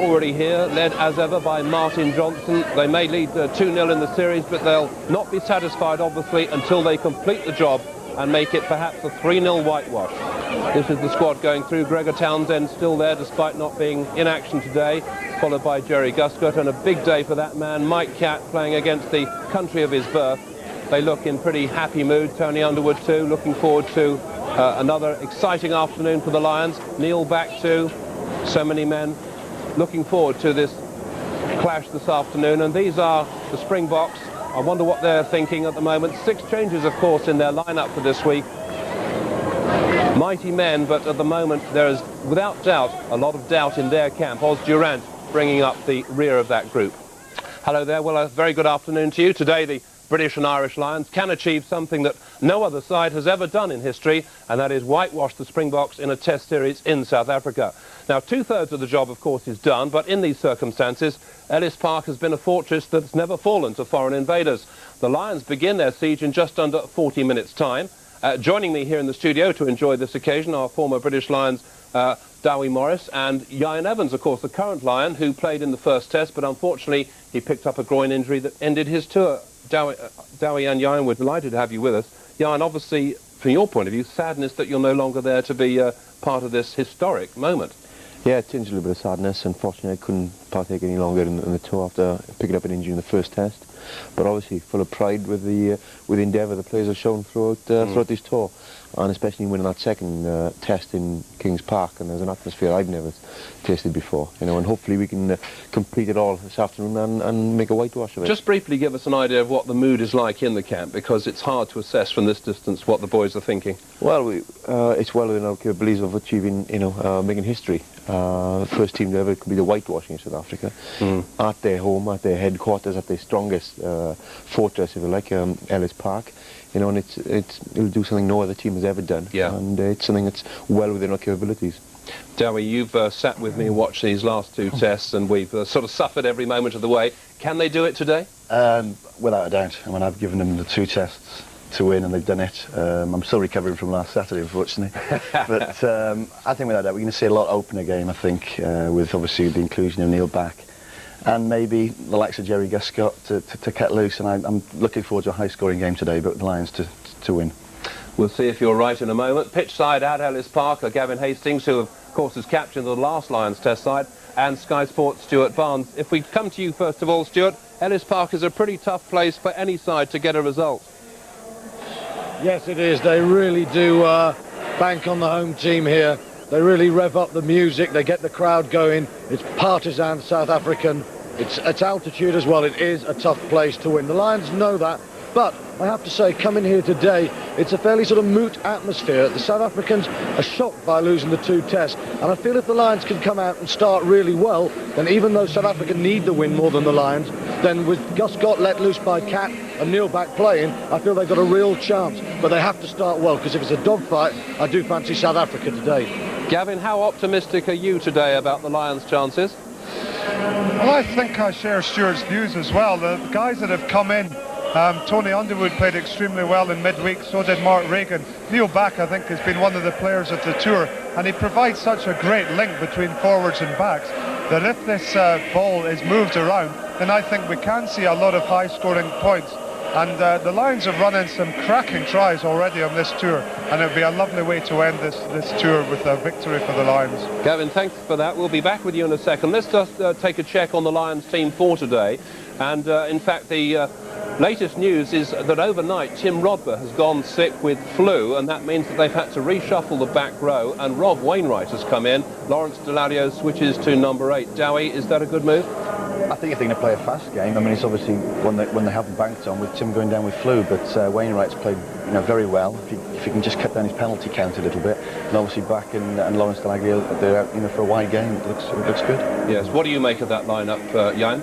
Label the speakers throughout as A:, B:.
A: Already here, led as ever by Martin Johnson. They may lead 2-0 in the series, but they'll not be satisfied, obviously, until they complete the job and make it perhaps a 3-0 whitewash. This is the squad going through. Gregor Townsend still there, despite not being in action today, followed by Jerry Guscott, and a big day for that man, Mike Catt, playing against the country of his birth. They look in pretty happy mood. Tony Underwood too, looking forward to another exciting afternoon for the Lions. Neil back too. So many men looking forward to this clash this afternoon, and these are the Springboks. I wonder what they're thinking at the moment. 6 changes, of course, in their lineup for this week. Mighty men, but at the moment there is, without doubt, a lot of doubt in their camp. Oz Durant bringing up the rear of that group. Hello there. Well, a very good afternoon to you. Today, the British and Irish Lions can achieve something that no other side has ever done in history, and that is whitewash the Springboks in a test series in South Africa. Now, 2/3 of the job, of course, is done, but in these circumstances, Ellis Park has been a fortress that's never fallen to foreign invaders. The Lions begin their siege in just under 40 minutes' time. Joining me here in the studio to enjoy this occasion are former British Lions Dowie Morris and Ian Evans, of course, the current Lion, who played in the first test, but unfortunately he picked up a groin injury that ended his tour. Dowie and Ian, we're delighted to have you with us. Ian, obviously, from your point of view, sadness that you're no longer there to be part of this historic moment.
B: Yeah, it tinged a little bit of sadness. Unfortunately, I couldn't partake any longer in the tour after picking up an injury in the first test. But obviously, full of pride with the endeavour the players have shown throughout this tour, and especially winning that second test in Kings Park. And there's an atmosphere I've never tasted before, you know. And hopefully, we can complete it all this afternoon and make a whitewash of it.
A: Just briefly, give us an idea of what the mood is like in the camp, because it's hard to assess from this distance what the boys are thinking.
B: Well, it's well within our capabilities of achieving, you know, making history. First team to ever could be the whitewashing of South Africa at their home, at their headquarters, at their strongest fortress, if you like, Ellis Park. You know, and it'll do something no other team has ever done.
A: Yeah.
B: And it's something that's well within our capabilities.
A: Dowie, you've sat with me and watched these last 2 tests, and we've sort of suffered every moment of the way. Can they do it today?
C: Without a doubt. I mean, I've given them the 2 tests to win, and they've done it. I'm still recovering from last Saturday, unfortunately. But I think without that, we're going to see a lot opener game, I think, with obviously the inclusion of Neil back. And maybe the likes of Jerry Guscott to cut loose. And I'm looking forward to a high-scoring game today, but the Lions to win.
A: We'll see if you're right in a moment. Pitch side at Ellis Park are Gavin Hastings, who, of course, is captain of the last Lions test side, and Sky Sports' Stuart Barnes. If we come to you, first of all, Stuart, Ellis Park is a pretty tough place for any side to get a result.
D: Yes, it is. They really do bank on the home team here. They really rev up the music. They get the crowd going. It's partisan South African. It's altitude as well. It is a tough place to win. The Lions know that. But I have to say, coming here today, it's a fairly sort of moot atmosphere. The South Africans are shocked by losing the 2 tests. And I feel if the Lions can come out and start really well, then even though South Africa need the win more than the Lions, then with Guscott let loose by Catt and Neil back playing, I feel they've got a real chance. But they have to start well, because if it's a dogfight, I do fancy South Africa today.
A: Gavin, how optimistic are you today about the Lions' chances?
E: Well, I think I share Stuart's views as well. The guys that have come in, Tony Underwood played extremely well in midweek, so did Mark Regan. Neil Back, I think, has been one of the players of the tour, and he provides such a great link between forwards and backs that if this ball is moved around, then I think we can see a lot of high-scoring points. And the Lions have run in some cracking tries already on this tour, and it would be a lovely way to end this tour with a victory for the Lions.
A: Gavin, thanks for that. We'll be back with you in a second. Let's just take a check on the Lions team for today. And in fact, the latest news is that overnight Tim Rodber has gone sick with flu, and that means that they've had to reshuffle the back row, and Rob Wainwright has come in. Lawrence Deladio switches to number 8. Dowie, is that a good move?
C: I think if they're going to play a fast game, I mean, it's obviously one they haven't banked on with Tim going down with flu, but Wainwright's played, you know, very well. If he can just cut down his penalty count a little bit, and obviously Back and Lawrence Deladio, they're out, you know, for a wide game. It looks good.
A: Yes. What do you make of that lineup, Jan?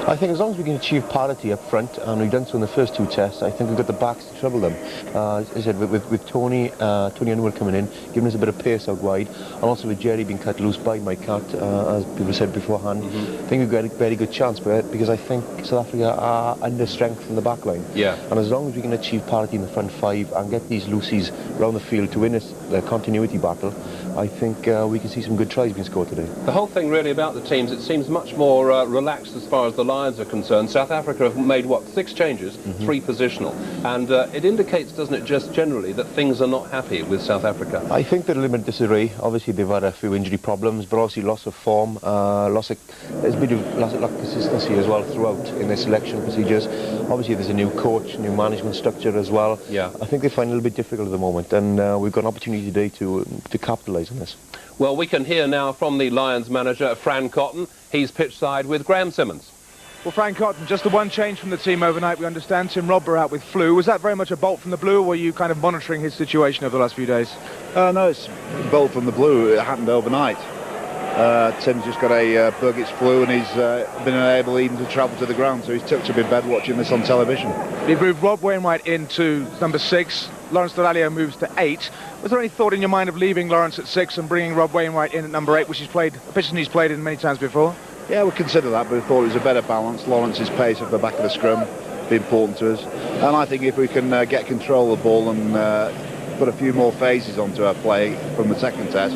B: I think as long as we can achieve parity up front, and we've done so in the first 2 tests, I think we've got the backs to trouble them. As I said, with Tony Underwood coming in, giving us a bit of pace out wide, and also with Jerry being cut loose by Mike Cat, as people said beforehand, I think we've got a very good chance, because I think South Africa are under strength in the back line.
A: Yeah.
B: And as long as we can achieve parity in the front 5 and get these loosies around the field to win the continuity battle, I think we can see some good tries being scored today.
A: The whole thing really about the teams, it seems much more relaxed as far as the Lions are concerned. South Africa have made, what, 6 changes, 3 positional. And it indicates, doesn't it, just generally, that things are not happy with South Africa?
B: I think they're a little bit disarray. Obviously, they've had a few injury problems, but obviously loss of form, there's been a loss of consistency as well throughout in their selection procedures. Obviously, there's a new coach, new management structure as well.
A: Yeah.
B: I think they find it a little bit difficult at the moment, and we've got an opportunity today to capitalise on this.
A: Well, we can hear now from the Lions manager, Fran Cotton. He's pitch side with Graham Simmons.
F: Well, Frank Cotton, just the one change from the team overnight, we understand. Tim Robber out with flu. Was that very much a bolt from the blue, or were you kind of monitoring his situation over the last few days?
G: No, it's a bolt from the blue. It happened overnight. Tim's just got a Burkitt's flu, and he's been unable even to travel to the ground, so he's tucked up in bed watching this on television.
F: You've moved Rob Wainwright into number 6. Lawrence Dallaglio moves to 8. Was there any thought in your mind of leaving Lawrence at 6 and bringing Rob Wainwright in at number 8, which he's played, a position he's played in many times before?
G: Yeah, we consider that, but we thought it was a better balance. Lawrence's pace at the back of the scrum be important to us, and I think if we can get control of the ball and put a few more phases onto our play from the second test,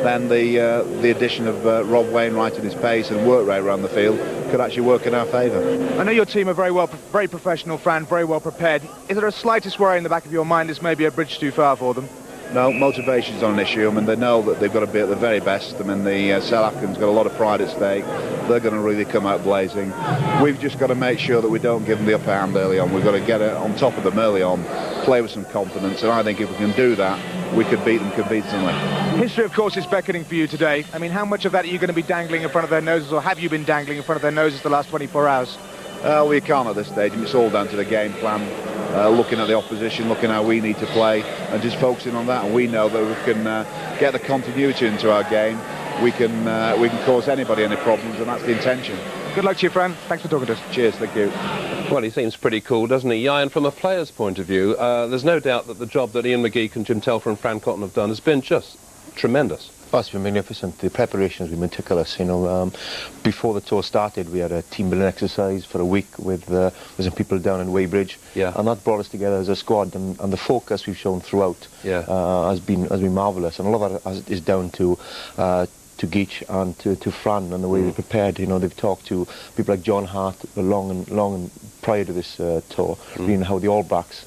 G: then the addition of Rob Wainwright and his pace and work rate around the field could actually work in our favour.
F: I know your team are very professional, Fran, very well prepared. Is there a slightest worry in the back of your mind this may be a bridge too far for them?
G: No, motivation's not an issue. I mean, they know that they've got to be at the very best. I mean, the South Africans got a lot of pride at stake. They're going to really come out blazing. We've just got to make sure that we don't give them the upper hand early on. We've got to get it on top of them early on, play with some confidence, and I think if we can do that, we could beat them convincingly.
F: History, of course, is beckoning for you today. I mean, how much of that are you going to be dangling in front of their noses, or have you been dangling in front of their noses the last 24 hours?
G: We can't at this stage, and it's all down to the game plan. Looking at the opposition, looking how we need to play, and just focusing on that. And we know that we can get the continuity into our game. We can cause anybody any problems, and that's the intention.
F: Good luck to you, Fran. Thanks for talking to us.
G: Cheers, thank you.
A: Well, he seems pretty cool, doesn't he? Yeah, and from a player's point of view, there's no doubt that the job that Ian McGeek and Jim Telfer and Fran Cotton have done has been just tremendous.
B: Oh, it's been magnificent. The preparations have been meticulous. You know, before the tour started, we had a team building exercise for a week with some people down in Weybridge, and that brought us together as a squad. And the focus we've shown throughout has been marvellous. And a lot of that is down to Geach and to Fran and the way they prepared. You know, they've talked to people like John Hart long and prior to this tour, reading how the All Blacks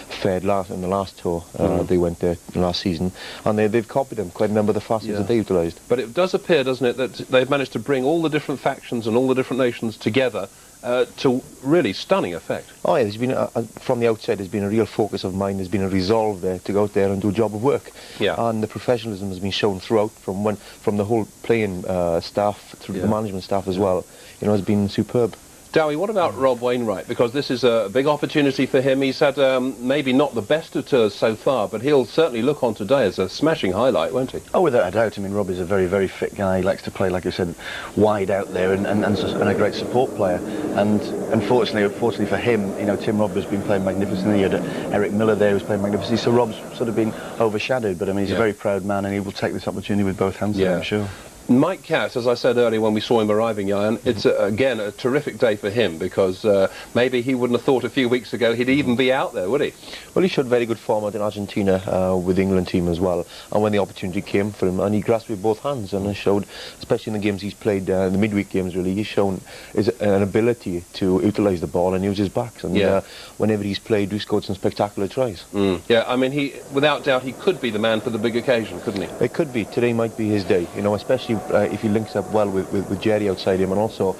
B: fared in the last tour. They went there last season, and they've copied them quite a number of the facets that they utilised.
A: But it does appear, doesn't it, that they've managed to bring all the different factions and all the different nations together to really stunning effect. Oh yeah,
B: there's been from the outset there's been a real focus of mine. There's been a resolve there to go out there and do a job of work.
A: Yeah.
B: And the professionalism has been shown throughout, from the whole playing staff through the management staff as well. You know, it's been superb.
A: Dowie, what about Rob Wainwright? Because this is a big opportunity for him. He's had maybe not the best of tours so far, but he'll certainly look on today as a smashing highlight, won't he?
C: Oh, without a doubt. I mean, Rob is a very, very fit guy. He likes to play, like you said, wide out there and a great support player. And unfortunately for him, you know, Tim Robb has been playing magnificently. He had Eric Miller there who's playing magnificently. So Rob's sort of been overshadowed, but I mean, he's a very proud man, and he will take this opportunity with both hands, I'm sure.
A: Mike Cass, as I said earlier when we saw him arriving, Jan, it's again a terrific day for him, because maybe he wouldn't have thought a few weeks ago he'd even be out there, would he?
B: Well, he showed very good form out in Argentina with the England team as well, and when the opportunity came for him, and he grasped with both hands, and he showed, especially in the games he's played, the midweek games really, he's shown an ability to utilise the ball and use his backs, and whenever he's played, he's scored some spectacular tries.
A: Yeah, I mean, without doubt, he could be the man for the big occasion, couldn't he?
B: It could be. Today might be his day, you know, especially if he links up well with Jerry outside him, and also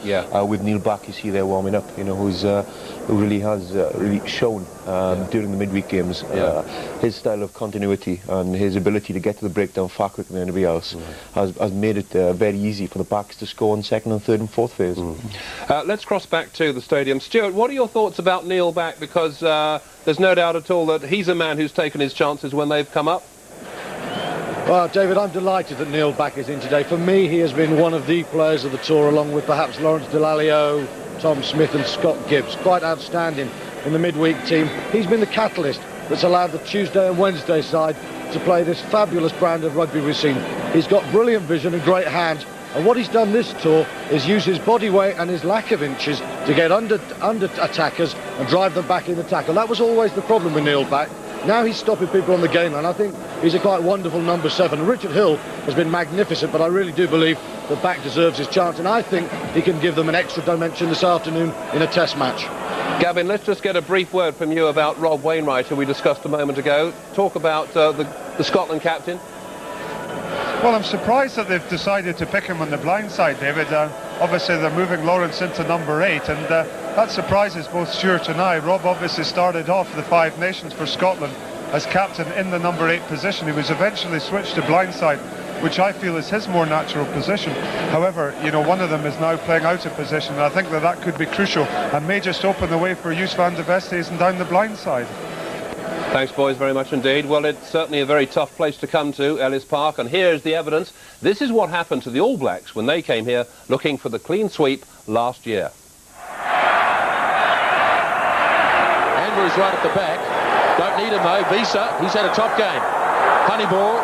B: with Neil Back, you see there warming up, you know, who really has really shown during the midweek games his style of continuity and his ability to get to the breakdown far quicker than anybody else has made it very easy for the backs to score in second and third and fourth phase.
A: Let's cross back to the stadium. Stuart, what are your thoughts about Neil Back? Because there's no doubt at all that he's a man who's taken his chances when they've come up.
D: Well, David, I'm delighted that Neil Back is in today. For me, he has been one of the players of the tour, along with perhaps Lawrence Dallaglio, Tom Smith and Scott Gibbs. Quite outstanding in the midweek team. He's been the catalyst that's allowed the Tuesday and Wednesday side to play this fabulous brand of rugby we've seen. He's got brilliant vision and great hands, and what he's done this tour is use his body weight and his lack of inches to get under attackers and drive them back in the tackle. That was always the problem with Neil Back. Now he's stopping people on the game, and I think he's a quite wonderful number 7. Richard Hill has been magnificent, but I really do believe that Back deserves his chance, and I think he can give them an extra dimension this afternoon in a test match.
A: Gavin, let's just get a brief word from you about Rob Wainwright, who we discussed a moment ago. Talk about the Scotland captain.
E: Well, I'm surprised that they've decided to pick him on the blind side, David. Obviously, they're moving Lawrence into number 8, and that surprises both Stuart and I. Rob obviously started off the Five Nations for Scotland as captain in the number 8 position. He was eventually switched to blind side, which I feel is his more natural position. However, you know, one of them is now playing out of position, and I think that could be crucial and may just open the way for Joos van der Westhuizen down the blind side.
A: Thanks, boys, very much indeed. Well, it's certainly a very tough place to come to, Ellis Park, and here's the evidence. This is what happened to the All Blacks when they came here looking for the clean sweep last year.
H: Andrews right at the back. Don't need him though. Visa, he's had a top game. Honiball,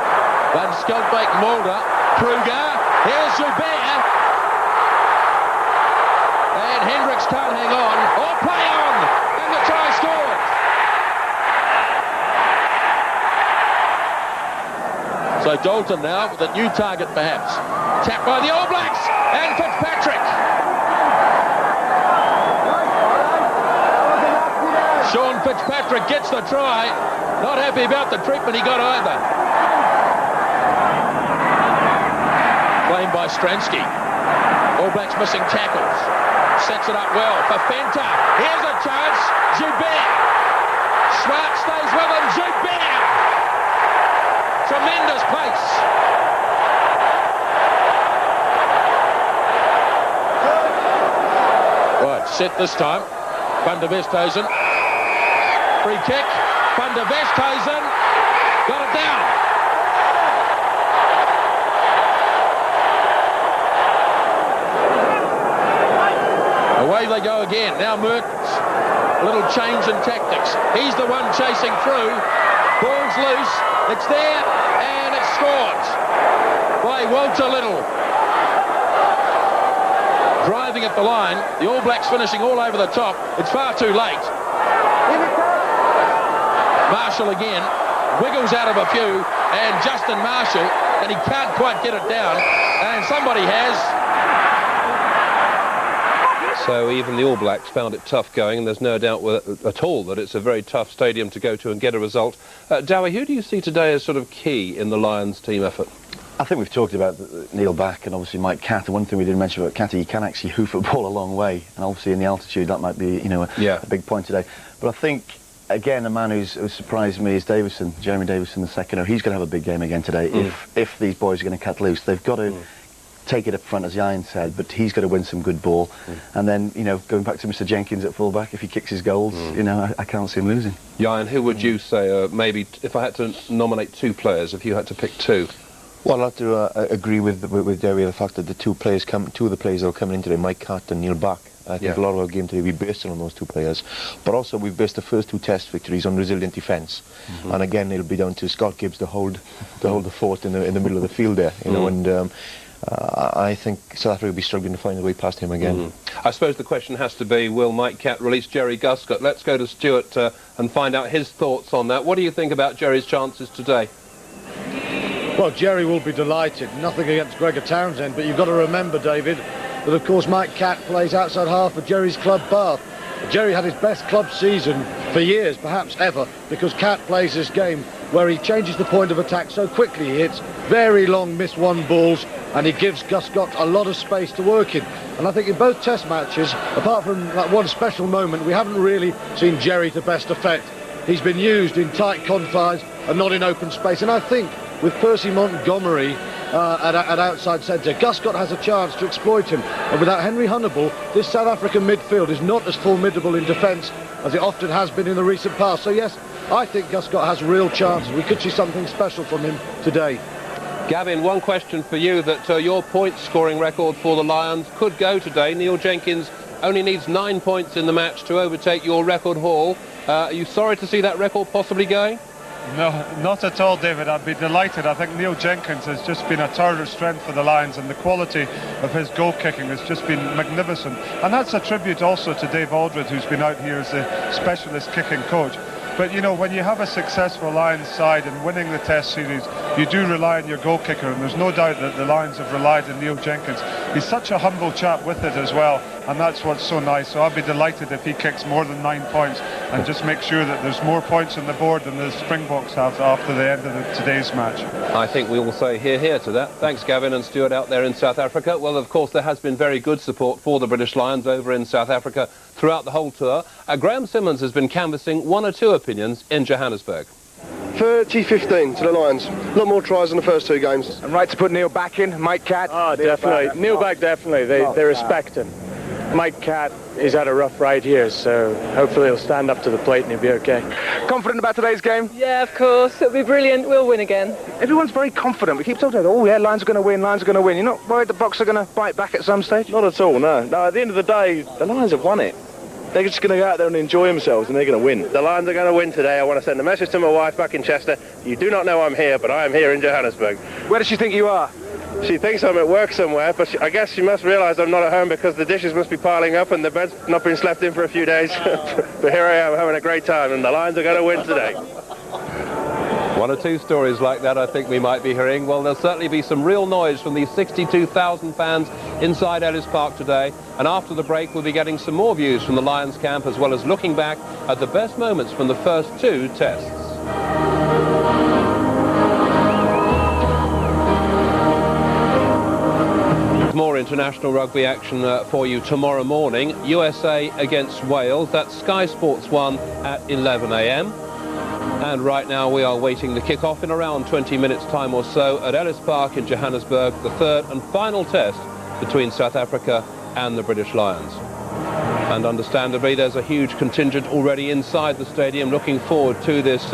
H: Van Skeltbeek, Mulder, Kruger. Here's Joubert. And Hendricks can't hang on. Or play on! And the try scored. So Dalton now with a new target perhaps. Tapped by the All Blacks and Fitzpatrick. Sean Fitzpatrick gets the try. Not happy about the treatment he got either. Claimed by Stransky. All Blacks missing tackles. Sets it up well for Fenta. Here's a chance. Joubert. Swart stays with him. Joubert. Tremendous pace. Right, set this time. Van der Westhuizen. Free kick. Van der Westhuizen. Got it down. Away they go again. Now Mertens. A little change in tactics. He's the one chasing through. Ball's loose. It's there. And it's scored by Walter Little. Driving at the line. The All Blacks finishing all over the top. It's far too late. Marshall again. Wiggles out of a few. And Justin Marshall. And he can't quite get it down. And somebody has.
A: So even the All Blacks found it tough going, and there's no doubt at all that it's a very tough stadium to go to and get a result. Dowie, who do you see today as sort of key in the Lions team effort?
C: I think we've talked about Neil Back and obviously Mike Catt, and one thing we didn't mention about Catt, he can actually hoof a ball a long way, and obviously in the altitude that might be, you know, a big point today. But I think, again, a man who's surprised me is Davison, Jeremy Davison, the second. He's going to have a big game again today. If these boys are going to cut loose, they've got to take it up front, as Ian said, but he's got to win some good ball. And then, you know, going back to Mr. Jenkins at fullback, if he kicks his goals, you know, I can't see him losing.
A: Ian, who would you say, maybe, if I had to nominate 2 players, if you had to pick 2?
B: Well, I have to agree with Derry, the fact that the 2 of the players that are coming in today, Mike Catt and Neil Back. I think a lot of our game today we based on those 2 players, but also we've based the first 2 test victories on resilient defence, and again it'll be down to Scott Gibbs to hold the fort in the middle of the field there, you know, and I think South Africa will be struggling to find a way past him again.
A: I suppose the question has to be, will Mike Catt release Jerry Guscott? Let's go to Stuart and find out his thoughts on that. What do you think about Jerry's chances today?
D: Well, Jerry will be delighted. Nothing against Gregor Townsend, but you've got to remember, David, that of course Mike Catt plays outside half for Jerry's club Bath. Jerry had his best club season for years, perhaps ever, because Catt plays this game where he changes the point of attack so quickly. He hits very long miss-one balls, and he gives Guscott a lot of space to work in. And I think in both test matches, apart from that one special moment, we haven't really seen Jerry to best effect. He's been used in tight confines and not in open space. And I think with Percy Montgomery at outside centre, Guscott has a chance to exploit him. And without Henry Honiball, this South African midfield is not as formidable in defence as it often has been in the recent past. So yes, I think Guscott has real chances. We could see something special from him today.
A: Gavin, one question for you, that your point-scoring record for the Lions could go today. Neil Jenkins only needs 9 points in the match to overtake your record haul. Are you sorry to see that record possibly going?
E: No, not at all, David. I'd be delighted. I think Neil Jenkins has just been a tower of strength for the Lions, and the quality of his goal kicking has just been magnificent. And that's a tribute also to Dave Aldred, who's been out here as the specialist kicking coach. But, you know, when you have a successful Lions side and winning the Test series, you do rely on your goal kicker, and there's no doubt that the Lions have relied on Neil Jenkins. He's such a humble chap with it as well, and that's what's so nice. So I'll be delighted if he kicks more than 9 points and just make sure that there's more points on the board than the Springboks have after the end of today's match.
A: I think we all say hear to that. Thanks, Gavin and Stuart out there in South Africa. Well, of course, there has been very good support for the British Lions over in South Africa throughout the whole tour. Graham Simmons has been canvassing one or two opinions in Johannesburg.
I: 30-15 to the Lions. A lot more tries than the first 2 games.
F: And right to put Neil back in, Mike Catt.
J: Oh, definitely. Neil back, definitely. They respect him. Mike Catt, he's had a rough ride here, so hopefully he'll stand up to the plate and he'll be okay.
F: Confident about today's game?
K: Yeah, of course. It'll be brilliant. We'll win again.
F: Everyone's very confident. We keep talking about, oh yeah, Lions are going to win, Lions are going to win. You're not worried the Boks are going to bite back at some stage?
J: Not at all, no. No, at the end of the day, the Lions have won it. They're just going to go out there and enjoy themselves, and they're going to win.
I: The Lions are going to win today. I want to send a message to my wife back in Chester. You do not know I'm here, but I am here in Johannesburg.
F: Where does she think you are?
I: She thinks I'm at work somewhere, but I guess she must realise I'm not at home because the dishes must be piling up and the bed's not been slept in for a few days. But here I am having a great time, and the Lions are going to win today.
A: One or two stories like that I think we might be hearing. Well, there'll certainly be some real noise from these 62,000 fans inside Ellis Park today. And after the break, we'll be getting some more views from the Lions camp, as well as looking back at the best moments from the first 2 tests. More international rugby action for you tomorrow morning. USA against Wales. That's Sky Sports 1 at 11 a.m. And right now we are waiting the kick-off in around 20 minutes time or so at Ellis Park in Johannesburg, the 3rd and final test between South Africa and the British Lions. And understandably there's a huge contingent already inside the stadium looking forward to this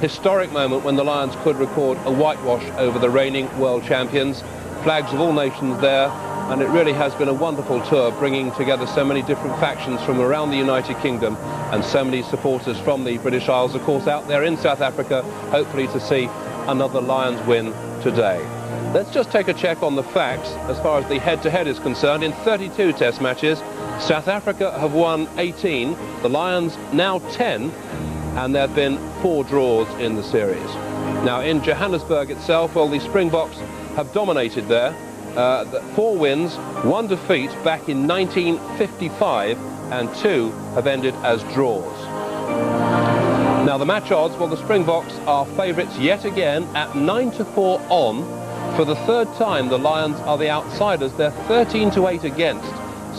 A: historic moment when the Lions could record a whitewash over the reigning world champions. Flags of all nations there, and it really has been a wonderful tour, bringing together so many different factions from around the United Kingdom and so many supporters from the British Isles, of course, out there in South Africa, hopefully to see another Lions win today. Let's just take a check on the facts as far as the head-to-head is concerned. In 32 test matches, South Africa have won 18, the Lions now 10, and there have been 4 draws in the series. Now, in Johannesburg itself, well, the Springboks have dominated there. 4 wins, 1 defeat back in 1955, and 2 have ended as draws. Now the match odds, well, the Springboks are favourites yet again at 9-4 on. For the 3rd time, the Lions are the outsiders. They're 13-8 against.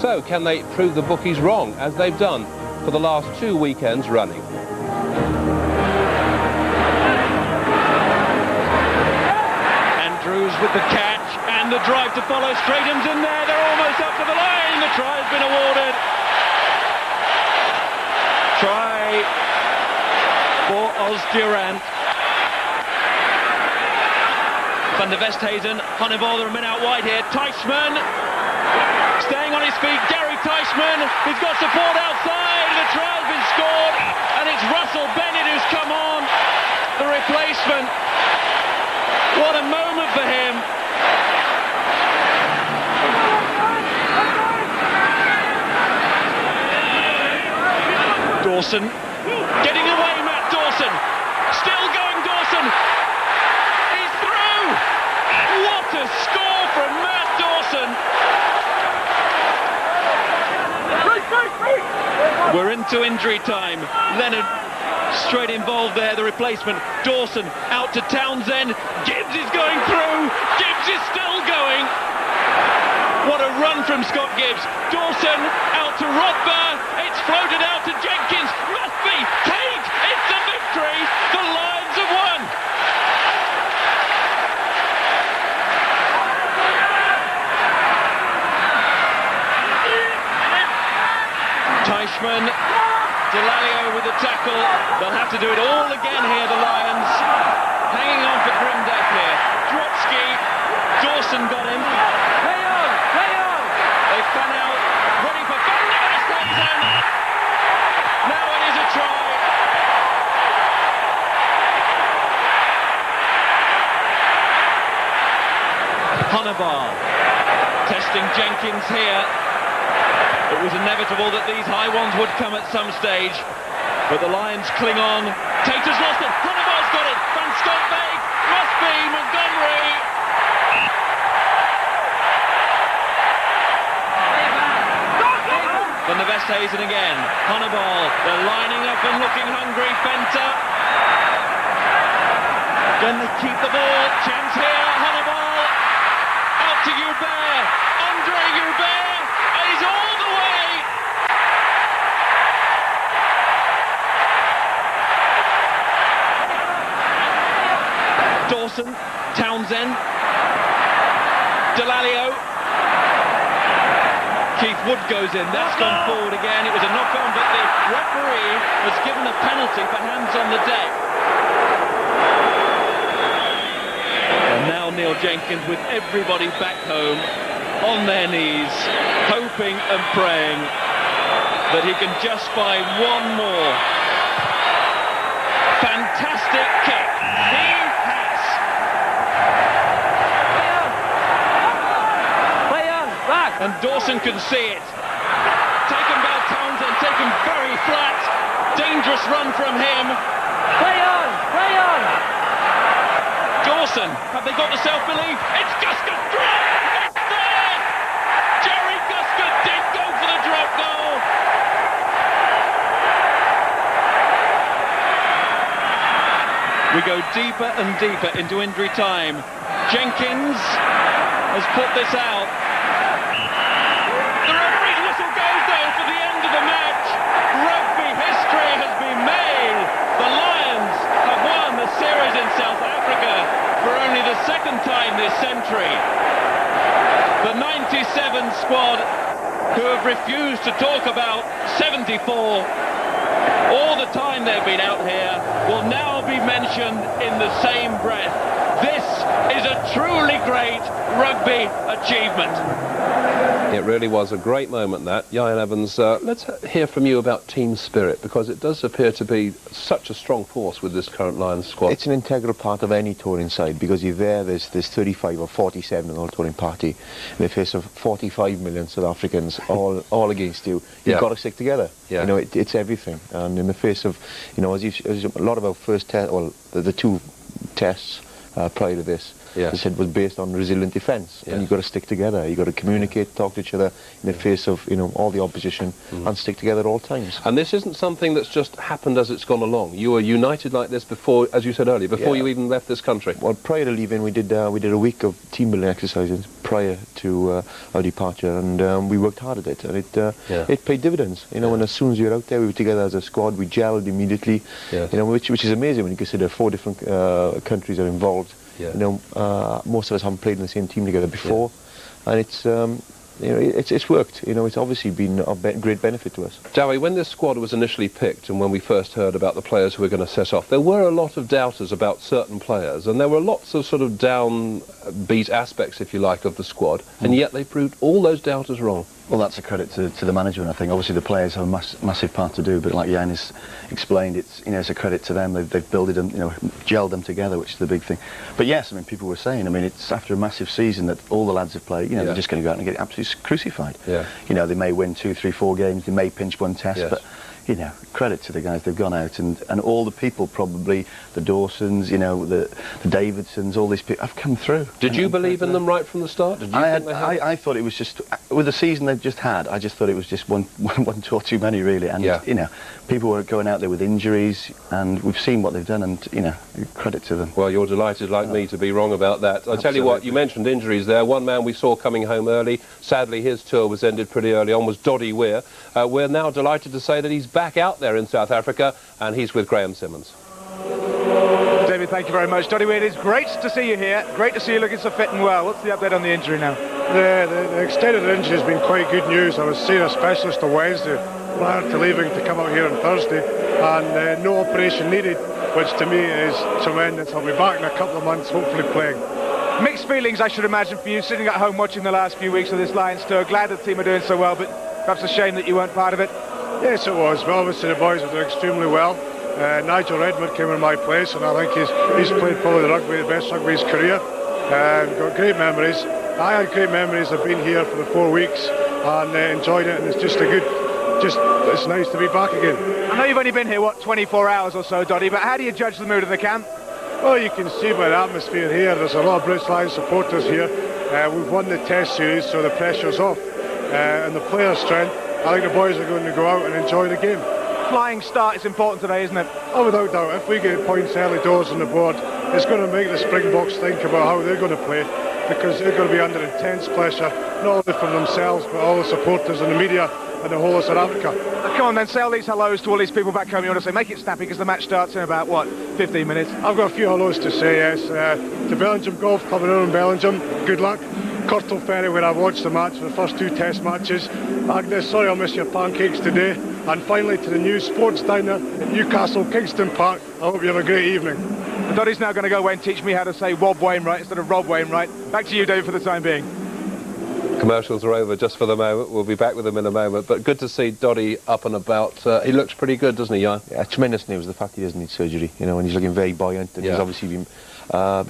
A: So can they prove the bookies wrong, as they've done for the last 2 weekends running?
L: Andrews with the catch and the drive to follow. Stratum's in there. They're almost up to the line. The try has been awarded. Try for Durant. Van der Westhuizen, Honiball, there are men out wide here. Teichmann staying on his feet. Gary Teichmann, he's got support outside. The try has been scored, and it's Russell Bennett who's come on, the replacement. What a moment for him. Dawson getting away, Matt Dawson. Still going, Dawson. He's through. What a score from Matt Dawson. We're into injury time. Leonard straight involved there, the replacement. Dawson out to Townsend. Gibbs is going through. Gibbs is still going. What a run from Scott Gibbs. Dawson out to Rodber. It's floated out to Jenkins. Must be Kate. It's a victory. The Lions have won. Teichmann, Delalio with the tackle. They'll have to do it all again here, the Lions. Hanging on for grim death here. Drotsky, Dawson got him. Play on! They fan out, ready for Van der Honiball testing Jenkins here. It was inevitable that these high ones would come at some stage, but the Lions cling on. Tater's lost it. Honiball's got it. Van Schalkwyk, Rossouw, Montgomery. Van der Westhuizen again. Honiball, they're lining up and looking hungry. Fenter. Can they keep the ball? Chance here. Honiball. Out to Hubert. Andre Hubert. And he's all the way. Dawson. Townsend. Delalio. Keith Wood goes in, that's gone forward again. It was a knock-on, but the referee was given a penalty for hands on the deck. And now Neil Jenkins with everybody back home on their knees, hoping and praying that he can just buy one more. Fantastic kick. He has. And Dawson can see it. Taken by Townsend, taken very flat. Dangerous run from him. Play on, play on. Dawson, have they got the self-belief? It's Guscott drop! It's there! Jerry Guscott did go for the drop goal. We go deeper and deeper into injury time. Jenkins has put this out. Series in South Africa for only the second time this century. The 97 squad, who have refused to talk about 74 all the time they've been out here, will now be mentioned in the same breath. This is a truly great rugby achievement.
A: It really was a great moment, that. Ian Evans, let's hear from you about team spirit, because it does appear to be such a strong force with this current Lions squad.
B: It's an integral part of any touring side, because you're there's 35 or 47 in the whole touring party in the face of 45 million South Africans all against you. You've got to stick together.
A: Yeah.
B: You know, it's everything. And in the face of, you know, as a lot of our first test, well, the two tests prior to this, as I said, was based on resilient defence, and you've got to stick together. You've got to communicate, talk to each other in the face of, you know, all the opposition, and stick together at all times.
A: And this isn't something that's just happened as it's gone along. You were united like this before, as you said earlier, before you even left this country.
B: Well, prior to leaving, we did a week of team building exercises prior to our departure, and we worked hard at it, and it paid dividends. You know, and as soon as you're out there, we were together as a squad. We gelled immediately. You know, which is amazing when you consider 4 different countries are involved. You know, most of us haven't played in the same team together before, and it's you know, it's worked. You know, it's obviously been of great benefit to us.
A: Dowie, when this squad was initially picked, and when we first heard about the players who were going to set off, there were a lot of doubters about certain players, and there were lots of sort of downbeat aspects, if you like, of the squad, and yet they proved all those doubters wrong.
C: Well, that's a credit to the management, I think. Obviously, the players have a massive part to do, but like Jan has explained, it's a credit to them. They've built them, gelled them together, which is the big thing. But yes, I mean, people were saying, I mean, it's after a massive season that all the lads have played. You know, they're just going to go out and get absolutely crucified. You know, they may win 2, 3, 4 games, they may pinch one test, but you know, credit to the guys. They've gone out and all the people, probably the Dawsons, you know, the Davidsons, all these people have come through.
A: Did you believe in them right from the start? Did you
C: I thought it was just, with the season they've just had, I just thought it was just one tour too many, really. And you know, people were going out there with injuries, and we've seen what they've done, and you know, credit to them.
A: Well, you're delighted, like me, to be wrong about that. I tell you what, you mentioned injuries there. One man we saw coming home early, sadly his tour was ended pretty early on, was Doddy Weir. We're now delighted to say that he's back out there in South Africa, and he's with Graham Simmons.
F: David, thank you very much. Doddy Weir, it's great to see you here. Great to see you looking so fit and well. What's the update on the injury now?
M: The extent of the injury has been quite good news. I was seeing a specialist on Wednesday prior to leaving to come out here on Thursday, and no operation needed, which to me is tremendous. I'll be back in a couple of months, hopefully playing.
F: Mixed feelings, I should imagine, for you sitting at home watching the last few weeks of this Lions tour. Glad the team are doing so well, but perhaps a shame that you weren't part of it.
M: Yes, it was. Well, obviously the boys are doing extremely well. Nigel Redwood came in my place, and I think he's played probably the best rugby of his career. Got great memories. I had great memories. I've been here for the 4 weeks and enjoyed it, and it's just it's nice to be back again.
F: I know you've only been here, what, 24 hours or so, Doddy, but how do you judge the mood of the camp?
M: Well, you can see by the atmosphere here, there's a lot of British Lions supporters here. We've won the Test series, so the pressure's off. And the players' strength, I think the boys are going to go out and enjoy the game.
F: Flying start is important today, isn't it?
M: Oh, without doubt. If we get points early doors on the board, it's going to make the Springboks think about how they're going to play, because they're going to be under intense pressure, not only from themselves, but all the supporters and the media and the whole of South Africa.
F: Come on then, say all these hellos to all these people back home. You want to say, make it snappy, because the match starts in about, what, 15 minutes?
M: I've got a few hellos to say, yes. To Belgium Golf Club in Belgium, good luck. Curtle Ferry, where I watched the match, the first 2 Test matches. Agnes, sorry I'll miss your pancakes today. And finally to the new sports diner at Newcastle Kingston Park. I hope you have a great evening.
F: And Doddy's now going to go away and teach me how to say Rob Wainwright instead of Rob Wainwright. Back to you, Dave, for the time being.
A: Commercials are over just for the moment. We'll be back with them in a moment. But good to see Doddy up and about. He looks pretty good, doesn't he, Jan?
B: Yeah, tremendous news, the fact he doesn't need surgery, you know, and he's looking very buoyant, and he's obviously been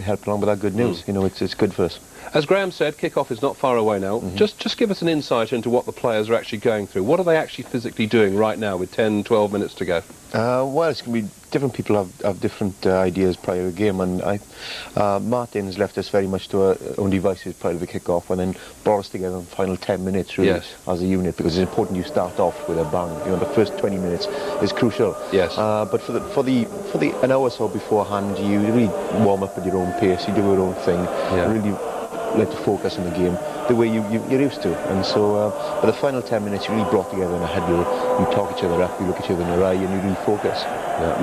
B: helped along with that good news. You know, it's good for us.
A: As Graham said, kick-off is not far away now. Just give us an insight into what the players are actually going through. What are they actually physically doing right now with 10, 12 minutes to go?
B: Well, it's going to be different people have different ideas prior to the game, and Martin's left us very much to our own devices prior to the kick-off, and then brought us together in the final 10 minutes really, as a unit, because it's important you start off with a bang. You know, the first 20 minutes is crucial.
A: Yes.
B: But for the an hour or so beforehand, you really warm up at your own pace. You do your own thing. Really like to focus on the game the way you're used to, and so but the final 10 minutes you really brought together in a huddle. You talk each other up, you look each other in the eye, and you really focus.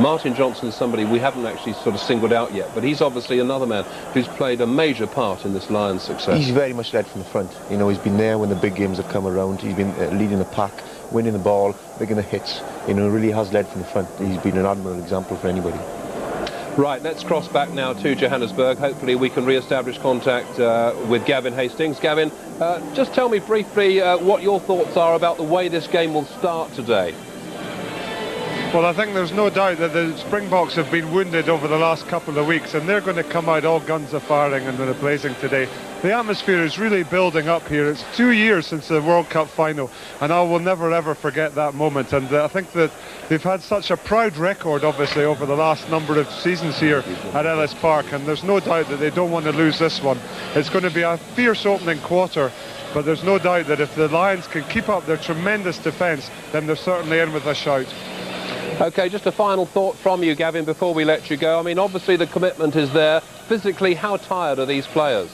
A: Martin Johnson is somebody we haven't actually sort of singled out yet, but he's obviously another man who's played a major part in this Lions' success.
B: He's very much led from the front. You know, he's been there when the big games have come around. He's been leading the pack, winning the ball, making the hits. You know, really has led from the front. He's been an admirable example for anybody.
A: Right, let's cross back now to Johannesburg. Hopefully we can re-establish contact with Gavin Hastings. Gavin, just tell me briefly what your thoughts are about the way this game will start today.
E: Well, I think there's no doubt that the Springboks have been wounded over the last couple of weeks, and they're going to come out all guns a-firing and they're blazing today. The atmosphere is really building up here. It's 2 years since the World Cup final, and I will never ever forget that moment. And I think that they've had such a proud record, obviously, over the last number of seasons here at Ellis Park, and there's no doubt that they don't want to lose this one. It's going to be a fierce opening quarter, but there's no doubt that if the Lions can keep up their tremendous defence, then they're certainly in with a shout.
A: OK, just a final thought from you, Gavin, before we let you go. I mean, obviously the commitment is there. Physically, how tired are these players?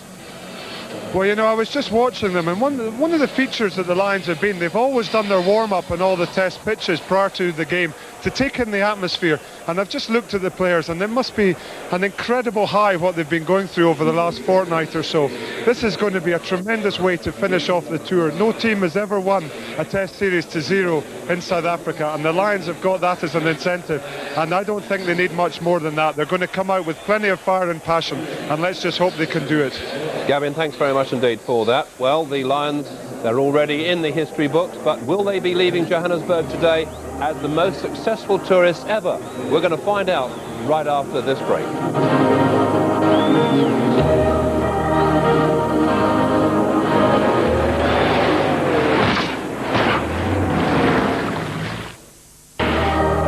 E: Well, you know, I was just watching them, and one of the features that the Lions have been, they've always done their warm-up on all the test pitches prior to the game to take in the atmosphere. And I've just looked at the players, and there must be an incredible high what they've been going through over the last fortnight or so. This is going to be a tremendous way to finish off the tour. No team has ever won a test series to 0 in South Africa, and the Lions have got that as an incentive. And I don't think they need much more than that. They're going to come out with plenty of fire and passion, and let's just hope they can do it.
A: Gavin, thanks very much indeed for that. Well, the Lions, they're already in the history books, but will they be leaving Johannesburg today as the most successful tourists ever? We're going to find out right after this break.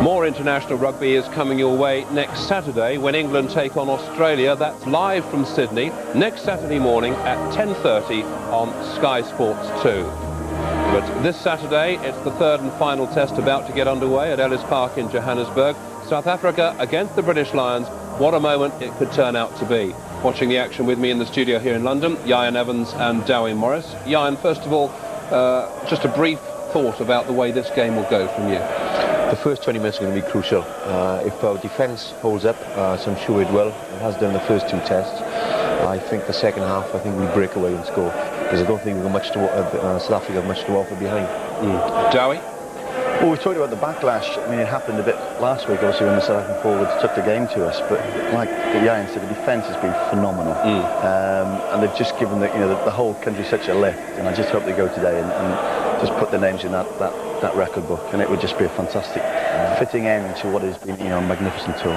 A: More international rugby is coming your way next Saturday when England take on Australia. That's live from Sydney next Saturday morning at 10:30 on Sky Sports 2. But this Saturday, it's the third and final test about to get underway at Ellis Park in Johannesburg. South Africa against the British Lions. What a moment it could turn out to be. Watching the action with me in the studio here in London, Ian Evans and Dowie Morris. Ian, first of all, just a brief thought about the way this game will go from you.
B: The first 20 minutes are going to be crucial. If our defence holds up, so I'm sure it will, it has done the first 2 tests, I think the second half, I think we'll break away and score, because I don't think we've got much to South Africa have much to offer behind.
A: Dowie?
C: Well, we talked about the backlash. I mean, it happened a bit last week, obviously, when the South African forwards took the game to us. But like Ian said, the defence has been phenomenal, and they've just given the whole country such a lift. And I just hope they go today and just put their names in that record book, and it would just be a fantastic fitting end to what has been, a magnificent tour.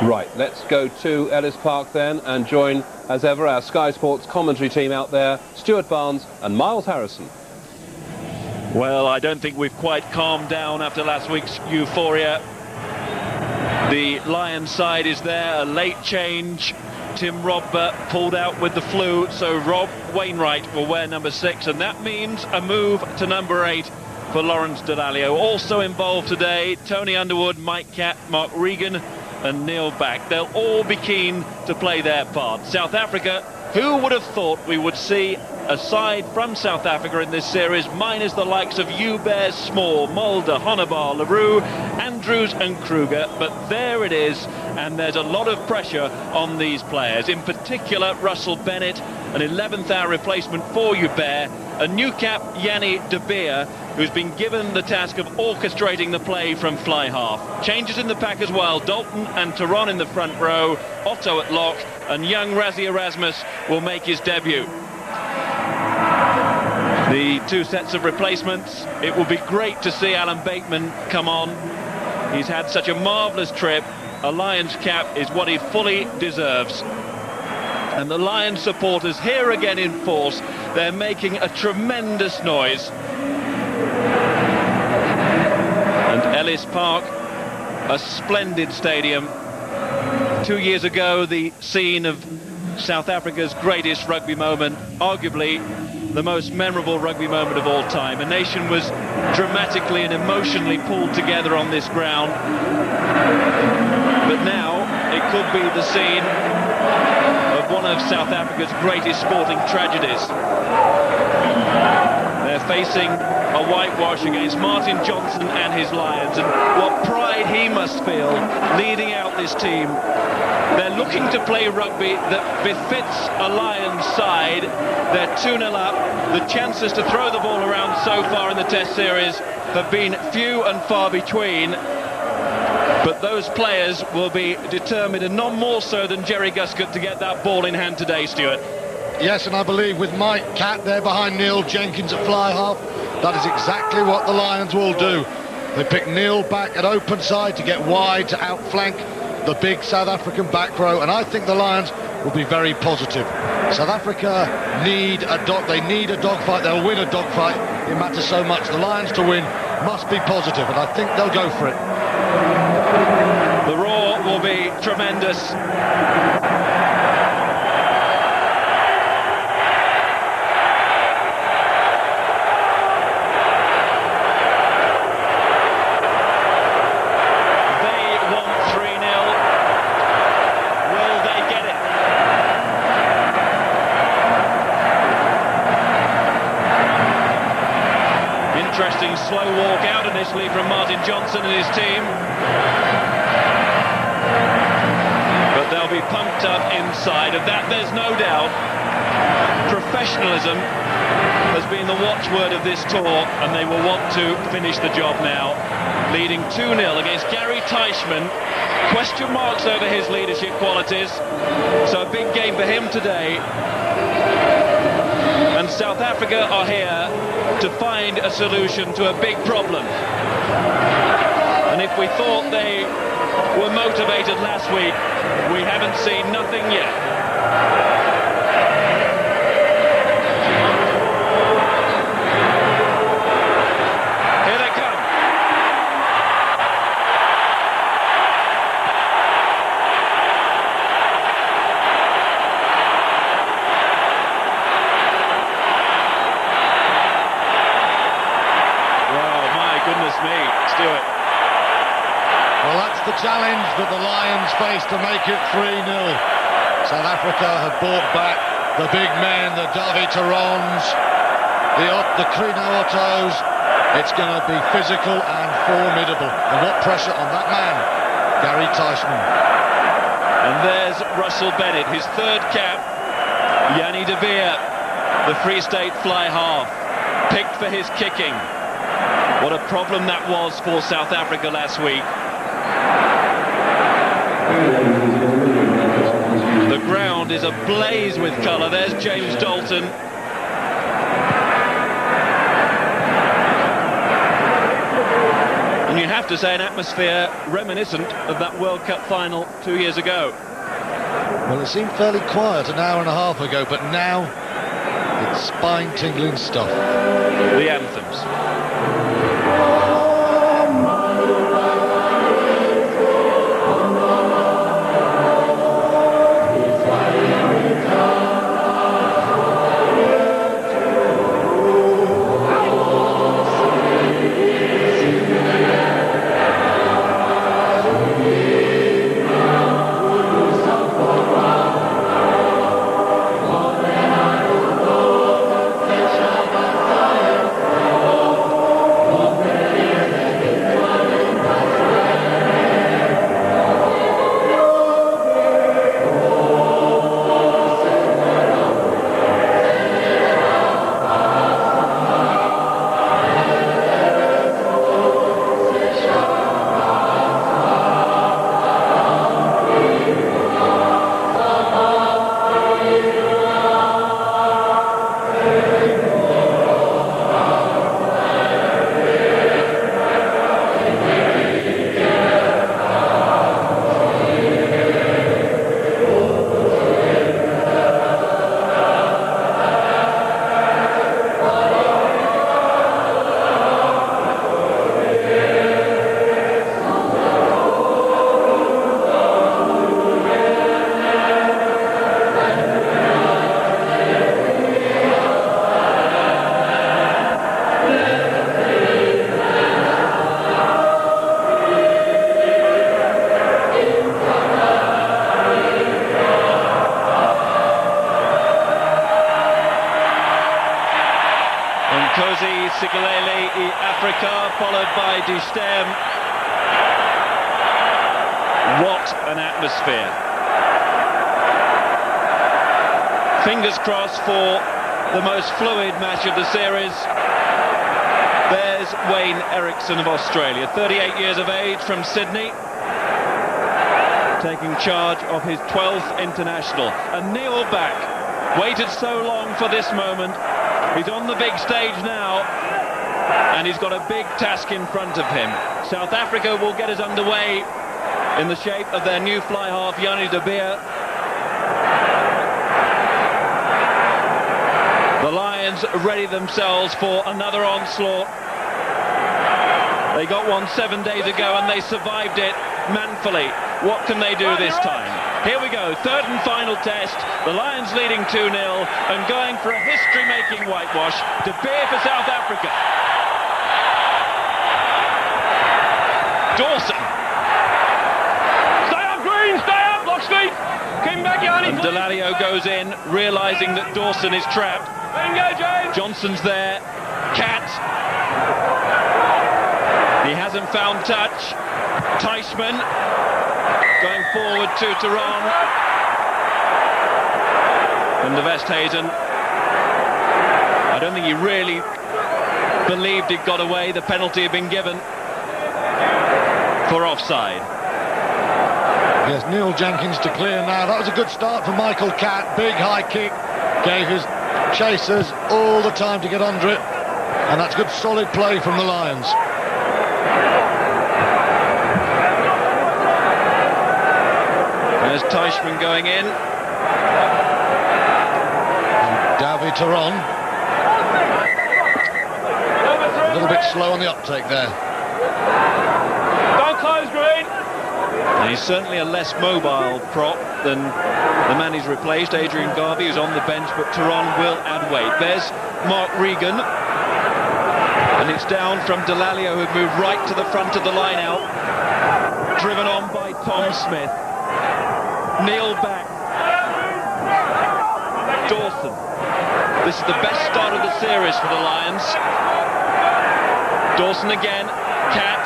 A: Right, let's go to Ellis Park then and join, as ever, our Sky Sports commentary team out there, Stuart Barnes and Miles Harrison.
L: Well, I don't think we've quite calmed down after last week's euphoria. The Lions side is there, a late change. Tim Rodber pulled out with the flu, so Rob Wainwright will wear number 6, and that means a move to number 8 for Lawrence Dallaglio. Also involved today, Tony Underwood, Mike Catt, Mark Regan and Neil Back. They'll all be keen to play their part. South Africa, who would have thought we would see a side from South Africa in this series, minus the likes of Hubert, Small, Mulder, Honiball, LaRue, Andrews and Kruger, but there it is, and there's a lot of pressure on these players, in particular Russell Bennett, an 11th hour replacement for Hubert, a new cap, Yanni De Beer, who's been given the task of orchestrating the play from fly half. Changes in the pack as well, Dalton and Taron in the front row, Otto at lock, and young Rassie Erasmus will make his debut. The 2 sets of replacements, it will be great to see Alan Bateman come on. He's had such a marvellous trip. A Lions cap is what he fully deserves. And the Lions supporters here again in force. They're making a tremendous noise. And Ellis Park, a splendid stadium. 2 years ago, the scene of South Africa's greatest rugby moment, arguably the most memorable rugby moment of all time. A nation was dramatically and emotionally pulled together on this ground. But now it could be the scene of one of South Africa's greatest sporting tragedies. They're facing a whitewash against Martin Johnson and his Lions, and what pride he must feel leading out this team. They're looking to play rugby that befits a Lions side. They're 2-0 up. The chances to throw the ball around so far in the Test series have been few and far between. But those players will be determined, and none more so than Jerry Guscott, to get that ball in hand today, Stuart.
D: Yes, and I believe with Mike Catt there behind Neil Jenkins at fly half, that is exactly what the Lions will do. They pick Neil back at open side to get wide, to outflank the big South African back row, and I think the Lions will be very positive. South Africa need a dogfight. They'll win a dogfight. It matters so much. The Lions to win must be positive, and I think they'll go for it.
L: The roar will be tremendous. Slow walk out initially from Martin Johnson and his team, but they'll be pumped up inside. Of that there's no doubt. Professionalism has been the watchword of this tour, and they will want to finish the job now, leading 2-0 against Gary Teichmann. Question marks over his leadership qualities, so a big game for him today. And South Africa are here to find a solution to a big problem. And if we thought they were motivated last week, we haven't seen nothing yet. Here they come. Stuart.
D: Well, that's the challenge that the Lions face to make it 3-0. South Africa have brought back the big men, the Davi Tarons, the Krino Ottos. It's going to be physical and formidable. And what pressure on that man, Gary Teichmann.
L: And there's Russell Bennett, his 3rd cap. Yanni De Beer, the Free State fly half, picked for his kicking. What a problem that was for South Africa last week. The ground is ablaze with colour. There's James Dalton. And you have to say, an atmosphere reminiscent of that World Cup final 2 years ago.
D: Well, it seemed fairly quiet an hour and a half ago, but now it's spine-tingling stuff.
L: The anthems. Sigalele e Africa, followed by Distem. What an atmosphere. Fingers crossed for the most fluid match of the series. There's Wayne Erickson of Australia, 38 years of age, from Sydney, taking charge of his 12th international. And Neil back, waited so long for this moment. He's on the big stage now, and he's got a big task in front of him. South Africa will get us underway in the shape of their new fly half, Yanni de Beer. The Lions ready themselves for another onslaught. They got one 7 days ago and they survived it manfully. What can they do this time? Here we go, third and final test. The Lions leading 2-0 and going for a history-making whitewash. De Beer for South Africa. Dawson.
N: Stay up, Green, stay up, lock speed. Keep back, Yanni.
L: And Delalio goes in, realising that Dawson is trapped.
N: Go, James.
L: Johnson's there. Cat. He hasn't found touch. Teichmann going forward to Tehran. And the Westhuizen, I don't think he really believed it got away. The penalty had been given for offside.
D: Yes, Neil Jenkins to clear now. That was a good start for Michael Catt. Big high kick. Gave his chasers all the time to get under it. And that's good solid play from the Lions.
L: There's Teichmann going in.
D: Davy Tehran. A little bit slow on the uptake there.
N: Don't close, Green.
L: And he's certainly a less mobile prop than the man he's replaced, Adrian Garvey, who's on the bench, but Tehran will add weight. There's Mark Regan. And it's down from Delalio, who moved right to the front of the line out. Driven on by Tom Smith. Neil back. Dawson. This is the best start of the series for the Lions. Dawson again. Cat.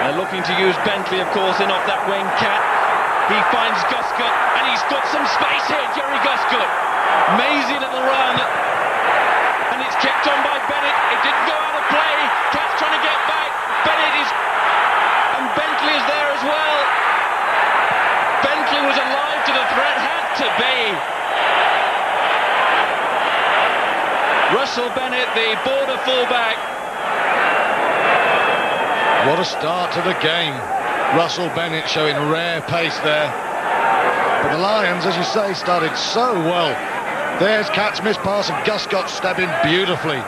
L: They're looking to use Bentley, of course, in off that wing. Cat. He finds Guscott, and he's got some space here, Jerry Guscott. Mazy little run. And it's kept on by Bennett. It didn't go out of play. Cat's trying to get back. Bennett is... and Bentley is there as well. Bentley was alive to the threat, had to be. Russell Bennett, the border fullback,
D: What a start to the game. Russell Bennett showing rare pace there. But the Lions, as you say, started so well. There's Cat's missed pass and Guscott stepped in beautifully.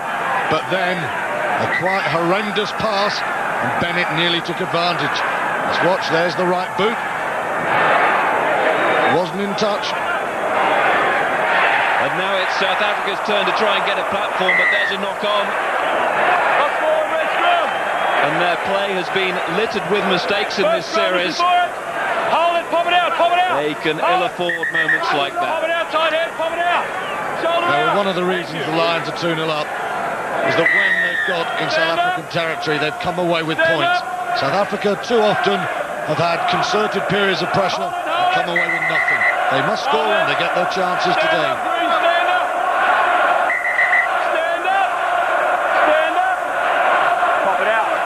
D: But then a quite horrendous pass and Bennett nearly took advantage. Let's watch, there's the right boot. Wasn't in touch.
L: And now it's South Africa's turn to try and get a platform, but there's a knock on. And their play has been littered with mistakes in this series.
N: Hold it, pop it out, pop it out.
L: They can ill afford moments like that.
N: Pop it out, tight head, pop it out. Shoulder out.
D: One of the reasons the Lions are 2-0 up is that when they've got in South African territory, they've come away with points. South Africa too often have had concerted periods of pressure and come away with nothing. They must score when they get their chances today.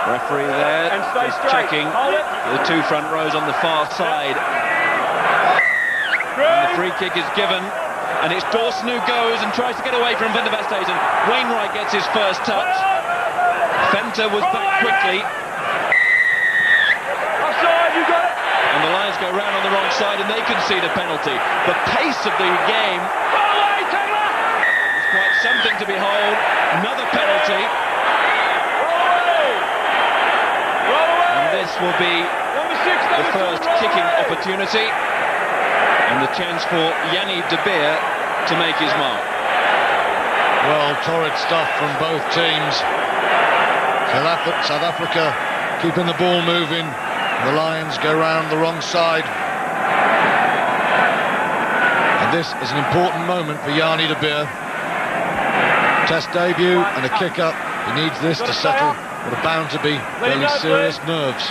L: Referee there is checking the two front rows on the far side. And the free kick is given, and it's Dawson who goes and tries to get away from Van der Westhuizen. Wainwright gets his first touch. Venter was back quickly. And the Lions go round on the wrong side and they concede a penalty. The pace of the game is quite something to behold. Another penalty. This will be the first kicking opportunity and the chance for Yanni de Beer to make his mark.
D: Well, torrid stuff from both teams. South Africa keeping the ball moving. The Lions go round the wrong side. And this is an important moment for Yanni de Beer. Test debut and a kick-up. He needs this to settle what are bound to be fairly serious nerves.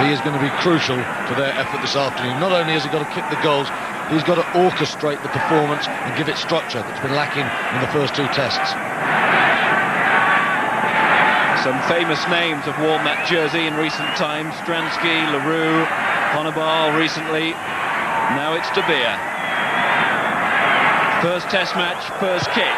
D: He is going to be crucial to their effort this afternoon. Not only has he got to kick the goals, he's got to orchestrate the performance and give it structure that's been lacking in the first two tests.
L: Some famous names have worn that jersey in recent times. Stransky, Leroux, Honiball recently. Now it's De Beer. First test match, first kick.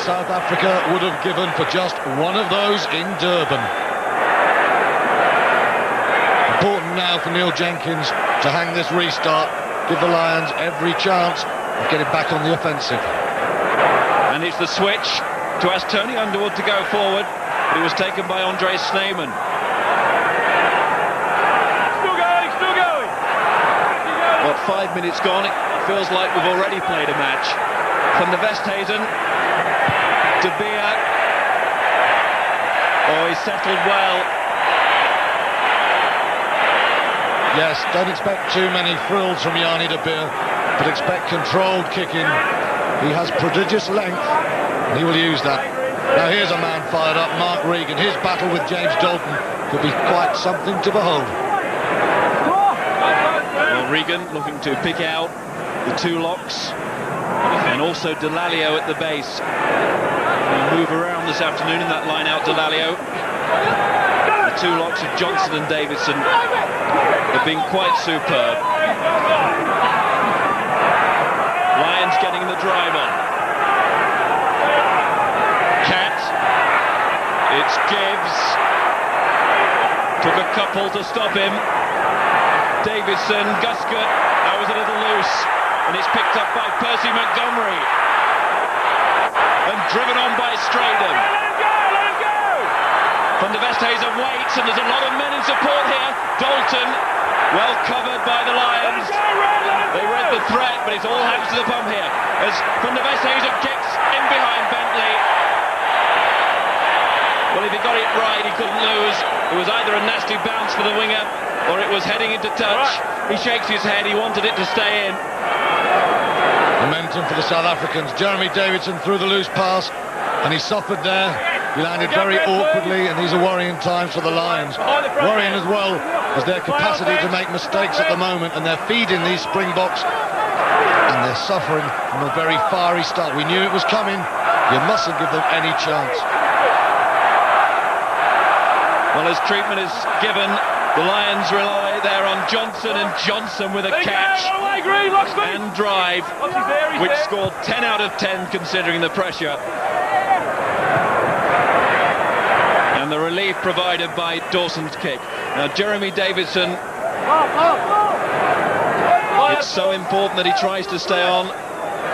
D: South Africa would have given for just one of those in Durban. Important now for Neil Jenkins to hang this restart, give the Lions every chance of getting back on the offensive.
L: And it's the switch to ask Tony Underwood to go forward, but it was taken by Snyman.
N: Still going.
L: What, 5 minutes gone? It feels like we've already played a match. From the Westhuizen. De Beer. Oh, he's settled well.
D: Yes, don't expect too many frills from Yanni de Beer, but expect controlled kicking. He has prodigious length, and he will use that. Now here's a man fired up, Mark Regan. His battle with James Dalton could be quite something to behold.
L: Well, Regan looking to pick out the two locks, and also Delalio at the base. He'll move around this afternoon in that line out, Delalio. The two locks of Johnson and Davidson have been quite superb. Lions getting the drive on. Cat. It's Gibbs. Took a couple to stop him. Davidson, Guscott. That was a little loose. And it's picked up by Percy Montgomery. And driven on by Straydon. Van der Westhuizen waits, and there's a lot of men in support here. Dalton, well covered by the Lions. They read the threat, but it's all hands to the pump here. As Van der Westhuizen kicks in behind Bentley. Well, if he got it right, he couldn't lose. It was either a nasty bounce for the winger, or it was heading into touch. He shakes his head, he wanted it to stay in.
D: Momentum for the South Africans. Jeremy Davidson threw the loose pass, and he suffered there. He landed very awkwardly, and these are worrying times for the Lions. Worrying as well as their capacity to make mistakes at the moment, and they're feeding these Springboks, and they're suffering from a very fiery start. We knew it was coming. You mustn't give them any chance.
L: Well, as treatment is given, the Lions rely there on Johnson, and Johnson with a catch and drive, which scored 10 out of 10 considering the pressure. And the relief provided by Dawson's kick. Now, Jeremy Davidson, it's so important that he tries to stay on.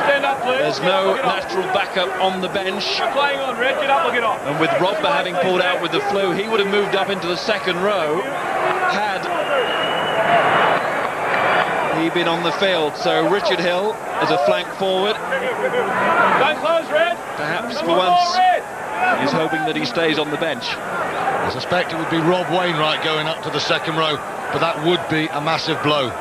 L: There's no natural backup on the bench. And with Robber having pulled out with the flu, he would have moved up into the second row had he been on the field. So Richard Hill as a flank forward. Perhaps for once he's hoping that he stays on the bench.
D: I suspect it would be Rob Wainwright going up to the second row, but that would be a massive blow.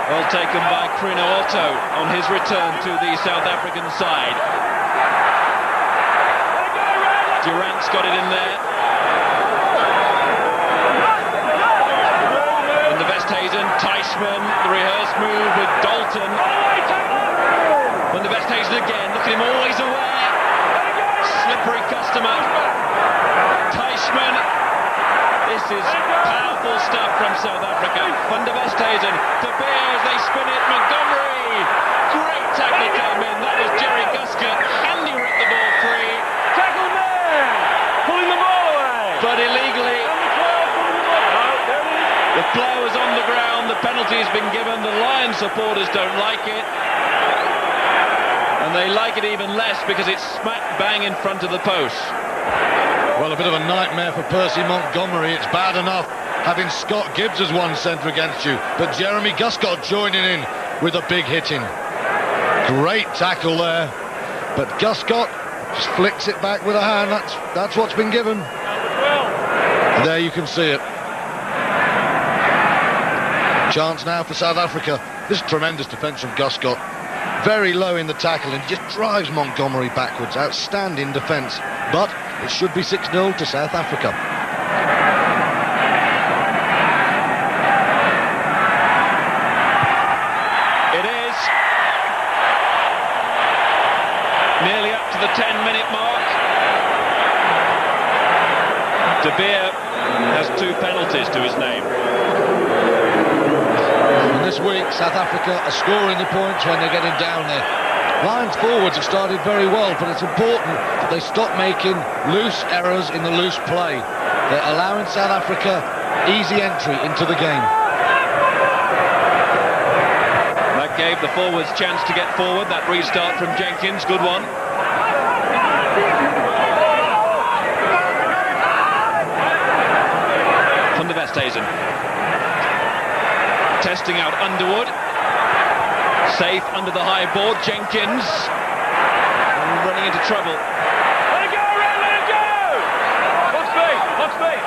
L: Well taken by Crino Otto on his return to the South African side. Durant's got it in there. And the Westhuizen, Teichmann, the rehearsed move with Dalton. And the Westhuizen again, look at him always aware. Slippery customer. Teichmann. This is powerful stuff from South Africa. Van der Westhuizen, De Beer as they spin it, Montgomery! Great tackle came in, that was Jerry Guskett, and he ripped the ball free.
N: Tackle man! Pulling the ball away!
L: But illegally. The player was on the ground, the penalty has been given, the Lions supporters don't like it. And they like it even less because it's smack bang in front of the post.
D: Well, a bit of a nightmare for Percy Montgomery. It's bad enough having Scott Gibbs as one centre against you, but Jeremy Guscott joining in with a big hitting. Great tackle there, but Guscott just flicks it back with a hand. That's what's been given. There you can see it. Chance now for South Africa. This is tremendous defence from Guscott. Very low in the tackle and just drives Montgomery backwards. Outstanding defence, but it should be 6-0 to South Africa.
L: It is. Nearly up to the 10-minute mark. De Beer has 2 penalties to his name.
D: And this week, South Africa are scoring the points when they're getting down there. Lions forwards have started very well, but it's important that they stop making loose errors in the loose play. They're allowing South Africa easy entry into the game.
L: That gave the forwards chance to get forward. That restart from Jenkins, good one. Van der Westhuizen. Testing out Underwood. Safe under the high board, Jenkins running into trouble.
N: Let it go, Red, let it go! Lock speed.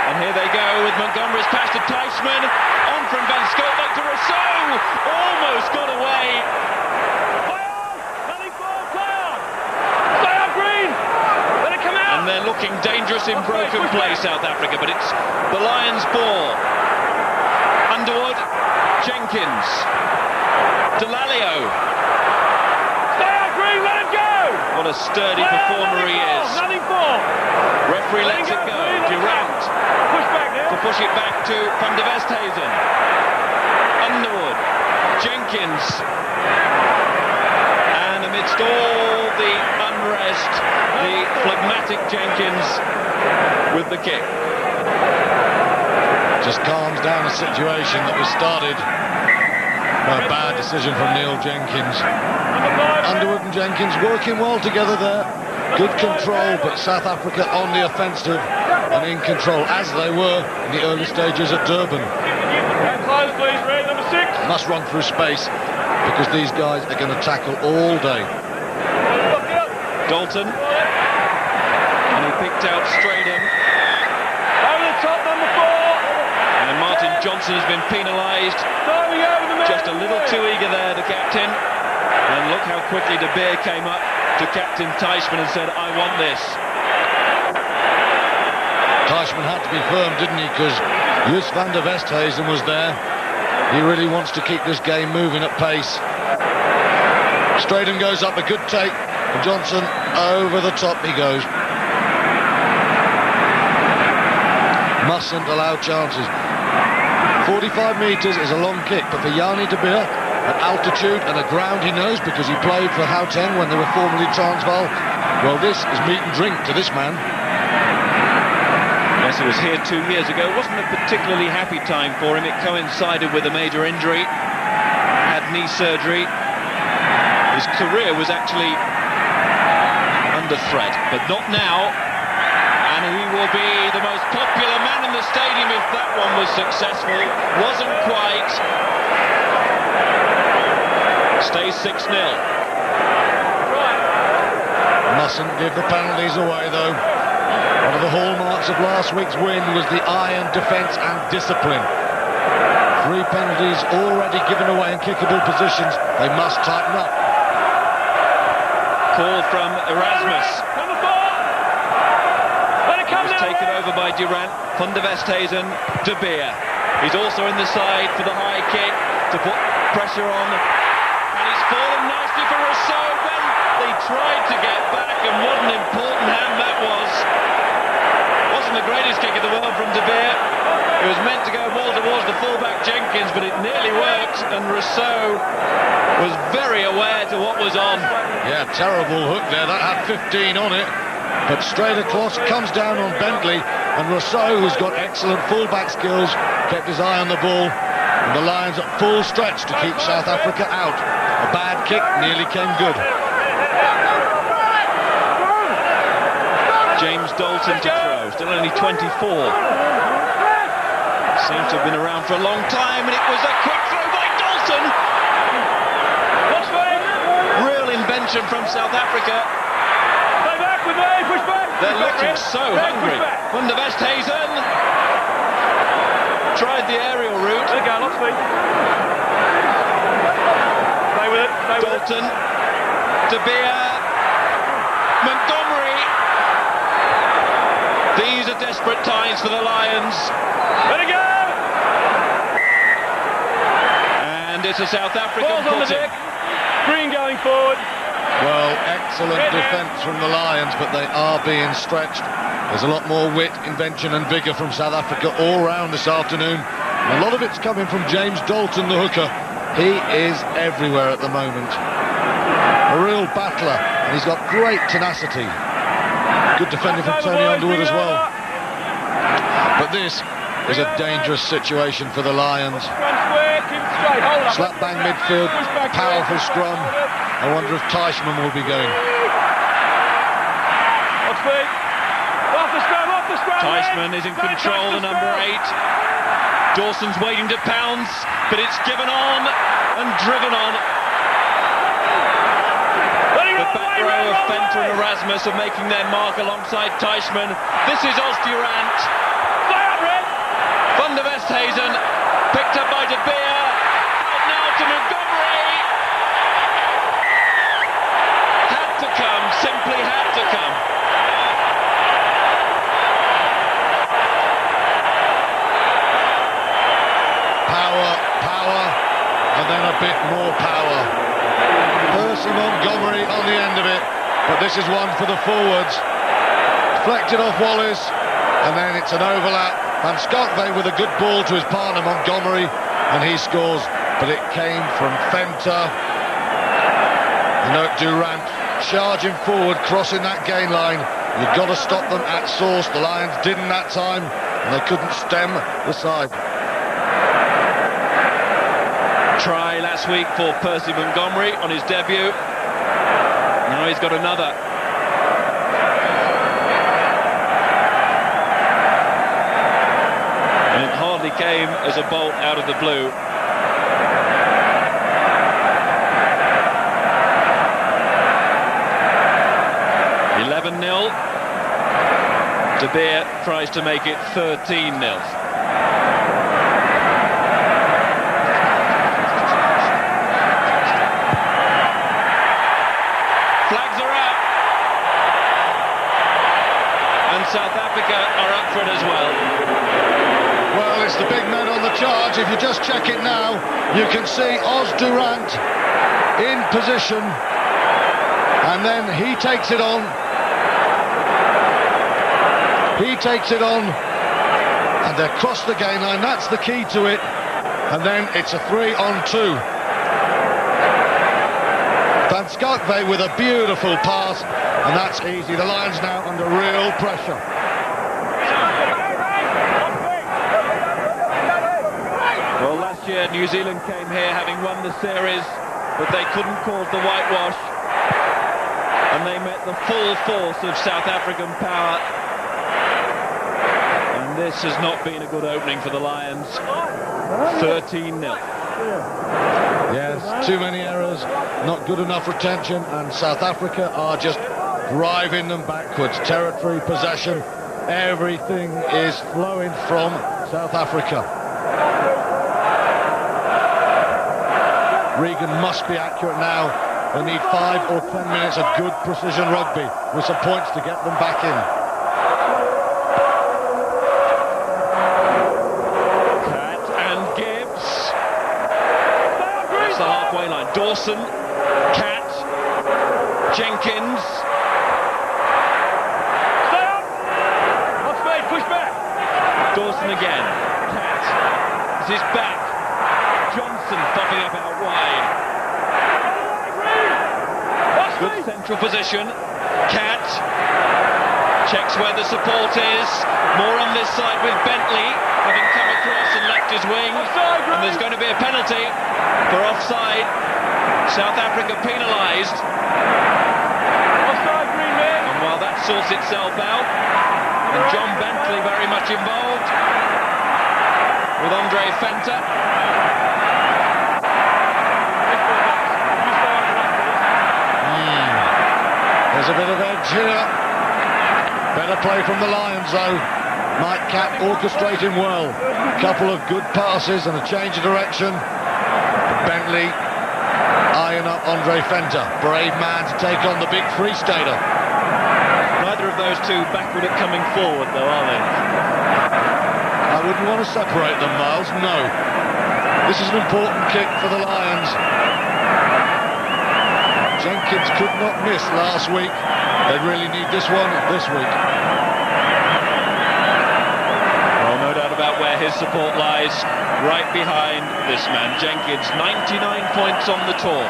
L: And here they go with Montgomery's pass to Teichmann, on from Van Schalkwyk to Rossouw, almost got away.
N: Play on! Nothing forward, play on! Stay up, Green! Let it come out!
L: And they're looking dangerous in broken play, South Africa, but it's the Lions' ball. Underwood, Jenkins, Delalio.
N: Stay up, Green, let it go!
L: What a sturdy performer he is.
N: Nothing for.
L: Referee lets it go. Durant
N: Push back now.
L: to push it back to Van der Westhuizen. Underwood, Jenkins. And amidst all the unrest, the phlegmatic Jenkins with the kick.
D: Just calms down a situation that was started by a bad decision from Neil Jenkins. Underwood and Jenkins working well together there. Good control, but South Africa on the offensive and in control, as they were in the early stages at Durban.
N: Close, please, Red, number 6.
D: Must run through space, because these guys are going to tackle all day.
L: Dalton. And he picked out Straydon.
N: Over the top, number 4.
L: And Martin Johnson has been penalised. Just a little too eager there, the captain. And look how quickly De Beer came up to Captain Teichmann and said, I want this.
D: Teichmann had to be firm, didn't he? Because Lus van der Westhuizen was there. He really wants to keep this game moving at pace. Straydon goes up, a good take. And Johnson over the top he goes. mustn't allow chances. 45 metres is a long kick, but for Yanni de Beer, at altitude and a ground he knows because he played for Gauteng when they were formerly Transvaal, well, this is meat and drink to this man.
L: Yes, he was here 2 years ago. It wasn't a particularly happy time for him. It coincided with a major injury. Had knee surgery. His career was actually under threat, but not now. And he will be the most popular man in the stadium if that one was successful. Wasn't quite. Stays 6-0.
D: Mustn't give the penalties away, though. One of the hallmarks of last week's win was the iron defence and discipline. 3 penalties already given away in kickable positions. They must tighten up.
L: Call from Erasmus. Was taken over by Durant. Van der Westhuizen, De Beer. He's also in the side for the high kick to put pressure on. And he's fallen nicely for Rossouw when they tried to get back, and what an important hand that was. Wasn't the greatest kick in the world from De Beer. It was meant to go more towards the fullback Jenkins, but it nearly worked, and Rossouw was very aware to what was on.
D: Yeah, terrible hook there. That had 15 on it. But straight across, comes down on Bentley, and Rossouw, who's got excellent fullback skills, kept his eye on the ball, and the Lions at full stretch to keep South Africa out. A bad kick nearly came good.
L: James Dalton to throw, still only 24. Seems to have been around for a long time, and it was a quick throw by Dawson. Real invention from South Africa. They're looking so hungry. Van der Westhuizen tried the aerial route.
N: There you go, lots of feet. Stay with it.
L: Dalton, De Beer, Montgomery. These are desperate times for the Lions.
N: Let it go!
L: And it's a South African
N: Ball's on the deck. Green going forward.
D: Well, excellent defence from the Lions, but they are being stretched. There's a lot more wit, invention and vigour from South Africa all round this afternoon. And a lot of it's coming from James Dalton, the hooker. He is everywhere at the moment. A real battler, and he's got great tenacity. Good defending from Tony Underwood as well. But this is a dangerous situation for the Lions. Slap bang midfield, powerful scrum. I wonder if Teichmann will be going.
L: Teichmann is in control, the number 8. Dawson's waiting to pounce, but it's given on and driven on. The back row of Fenter and Erasmus are making their mark alongside Teichmann. This is Durant. Van der Westhuizen, picked up by De Beer. Out now to Montgomery. Had to come, simply had to come.
D: Power, and then a bit more power. Percy Montgomery on the end of it, but this is one for the forwards. Deflected off Wallace, and then it's an overlap. Van Schalkwyk with a good ball to his partner Montgomery, and he scores, but it came from Fenter. You know, Durant charging forward, crossing that gain line. You've got to stop them at source. The Lions didn't that time, and they couldn't stem the side.
L: Try last week for Percy Montgomery on his debut. Now he's got another. And it hardly came as a bolt out of the blue. De Beer tries to make it 13-0. Flags are up. And South Africa are up for it as well.
D: Well, it's the big men on the charge. If you just check it now, you can see Durant in position. And then he takes it on. He takes it on And they're across the gain line, that's the key to it. And then it's a 3-on-2. Van Schalkwyk with a beautiful pass, and that's easy. The Lions now under real pressure.
L: Well, last year New Zealand came here having won the series, but they couldn't cause the whitewash, and they met the full force of South African power. And this has not been a good opening for the Lions. 13-0.
D: Yes, too many errors, not good enough retention, and South Africa are just driving them backwards. Territory, possession, everything is flowing from South Africa. Regan must be accurate now. They need 5 or 10 minutes of good precision rugby with some points to get them back in.
L: Dawson, Cat, Jenkins.
N: Stay up! Off speed, push back!
L: Dawson again. Cat. This is back. Johnson popping up out wide. Good central position. Cat. Checks where the support is. More on this side with Bentley, having come across and left his wing. And there's going to be a penalty for offside. South Africa penalised.
N: Offside, green man.
L: And while that sorts itself out, and John Bentley very much involved with Andre Fenter.
D: There's a bit of edge here. Better play from the Lions though. Mike Cat orchestrating well. Couple of good passes and a change of direction. Bentley eyeing up Andre Fenter. Brave man to take on the big Free Stater.
L: Neither of those two backward at coming forward though, are they?
D: I wouldn't want to separate them, Miles, no. This is an important kick for the Lions. Jenkins could not miss last week. They really need this one this week.
L: Well, no doubt about where his support lies. Right behind this man, Jenkins, 99 points on the tour.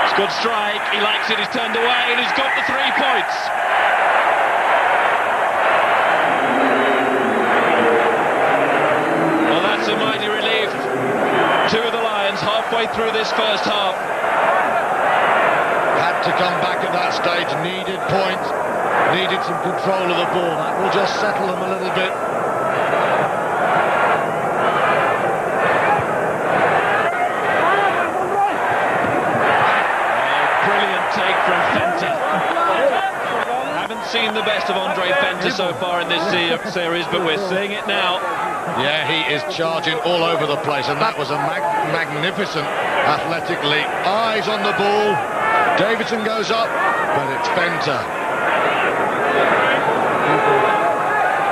L: It's a good strike, he likes it, he's turned away, and he's got the 3 points. Well, that's a mighty relief to the Lions halfway through this first half.
D: Had to come back at that stage, needed points. Needed some control of the ball. That will just settle them a little bit.
L: Brilliant take from Fenter. Haven't seen the best of Andre Fenter so far in this series, but we're seeing it now.
D: Yeah, he is charging all over the place, and that was a magnificent athletic leap. Eyes on the ball. Davidson goes up, but it's Fenter.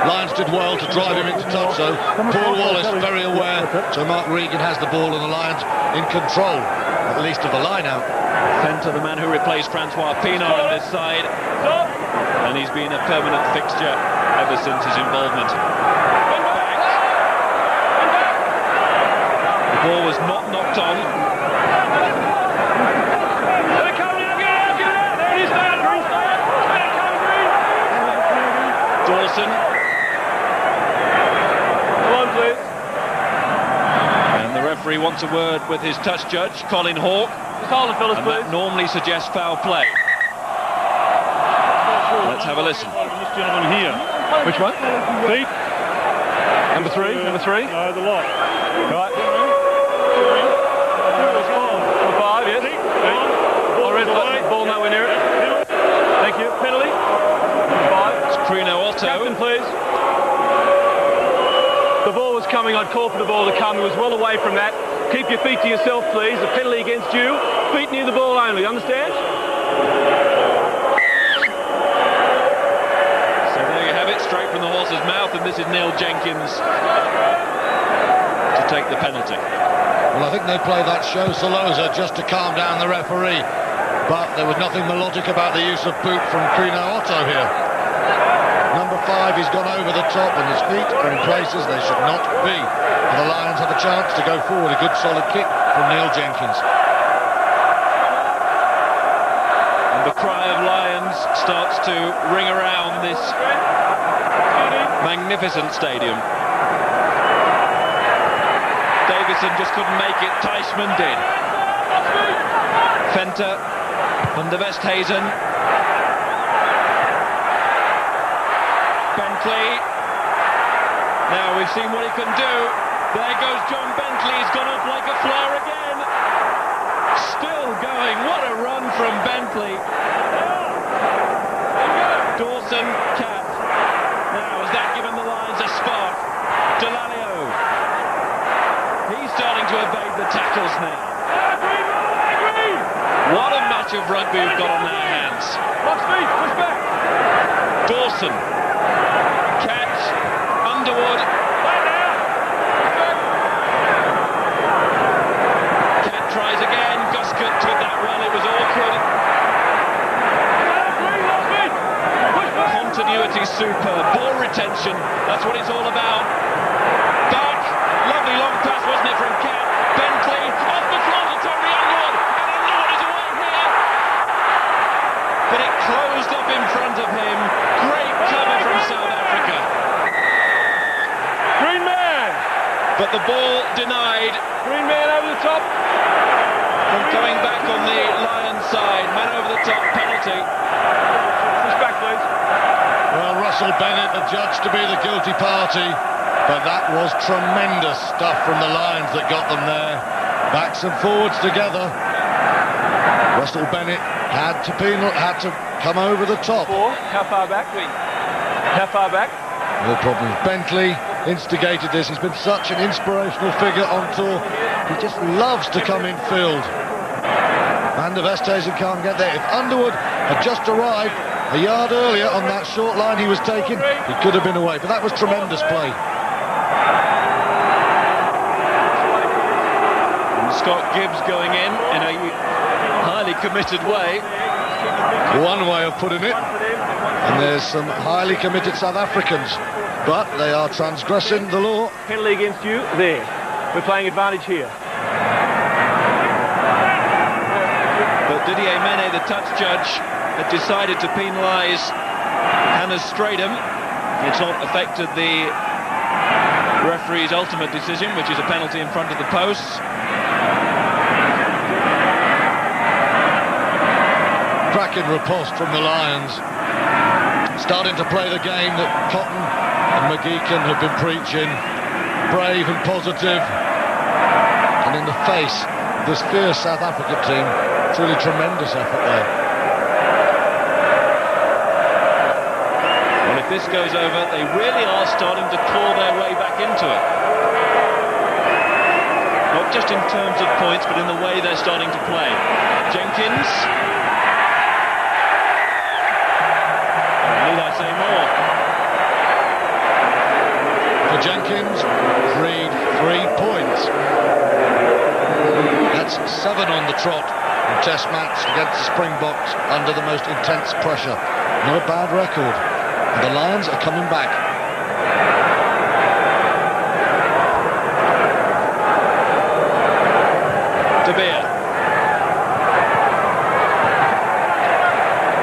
D: Lions did well to drive him into touch, though. Paul Wallace very aware, so Mark Regan has the ball and the Lions in control, at least of the line-out.
L: Fenter, the man who replaced Francois Pienaar on this side, and he's been a permanent fixture ever since his involvement. The ball was not knocked on. Dawson. And the referee wants a word with his touch judge, Colin Hawke.
N: Just hold it, fellas,
L: and
N: please.
L: that normally suggests foul play. Let's have a listen.
N: This gentleman here.
L: Which one?
N: Feet.
L: Number 3? Number 3?
N: No, the lot.
L: Right.
N: Number 5, yes.
L: Ball nowhere near it.
N: Thank you. Penalty. Number 5.
L: It's Bruno Otto.
N: Captain, please. The ball was coming. I'd call for the ball to come. He was well away from that. Keep your feet to yourself, please. A penalty against you. Feet near the ball only. Understand?
L: So there you have it, straight from the horse's mouth, and this is Neil Jenkins to take the penalty.
D: Well, I think they play that show Soloza just to calm down the referee. but there was nothing melodic about the use of boot from Kuno Otto here. Number 5, he's gone over the top and his feet are in places they should not be. And the Lions have a chance to go forward. A good solid kick from Neil Jenkins.
L: And the cry of Lions starts to ring around this magnificent stadium. Davison just couldn't make it. Tysman did. Venter from the Westhuizen. Bentley. Now we've seen what he can do. There goes John Bentley. He's gone up like a flare again. Still going. What a run from Bentley. Dawson, Cat. Now has that given the Lions a spark? Delalio. He's starting to evade the tackles now. What a match of rugby we've got on their hands. Dawson. Cat. Underwood. Cat tries again. Guscott with that run. It was awkward. Continuity superb. Ball retention. That's what it's all about. Back. Lovely long pass, wasn't it, from Cat? Bentley. Off the floor to Terry Underwood. And Underwood is away here. But it closed up in front of him. Great cover from South Africa.
N: Green man!
L: But the ball denied.
N: Green man over the top.
L: From coming back on the Lions side. Man over the top, penalty.
N: Push back, please.
D: Well, Russell Bennett adjudged to be the guilty party, but that was tremendous stuff from the Lions that got them there. Backs and forwards together. Russell Bennett had to come over the top.
N: How far back? How far back?
D: No problems. Bentley instigated this. He's been such an inspirational figure on tour. He just loves to come in field. And the Westhuizen can't get there. If Underwood had just arrived a yard earlier on that short line he was taking, he could have been away. But that was tremendous play.
L: And Scott Gibbs going in a highly committed way.
D: One way of putting it. And there's some highly committed South Africans, but they are transgressing the law.
N: Penalty against you there. We're playing advantage here.
L: But Didier Mene, the touch judge, had decided to penalise Hannes Stradum. It's not affected the referee's ultimate decision, which is a penalty in front of the posts.
D: Cracking riposte from the Lions. Starting to play the game that Cotton and McGeechan have been preaching. Brave and positive. And in the face of this fierce South African team, truly tremendous effort there.
L: Well, if this goes over, they really are starting to claw their way back into it. Not just in terms of points, but in the way they're starting to play. Jenkins. Need I say more?
D: For Jenkins, Reed, 3 points. That's 7 on the trot in Test match against the Springboks under the most intense pressure. Not a bad record. And the Lions are coming back.
L: De Beer.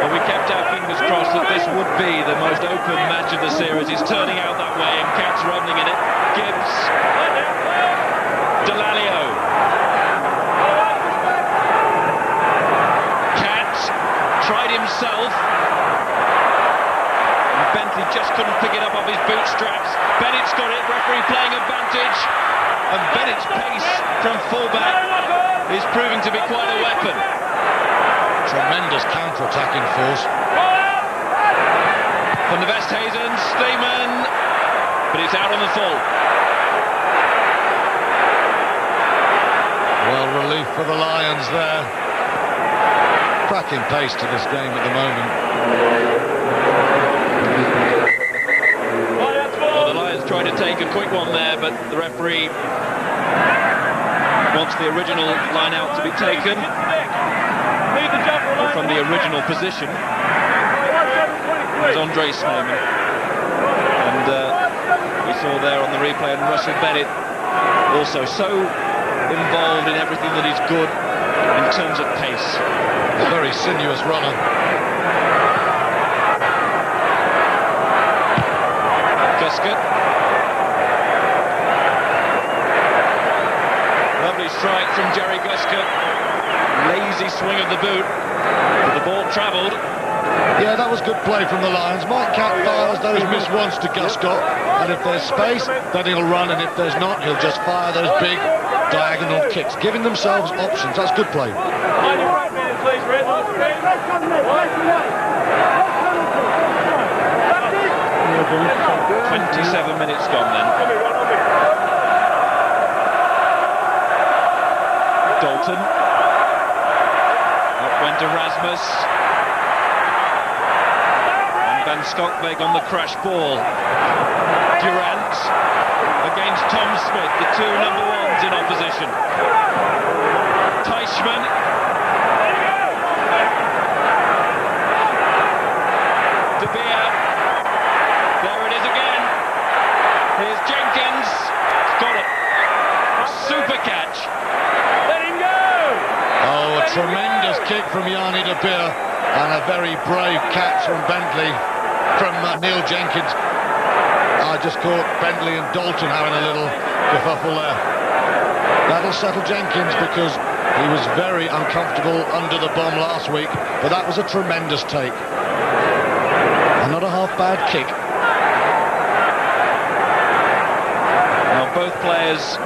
L: Well, we kept our fingers crossed that this would be the most open match of the series. It's turning out that way, and Cat's running in it. Gibbs. Delalio. Cat tried himself. And Bentley just couldn't pick it up off his bootstraps. Bennett's got it. Referee playing advantage. And Bennett's pace from fullback is proving to be quite a weapon.
D: Tremendous counter-attacking force.
L: From the Westhuizen, Snyman, but it's out on the full.
D: Well, relief for the Lions there. Cracking pace to this game at the moment.
L: Well, the Lions tried to take a quick one there, but the referee wants the original line out to be taken. from the original position was Andre Snyman. And we saw there on the replay, and Russell Bennett also so involved in everything that is good in terms of pace.
D: A very sinuous runner.
L: Guscott. Lovely strike from Jerry Guscott. Lazy swing of the boot, but the ball travelled.
D: Yeah, that was good play from the Lions. Mike Cat fires those missed ones to Guscott, and if there's space, then he'll run, and if there's not, he'll just fire those big diagonal kicks, giving themselves options. That's good play.
L: 27 minutes gone then. Dalton. Up went Erasmus. And Van Stokbeek on the crash ball. Durant against Tom Smith, the two number ones in opposition. Teichmann. De Beer. There it is again. Here's Jenkins. Got it. Super catch. Let him go.
D: Oh, a tremendous kick from Yanni De Beer, and a very brave catch from Bentley, from Neil Jenkins. I just caught Bentley and Dalton having a little kerfuffle there. That'll settle Jenkins, because he was very uncomfortable under the bomb last week, but that was a tremendous take. And not a half bad kick.
L: Now both players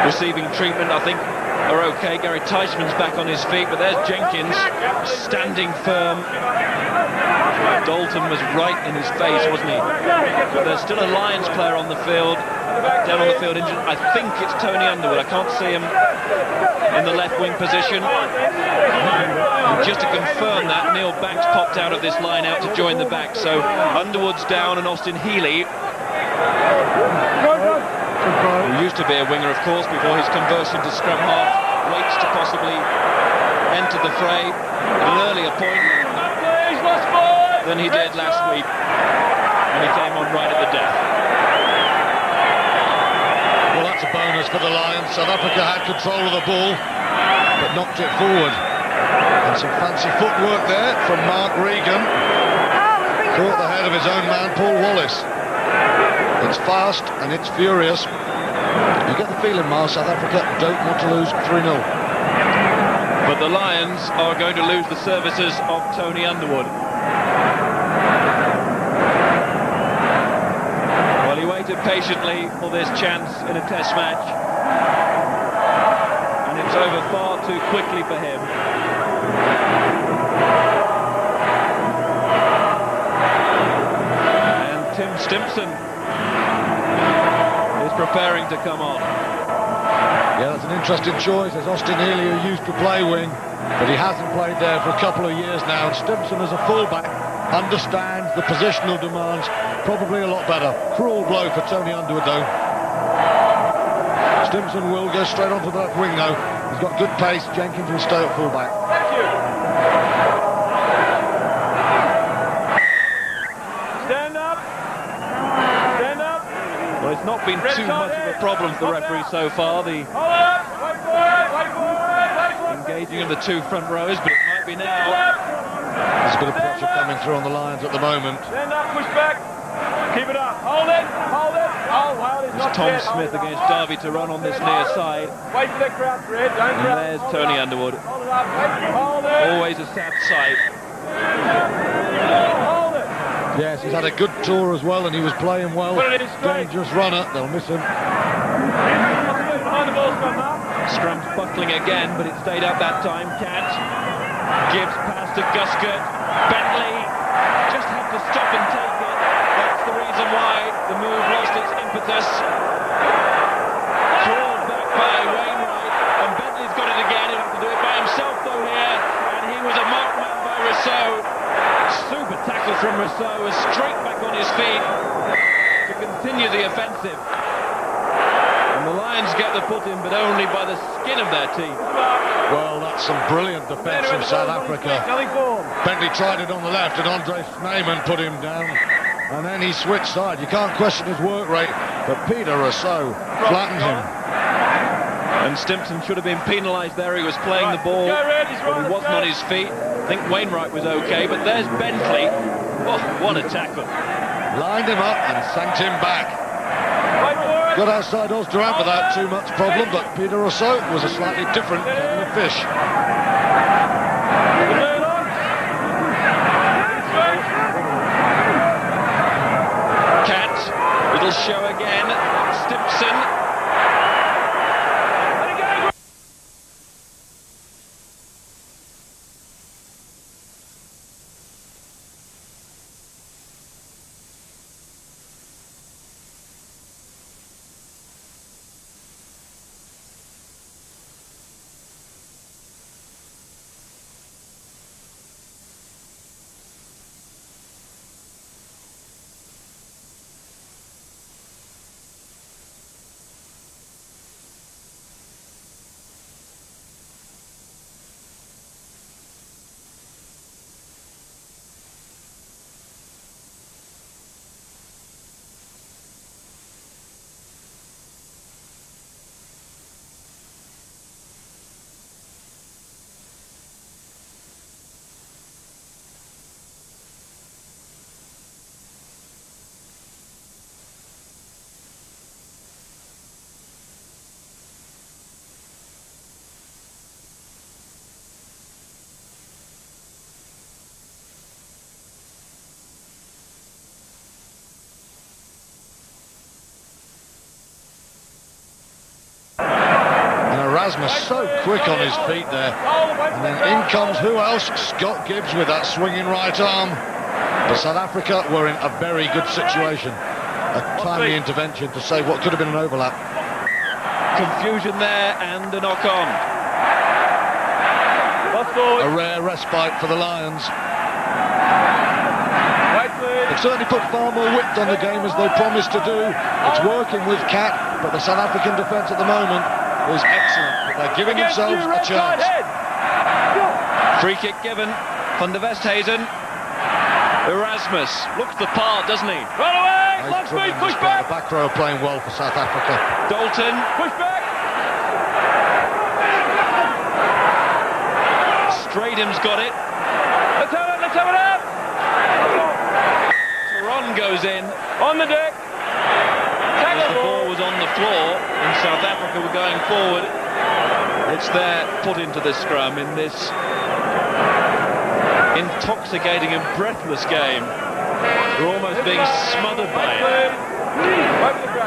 L: receiving treatment, I think, are okay. Gary Teichmann's back on his feet, but there's Jenkins standing firm. Dalton was right in his face, wasn't he? But there's still a Lions player on the field, down on the field injured. I think it's Tony Underwood. I can't see him in the left wing position. And just to confirm that, Neil Banks popped out of this line out to join the back. So Underwood's down, and Austin Healy, who used to be a winger, of course, before his conversion to scrum half, waits to possibly enter the fray at an earlier point than he did last week, when he came on right at the death.
D: Well, that's a bonus for the Lions. South Africa had control of the ball, but knocked it forward. And some fancy footwork there from Mark Regan. Caught the head of his own man, Paul Wallace. It's fast and it's furious. You get the feeling, Miles, South Africa don't want to lose 3-0.
L: But the Lions are going to lose the services of Tony Underwood. Well, he waited patiently for this chance in a test match, and it's over far too quickly for him. And Tim Stimpson is preparing to come on.
D: Yeah, that's an interesting choice. There's Austin Healy, who used to play wing, but he hasn't played there for a couple of years now. And Stimpson, as a fullback, understands the positional demands probably a lot better. Cruel blow for Tony Underwood, though. Stimpson will go straight onto the left wing, though. He's got good pace. Jenkins will stay at fullback.
N: Thank you. Stand up. Stand up.
L: Well, it's not been too much of a problem for the referee so far. The engaging of the two front rows, but it might be now.
D: There's a bit of pressure coming through on the Lions at the moment.
N: Stand up, push back. Keep it up. Hold it. Hold it. Oh, well, he's not
L: Tom
N: dead.
L: Smith against Darby to run on this near side.
N: Wait for the crowd, Fred. Don't
L: And
N: crowd.
L: there's Tony Underwood.
N: Hold it up. Hold it.
L: Always a sad sight.
N: Hold it.
D: Yes, he's had a good tour as well, and he was playing well.
N: Put it in straight.
D: Dangerous runner. They'll miss him.
N: Behind the ball, scrum now.
L: Scrum's buckling again, but it stayed up that time. Cat gives pass to Guscott. Bentley just had to stop and take it. That's the reason why the move lost its impetus. Clawed back by Wainwright, and Bentley's got it again. He'll have to do it by himself though here, and he was a marked man by Rossouw. Super tackle from Rossouw, is straight back on his feet to continue the offensive. And the Lions Lions get the put in, but only by the skin of their teeth.
D: Well, that's some brilliant defence from South Africa. Bentley tried it on the left, and Snyman put him down. And then he switched side. You can't question his work rate, but Peter Rossouw flattened him.
L: And Stimpson should have been penalised there. He was playing the ball, but he wasn't on his feet. I think Wainwright was okay, but there's Bentley. Oh, what a tackle.
D: Lined him up and sent him back. Got outside Oz Durant without too much problem, but Peter Rossouw was a slightly different kettle of fish.
L: Cat, it'll show again. Stimpson.
D: Erasmus so quick on his feet there, and then in comes who else? Scott Gibbs with that swinging right arm. But South Africa were in a very good situation. A timely intervention to save what could have been an overlap.
L: Confusion there and a knock on.
D: A rare respite for the Lions. They've certainly put far more width on the game as they promised to do. It's working with Cat, but the South African defence at the moment is excellent. But they're giving themselves a chance.
L: Free kick given. Van der Westhuizen. Erasmus looks the part, doesn't he?
N: Run away! Long speed, push back!
D: The back row are playing well for South Africa.
L: Dalton.
N: Push back!
L: Stradham's got it.
N: Let's have it, let's have it up!
L: Ron goes in.
N: On the deck.
L: As the ball was on the floor and South Africa were going forward. It's their put into this scrum in this intoxicating and breathless game. We're almost being smothered by it.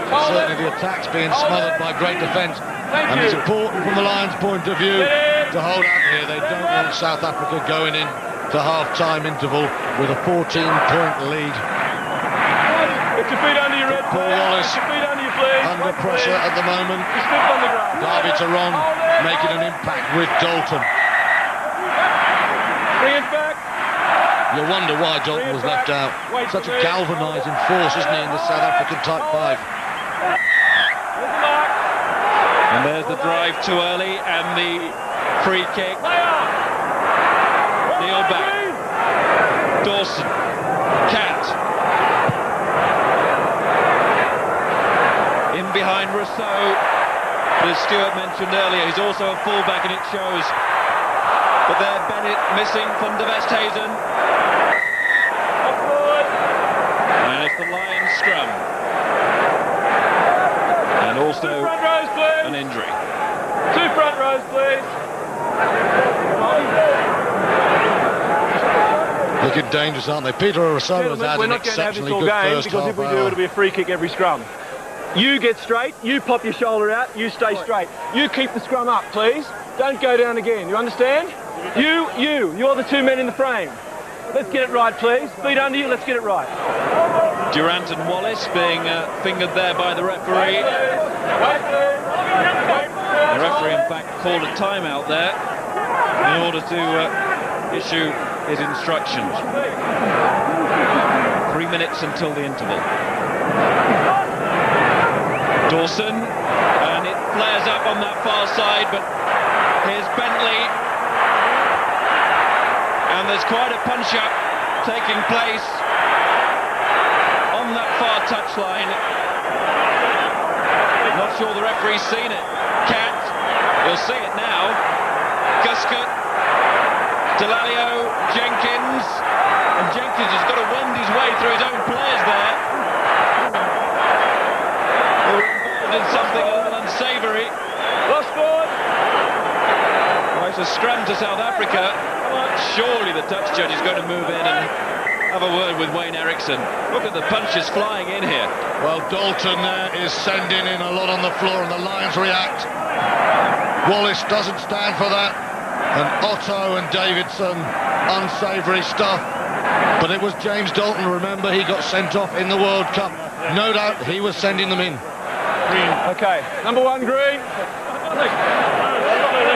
D: Certainly the attack's being smothered by great defence. And it's important from the Lions' point of view to hold out here. They don't want South Africa going in to half-time interval with a 14-point lead.
N: Get your feet under your red,
D: Paul Wallace
N: get your feet under your please.
D: under pressure at the moment.
N: You're stiff on the ground.
D: Darby to Ron making an impact with Dalton.
N: Bring it back.
D: You wonder why Dalton was left out. Such a galvanising force, isn't he, in the South African type 5.
L: And there's the drive too early and the free kick. Neil back. Dawson. Cat. In behind Rossouw. As Stuart mentioned earlier, he's also a fullback and it shows. But there Bennett missing from Van der Westhuizen. And it's the Lions scrum. And also
N: front rows, please.
L: an injury.
N: 2 front rows, please.
D: Looking dangerous, aren't they? Peter Rossouw has had
N: We're
D: an
N: not going to have this
D: exceptionally
N: all
D: good
N: game
D: first
N: because
D: half
N: if we do,
D: hour.
N: it'll be a free kick every scrum. You get straight, you pop your shoulder out, you stay straight. You keep the scrum up, please. Don't go down again, you understand? You're the 2 men in the frame. Let's get it right, please. Feet under you, let's get it right.
L: Durant and Wallace being fingered there by the referee. The referee, in fact, called a timeout there in order to issue his instructions. 3 minutes until the interval. Dawson, and it players up on that far side, but here's Bentley. And there's quite a punch-up taking place on that far touchline. Not sure the referee's seen it. Cat, you'll see it now. Guscott, Delalio, Jenkins, and Jenkins has got to wend his way through his own players there. Who are involved in something a little unsavoury.
N: Lost forward.
L: Well, it's a scrum to South Africa. Surely the touch judge is going to move in and have a word with Wayne Erickson. Look at the punches flying in here.
D: Well, Dalton there is sending in a lot on the floor, and the Lions react. Wallace doesn't stand for that, and Otto and Davidson, unsavoury stuff. But it was James Dalton, remember, he got sent off in the World Cup. No doubt he was sending them in.
N: Green. Okay, number 1, Green.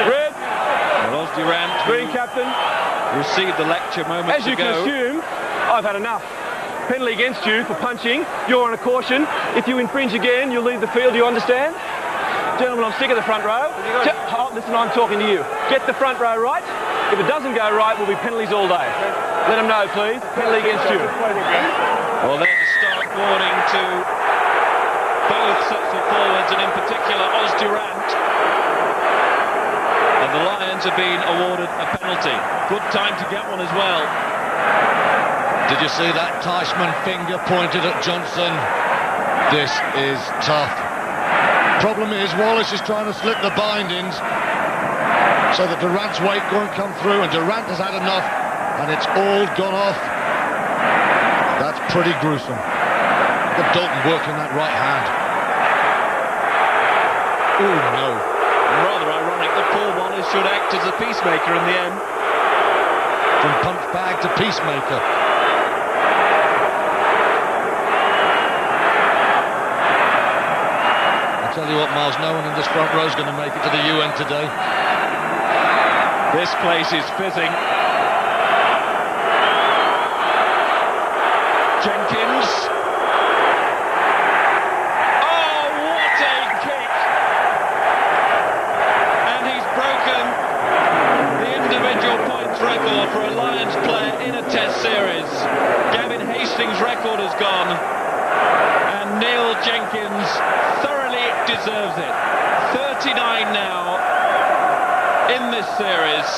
N: Red.
L: Well, Durant,
N: Green captain.
L: Received the lecture moments
N: ago. As you
L: ago.
N: can assume, I've had enough. Penalty against you for punching. You're on a caution. If you infringe again, you'll leave the field. Do you understand? Gentlemen, I'm sick of the front row. Listen, I'm talking to you. Get the front row right. If it doesn't go right, we'll be penalties all day. Let them know, please. Penalty against you.
L: Well, there's a stark warning to both sets of forwards, and in particular Oz Durant. And the Lions have been awarded a penalty. Good time to get one as well.
D: Did you see that Teichmann finger pointed at Johnson? This is tough. Problem is, Wallace is trying to slip the bindings so that Durant's weight won't come through, and Durant has had enough, and it's all gone off. That's pretty gruesome. Look at Dalton working that right hand. Oh, no.
L: Rather ironic that Paul Wallace should act as a peacemaker in the end.
D: From punch bag to peacemaker. I tell you what, Miles, no one in this front row is going to make it to the UN today.
L: This place is fizzing. Jenkins. Oh, what a kick! And he's broken the individual points record for a Lions player in a Test series. Gavin Hastings' record has gone, and Neil Jenkins thoroughly deserves it. 39 now in this series,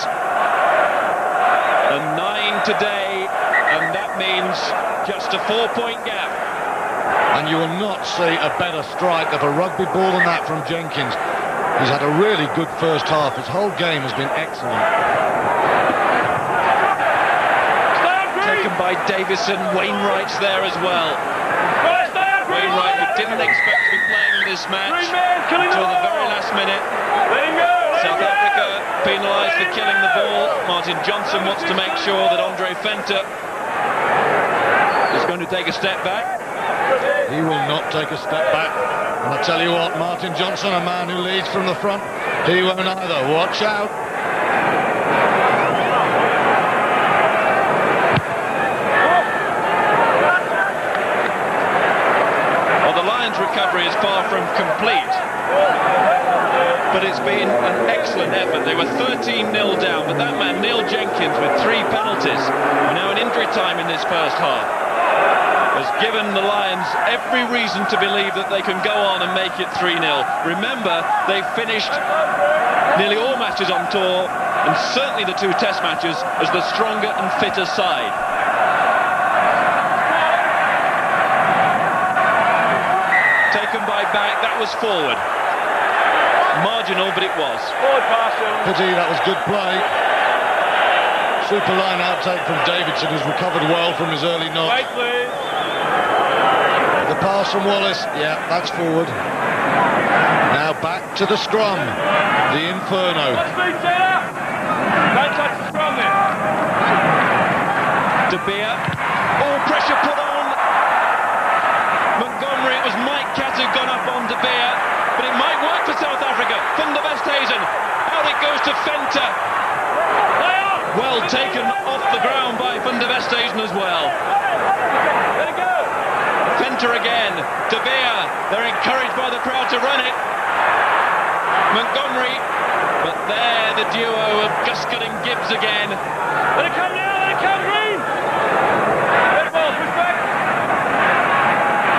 L: and 9 today, and that means just a 4-point gap.
D: And you will not see a better strike of a rugby ball than that from Jenkins. He's had a really good first half. His whole game has been excellent.
L: Taken by Davison. Wainwright's there as well. Wainwright, who didn't expect to be playing in this match until the very last minute. South Africa penalised for killing the ball. Martin Johnson wants to make sure that Andre Venter is going to take a step back.
D: He will not take a step back. And I tell you what, Martin Johnson, a man who leads from the front, he won't either. Watch out.
L: Well, the Lions' recovery is far from complete, but it's been an excellent effort. They were 13-0 down, but that man, Neil Jenkins, with 3 penalties, and now an injury time in this first half, has given the Lions every reason to believe that they can go on and make it 3-0. Remember, they've finished nearly all matches on tour, and certainly the 2 Test matches, as the stronger and fitter side. Taken by back, that was forward. Marginal, but it was.
N: Forward pass.
D: Pity, that was good play. Super line outtake from Davidson, who's recovered well from his early knock.
N: Wait, please.
D: The pass from Wallace, yeah, that's forward. Now back to the scrum, the Inferno.
N: Don't touch the scrum then.
L: De Beer. Oh, pressure put on. Montgomery, it was Mike Catt who'd gone up on De Beer, but it might work for South Africa. Van der Westhuizen. Out it goes to Venter. Well taken off the ground by Van der Westhuizen as well.
N: Let it go.
L: Venter again. De Beer. They're encouraged by the crowd to run it. Montgomery, but there the duo of Guscott and Gibbs again.
N: Let it come now, let it come, Green! Let it ball, push back!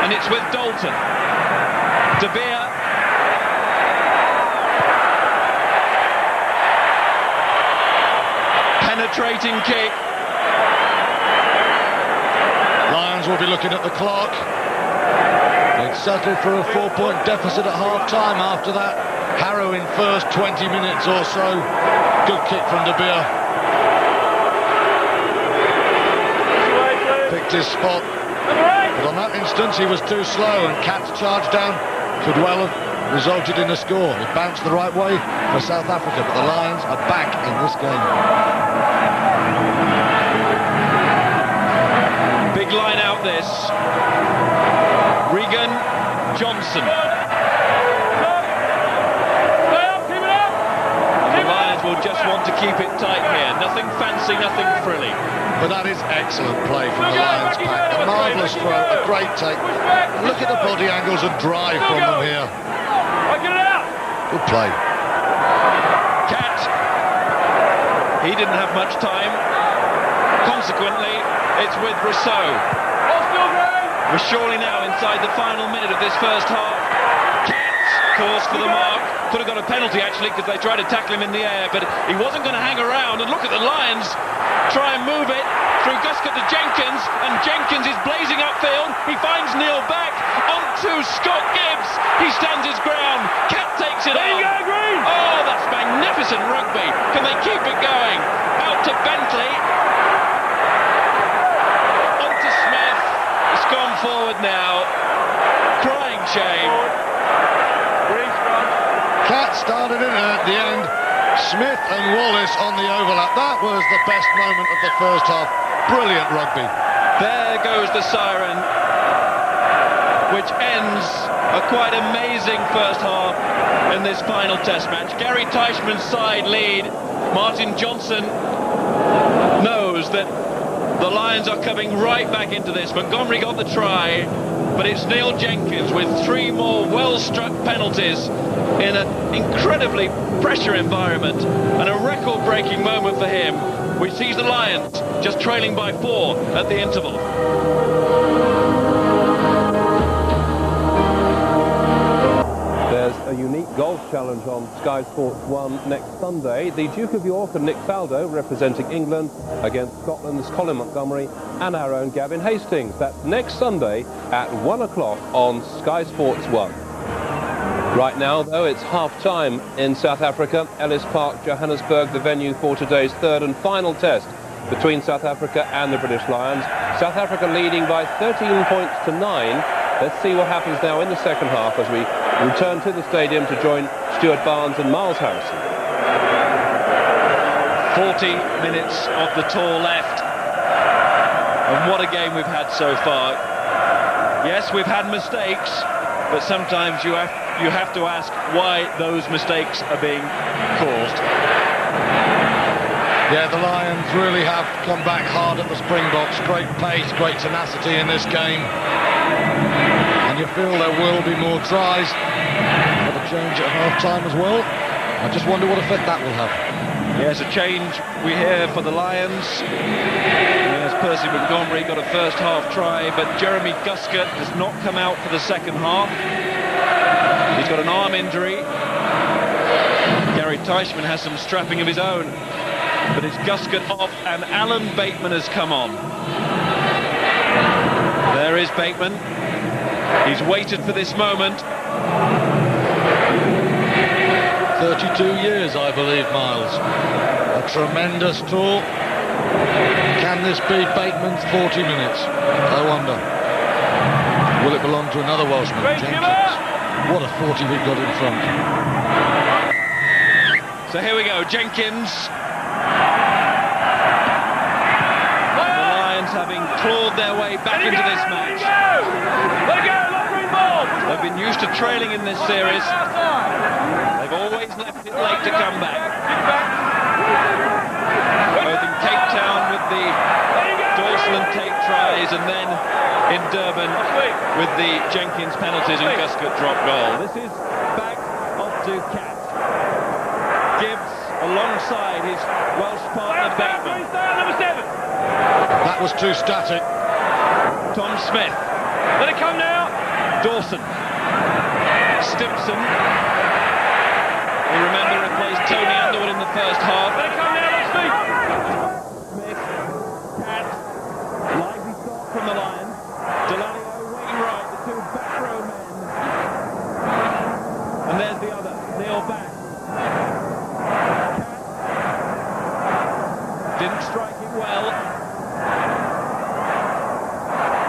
L: And it's with Dalton. De Beer. Penetrating kick.
D: Lions will be looking at the clock. They'd settled for a 4-point deficit at half-time after that harrowing first 20 minutes or so. Good kick from De Beer. Picked his spot. But on that instance he was too slow and Cat's charge down could well have resulted in a score. It bounced the right way for South Africa, but the Lions are back in this game.
L: Big line out this. Regan, Johnson. The Lions will just want to keep it tight here. Nothing fancy, nothing frilly.
D: But that is excellent play from the Lions pack. A marvellous throw, a great take. And look at the body angles and drive from them here. Good play.
L: Cat. He didn't have much time. Consequently, it's with Rossouw. We're surely now inside the final minute of this first half. Cat, course for the mark. Could have got a penalty actually because they tried to tackle him in the air, but he wasn't going to hang around. And look at the Lions try and move it through Guscott to Jenkins, and Jenkins is blazing upfield. He finds Neil back onto Scott Gibbs. He stands his ground. Cat takes it on. Oh, that's magnificent rugby. Can they keep it going? Out to Bentley. Onto Smith. It's gone forward now. Crying shame.
D: Cat started it, and at the end, Smith and Wallace on the overlap. That was the best moment of the first half. Brilliant rugby.
L: There goes the siren, which ends a quite amazing first half in this final test match. Gary Teichmann's side lead. Martin Johnson knows that the Lions are coming right back into this. Montgomery got the try, but it's Neil Jenkins with 3 more well-struck penalties in an incredibly pressure environment, and a record-breaking moment for him, which sees the Lions just trailing by 4 at the interval.
A: There's a unique golf challenge on Sky Sports 1 next Sunday. The Duke of York and Nick Faldo representing England against Scotland's Colin Montgomery and our own Gavin Hastings. That's next Sunday at 1 o'clock on Sky Sports 1. Right now, though, it's half-time in South Africa. Ellis Park, Johannesburg, the venue for today's third and final test between South Africa and the British Lions. South Africa leading by 13 points to 9. Let's see what happens now in the second half as we return to the stadium to join Stuart Barnes and Miles Harrison.
L: 40 minutes of the tour left. And what a game we've had so far. Yes, we've had mistakes, but sometimes you have to ask why those mistakes are being caused.
D: Yeah, the Lions really have come back hard at the Springboks. Great pace, great tenacity in this game. And you feel there will be more tries. Have a change at half-time as well. I just wonder what effect that will have.
L: Yes, a change we hear for the Lions. Yes, Percy Montgomery got a first half try, but Jeremy Guscott has not come out for the second half. He's got an arm injury. Gary Teichmann has some strapping of his own, but it's Guscott off, and Alan Bateman has come on. There is Bateman. He's waited for this moment.
D: 32 years, I believe, Miles. A tremendous tour. Can this be Bateman's 40 minutes? I wonder. Will it belong to another Welshman, Jenkins? What a 40 we got in front.
L: So here we go, Jenkins. The Lions having clawed their way back into this match. They've been used to trailing in this series. They've always left it late to come back. Both in Cape Town with the Dawson and Tate tries, and then in Durban with the Jenkins penalties and Guscott drop goal. This is back off to Cat. alongside his Welsh partner Bateman.
D: Number 7. That was too static.
L: Tom Smith.
D: Let it come now.
L: Dawson. Stimpson. You remember replaced Tony Underwood in the first half.
D: Let it come now, let's see.
L: Smith. Cat. Lively start from the Lions. Delanio, Wainwright, the two back row men. And there's the other, Neil back. Didn't strike it well.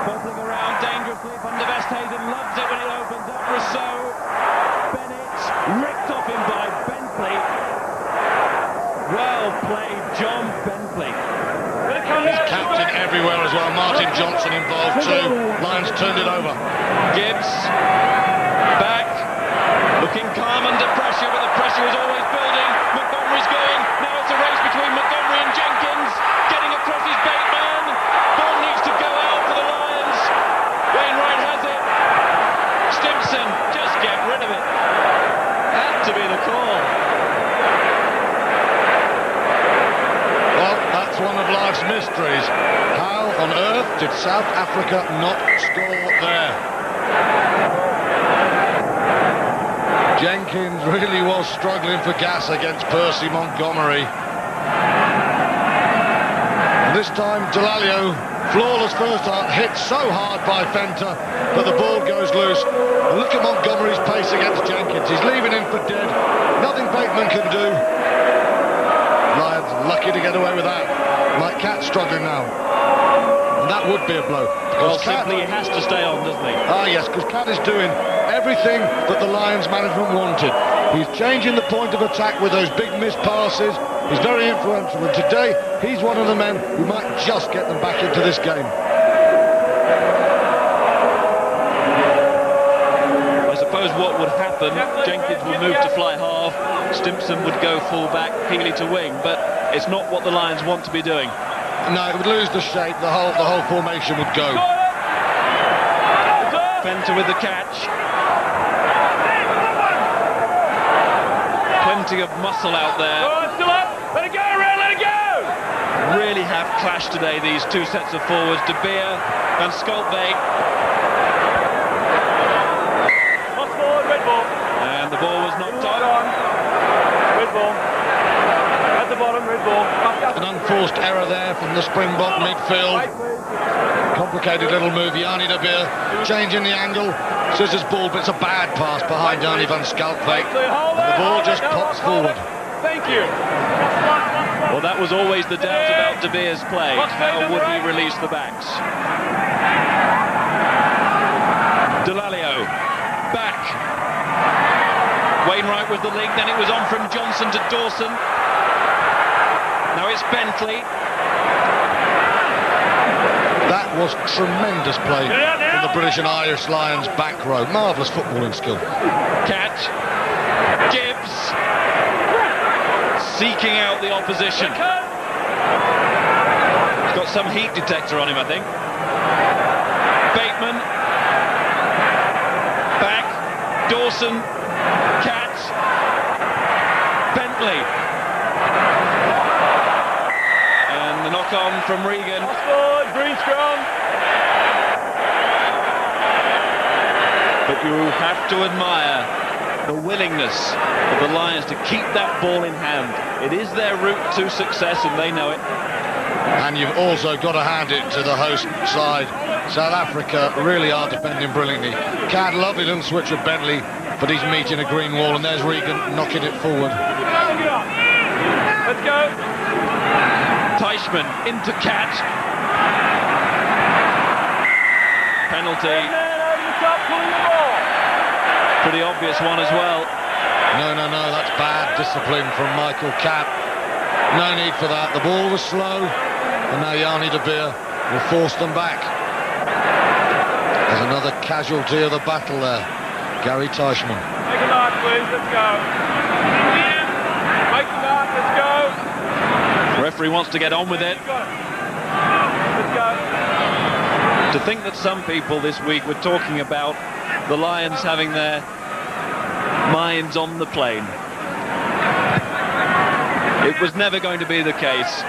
L: Bobbling around dangerously. Van der Westhuizen loves it when it opens up. Rossouw. Bennett ripped off him by Bentley. Well played, John Bentley.
D: Captain everywhere as well. Martin Johnson involved too. Lions turned it over.
L: Gibbs. Back. Looking calm under pressure, but the pressure was always building. Montgomery's going. Now it's a race between Montgomery and Jenkins. Getting across his Bateman. Ball needs to go out for the Lions. Wainwright has it. Stimpson, just get rid of it. Had to be the call.
D: Well, that's one of life's mysteries. How on earth did South Africa not score there? Jenkins really was struggling for gas against Percy Montgomery. And this time, Delanio, flawless first half, hit so hard by Fenter that the ball goes loose. And look at Montgomery's pace against Jenkins. He's leaving him for dead. Nothing Bateman can do. Lions lucky to get away with that. Like Cat struggling now. And that would be a blow.
L: Well, simply he has to stay on, doesn't he?
D: Ah, yes, because Cat is doing everything that the Lions management wanted. He's changing the point of attack with those big missed passes. He's very influential, and today he's one of the men who might just get them back into this game.
L: I suppose what would happen, Jenkins would move to fly half, Stimpson would go full back, Healy to wing, but it's not what the Lions want to be doing.
D: No, it would lose the shape, the whole formation would go.
L: Fenter with the catch. Plenty of muscle out there.
D: Still up. Let it go, Red, let it go!
L: Really have clashed today, these two sets of forwards, De Beer and Skoltbeek.
D: Cross forward, red ball.
L: And the ball was knocked on.
D: Red ball. At the bottom, red ball. An unforced error there from the Springbok midfield. Complicated little move, Yanni De Beer changing the angle. Scissors ball, but it's a bad pass behind Yanni van Schalkwyk. And the ball just pops forward.
N: Thank you.
L: Well, that was always the doubt about De Beer's play. How would he release the backs? Delanio back. Wainwright was the link, then it was on from Johnson to Dawson. Now it's Bentley.
D: That was tremendous play from the British and Irish Lions back row. Marvellous footballing skill.
L: Catch. Gibbs. Seeking out the opposition. He's got some heat detector on him, I think. Bateman. Back. Dawson. Catch. Bentley. And the knock-on from Regan.
N: Green scrum.
L: But you have to admire the willingness of the Lions to keep that ball in hand. It is their route to success, and they know it.
D: And you've also got to hand it to the host side. South Africa really are defending brilliantly. Cad, lovely little switch with Bentley, but he's meeting a green wall, and there's Regan knocking it forward.
N: Let's go.
L: Teichmann into Cat. Penalty. Pretty obvious one as well.
D: No, that's bad discipline from Michael Catt. No need for that. The ball was slow, and now Yanni De Beer will force them back. There's another casualty of the battle there, Gary Teichmann.
N: Make a mark, please. Let's go. Make the mark. Let's go.
L: The referee wants to get on with it.
N: Let's go.
L: To think that some people this week were talking about the Lions having their minds on the plane. It was never going to be the case.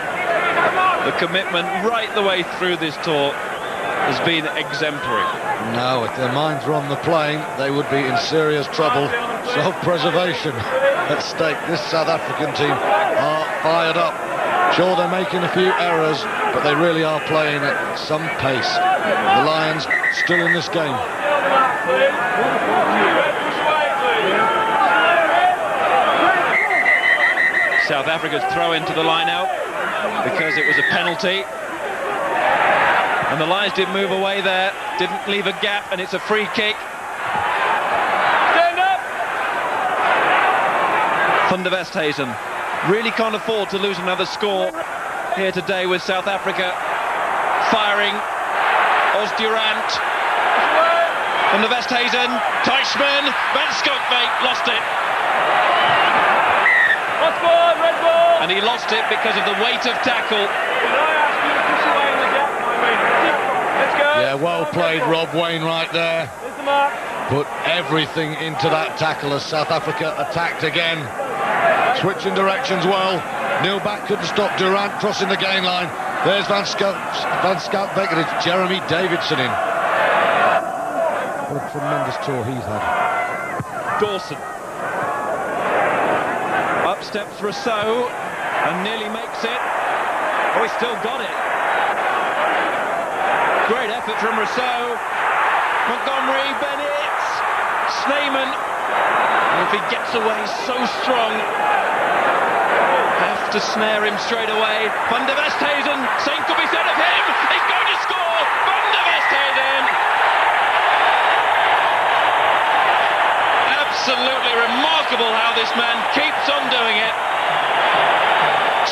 L: The commitment right the way through this tour has been exemplary.
D: No, if their minds were on the plane, they would be in serious trouble. Self-preservation at stake. This South African team are fired up. Sure, they're making a few errors, but they really are playing at some pace. The Lions still in this game.
L: South Africa's throw into the line out because it was a penalty. And the Lions did move away there, didn't leave a gap, and it's a free kick. Stand up! Van der Westhuizen really can't afford to lose another score here today with South Africa firing. Durant, Van der Westhuizen, Snyman, Van Scotveit lost it. And he lost it because of the weight of tackle.
D: Yeah, well played, Rob Wainwright there. Put everything into that tackle as South Africa attacked again. Switching directions well. Neil Back couldn't stop Durant crossing the gain line. There's Van Scoutbeck, and it's Jeremy Davidson in. What a tremendous tour he's had.
L: Dawson. Up steps Rossouw and nearly makes it. Oh, he's still got it. Great effort from Rossouw. Montgomery, Bennett, Snyman. And if he gets away so strong, have to snare him straight away. Van der Westhuizen, same could be said of him. He's going to score. Van der Westhuizen. Absolutely remarkable how this man keeps on doing it.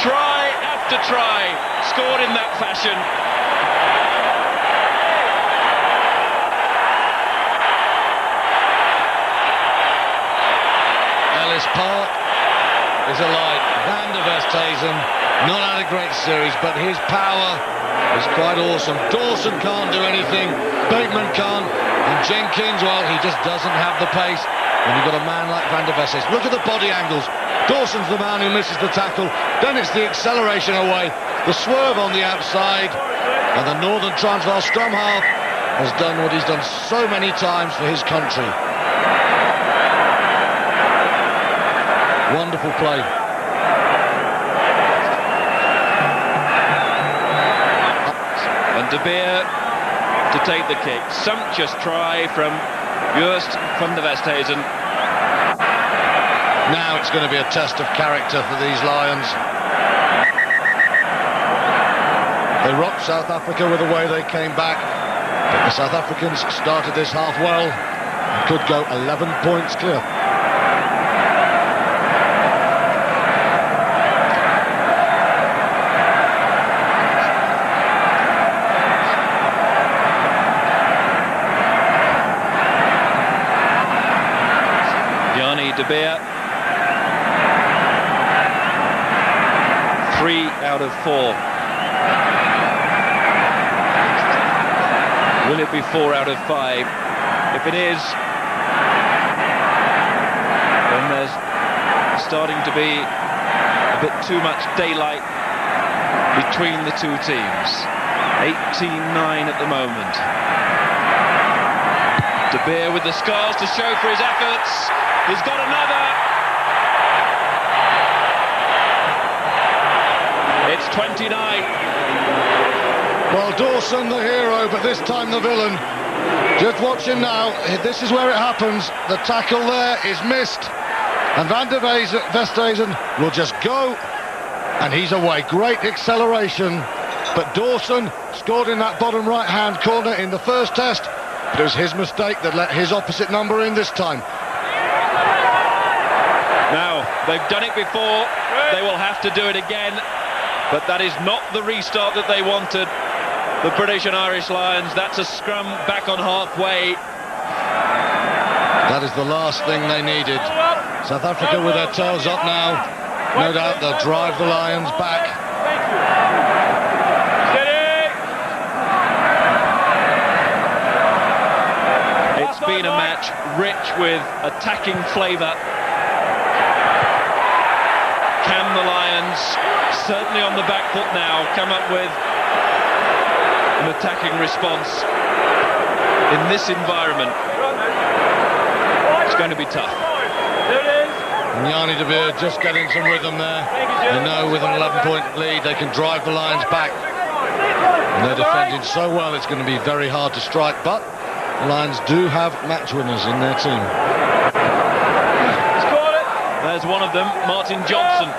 L: Try after try, scored in that fashion.
D: Ellis Park is alive. Van der Westhuizen, not had a great series, but his power is quite awesome. Dawson can't do anything, Bateman can't, and Jenkins, well, he just doesn't have the pace when you've got a man like Van der Westhuizen. Look at the body angles. Dawson's the man who misses the tackle, then it's the acceleration away, the swerve on the outside, and the Northern Transvaal scrum half has done what he's done so many times for his country. Wonderful play.
L: And De Beer to take the kick. Sumptuous try from Joost van der Westhuizen.
D: Now it's going to be a test of character for these Lions. They rocked South Africa with the way they came back, but the South Africans started this half well and could go 11 points clear.
L: De Beer, 3 out of 4. Will it be 4 out of 5? If it is, then there's starting to be a bit too much daylight between the two teams. 18-9 at the moment. De Beer with the scars to show for his efforts. He's got another. It's 29.
D: Well, Dawson the hero, but this time the villain. Just watch him now. This is where it happens. The tackle there is missed. And Van der Westhuizen will just go. And he's away. Great acceleration. But Dawson scored in that bottom right-hand corner in the first test. But it was his mistake that let his opposite number in this time.
L: Now, they've done it before, they will have to do it again, but that is not the restart that they wanted, the British and Irish Lions. That's a scrum back on halfway.
D: That is the last thing they needed. South Africa with their tails up now. No doubt they'll drive the Lions back.
L: It's been a match rich with attacking flavour. Can the Lions certainly on the back foot now, come up with an attacking response in this environment. It's going to be tough.
D: And Yanni de Beer just getting some rhythm there. They know with an 11-point lead they can drive the Lions back. And they're defending so well it's going to be very hard to strike, but the Lions do have match winners in their team.
L: There's one of them, Martin Johnson.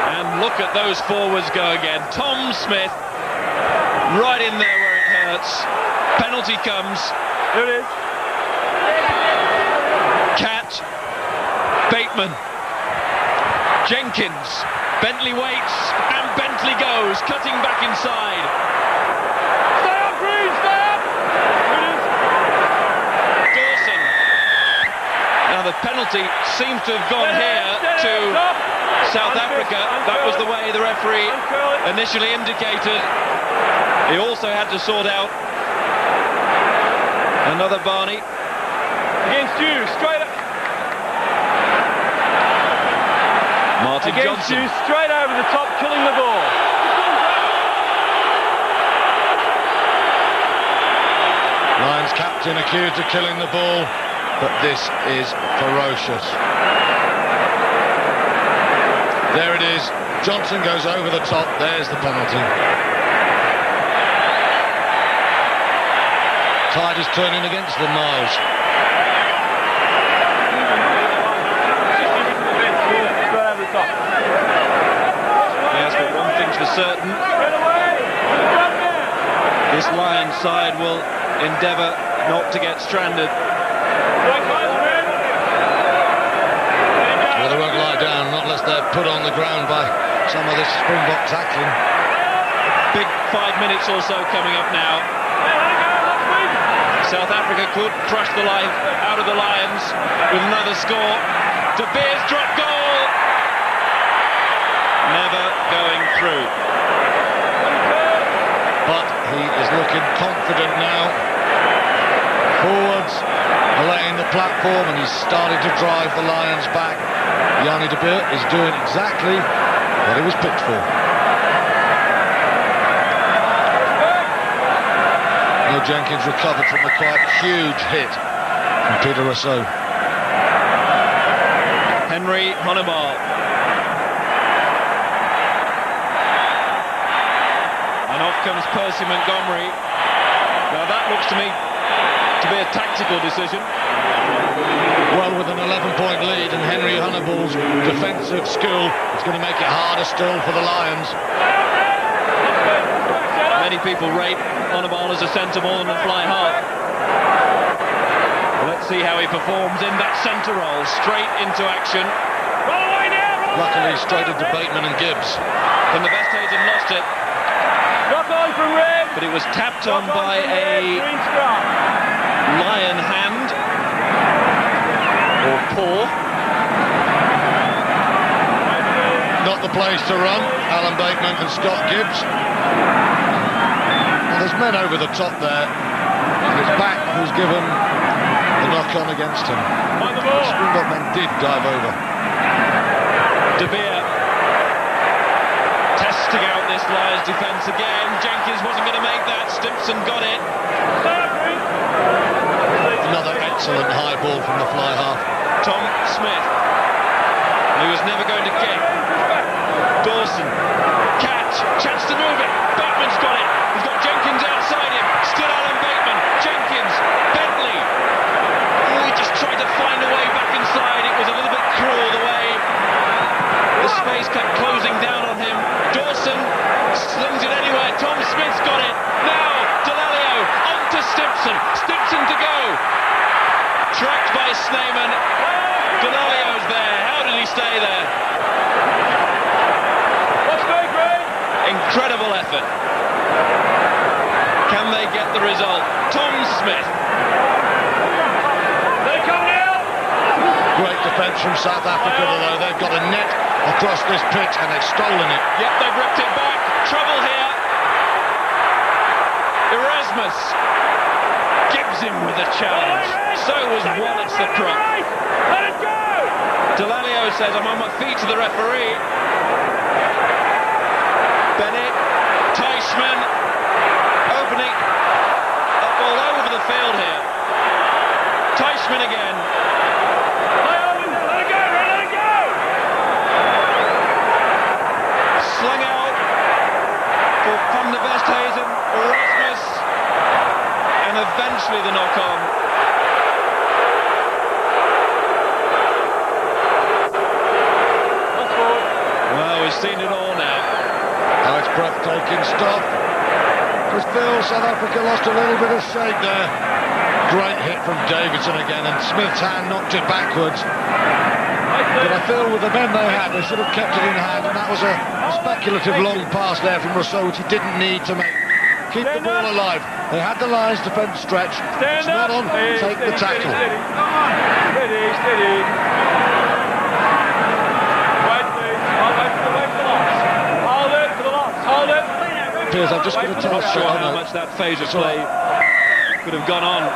L: And look at those forwards go again. Tom Smith, right in there where it hurts. Penalty comes.
N: Here it is.
L: Cat, Bateman, Jenkins, Bentley waits, and Bentley goes, cutting back inside.
N: Stay up, Green, stay up!
L: Dawson. Now the penalty seems to have gone here to South Africa. That was the way the referee initially indicated. He also had to sort out another Barney.
N: Against you, straight up.
L: Martin
N: Against
L: Johnson.
N: you, straight over the top, killing the ball.
D: Lions captain accused of killing the ball, but this is ferocious. There it is. Johnson goes over the top. There's the penalty. Tide is turning against them, Miles.
L: Yes, but one thing's for certain. This Lions side will endeavour not to get stranded.
D: Well, they won't lie down, not unless they're put on the ground by some of this Springbok tackling.
L: Big 5 minutes or so coming up now. South Africa could crush the life out of the Lions with another score. De Beer's drop goal! Never going through.
D: But he is looking confident now. Forwards are laying the platform and he's starting to drive the Lions back. Yanni de Beer is doing exactly what he was picked for. Neil Jenkins recovered from a quite huge hit from Peter Rossouw.
L: Henry Honiball. And off comes Percy Montgomery. Now that looks to me to be a tactical decision.
D: Well, with an 11-point lead and Henry Honiball's defensive skill, it's going to make it harder still for the Lions.
L: Many people rate Honiball as a centre more than a fly half. Well, let's see how he performs in that centre role, straight into action.
D: Luckily, straight into Bateman and Gibbs.
L: Van der Westhuizen lost it. But it was tapped on by a Lion hand or paw.
D: Not the place to run, Alan Bateman and Scott Gibbs. Well, there's men over the top there. His back was given the knock-on against him. The Springbok men did dive over.
L: De Beer testing out this Lions defence again. Jenkins wasn't going to make that. Stimpson got it.
D: Another excellent high ball from the fly half.
L: Tom Smith, who was never going to kick. Dawson, catch, chance to move it. Bateman's got it. He's got Jenkins outside him. Still Alan Bateman. Jenkins, Bentley. Oh, he just tried to find a way back inside. It was a little bit cruel the way the space kept closing down on him. Dawson slings it anywhere. Tom Smith's got it. Now, Delalio on to Stimpson. Stimpson to go. Tracked by Snyman. Delalio's there. How did he stay there? Incredible effort. Can they get the result? Tom Smith.
N: They come now.
D: Great defence from South Africa, though. They've got a net across this pitch and they've stolen it.
L: Yep, they've ripped it back. Trouble here. Erasmus gives him with a challenge. So was Wallace the prop.
N: Let it go.
L: Delalio Rossouw says, I'm on my feet to the referee. Bennett, Teichmann, opening up all over the field here. Teichmann again.
N: Let it go, let it go!
L: Slung out for Van der Westhuizen, Erasmus, and eventually the knock-on. Well, we've seen it all now.
D: Oh, it's breathtaking stuff. Just Phil, South Africa lost a little bit of shape there. Great hit from Davidson again, and Smith's hand knocked it backwards. But I feel with the men they had, they should have kept it in hand, and that was a speculative long pass there from Rossouw, which he didn't need to make. Keep the ball alive. They had the Lions defence stretch. It's not on. Take the tackle.
N: Steady, steady. Wait, please. Wait for the loss. Hold it for the loss. Hold it.
D: Piers, I'm just going to tell
L: Not sure how much that phase of play could have gone on.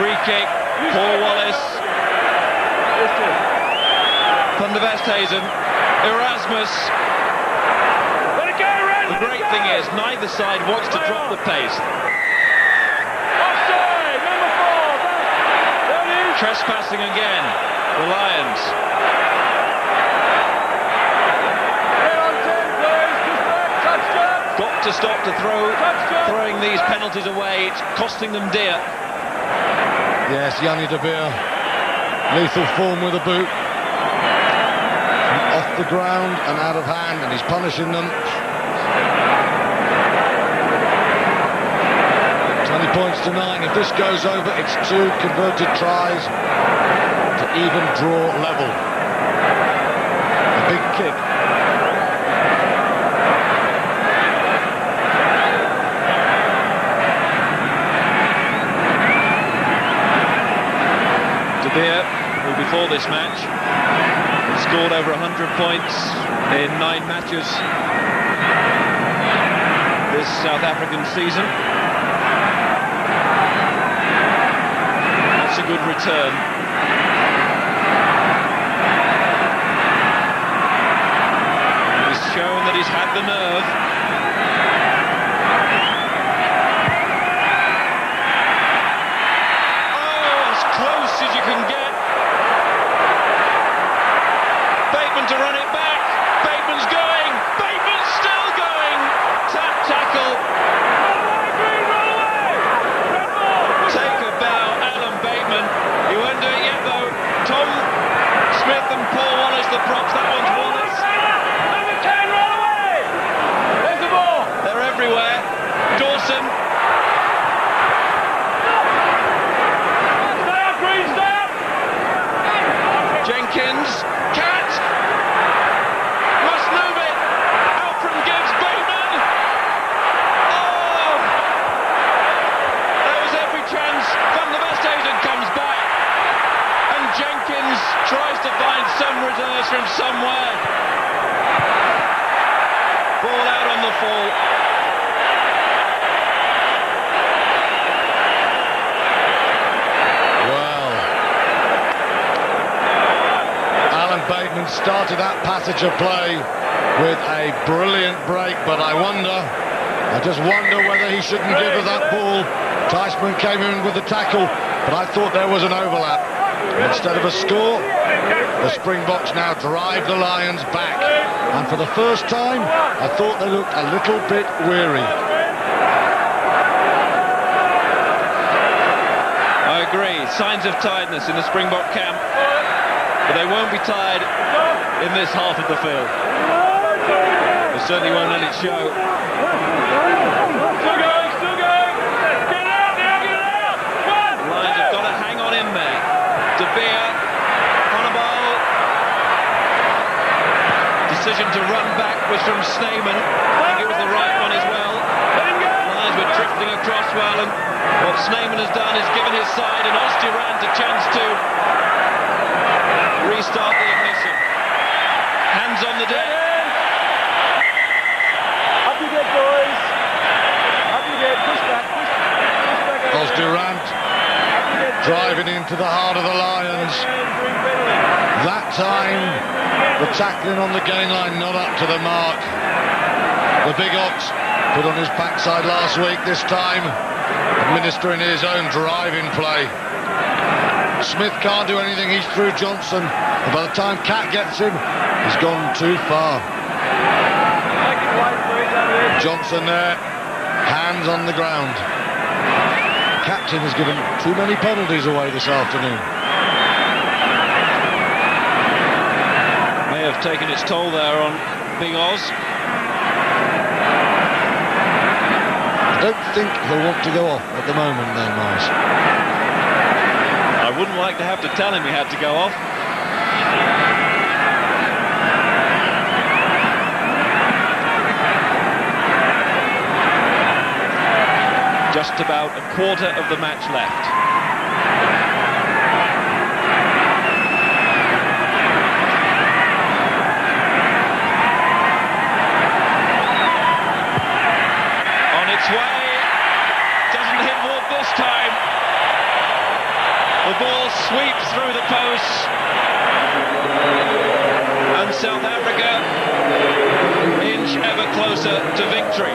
L: Free kick, Paul Wallace. Van der Westhuizen, Erasmus.
N: Let it go, Red.
L: The great thing is, neither side wants to drop the pace.
N: Offside, number 4. There it is.
L: Trespassing again, the Lions.
N: Get on 10, please. Just back. Touchdown.
L: Got to stop to throwing these penalties away. It's costing them dear.
D: Yes, Yanni de Beer. Lethal form with a boot. Off the ground and out of hand, and he's punishing them. 20 points to 9. If this goes over, it's 2 converted tries to even draw level. A big kick.
L: De Beer, who before this match scored over 100 points in 9 matches this South African season. That's a good return. He's shown that he's had the nerve. Oh, as close as you can get. To run it back. Bateman's going. Bateman's still going. Tap tackle. Take a bow, Alan Bateman. He won't do it yet though. Tom Smith and Paul Wallace, the props. That one's Wallace.
N: Number 10, run away. There's the ball.
L: They're everywhere. Dawson.
N: Stay up, Green, stay up.
L: Jenkins. Cat. Jenkins tries to find some reserves from somewhere. Ball out on the full.
D: Well, Alan Bateman started that passage of play with a brilliant break, but I just wonder whether he shouldn't give her that ball. Teichmann came in with the tackle, but I thought there was an overlap. Instead of a score, the Springboks now drive the Lions back. And for the first time, I thought they looked a little bit weary.
L: I agree. Signs of tiredness in the Springbok camp. But they won't be tired in this half of the field. They certainly won't let it show.
N: Still going, still going. Get out now, get out. Come on.
L: Lions have got to hang on in there. De Beer, Honiball. Decision to run back was from Snyman. I think it was the right one as well. Lions were drifting across well, and what Snyman has done is given his side and Oost-Durant a chance to restart the ignition. Hands on the deck.
N: Up you get, boys. Up you get. Push back.
D: Oost-Durant driving into the heart of the Lions. That's time. The tackling on the gain line not up to the mark. The big ox put on his backside last week, this time administering his own driving play. Smith can't do anything, he's through Johnson. And by the time Cat gets him, he's gone too far. Johnson there, hands on the ground. Captain has given too many penalties away this afternoon.
L: May have taken its toll there on Big Oz.
D: I don't think he'll want to go off at the moment there, Miles.
L: I wouldn't like to have to tell him he had to go off. Just about a quarter of the match left. On its way, doesn't hit Wolf this time. The ball sweeps through the posts, and South Africa inch ever closer to victory.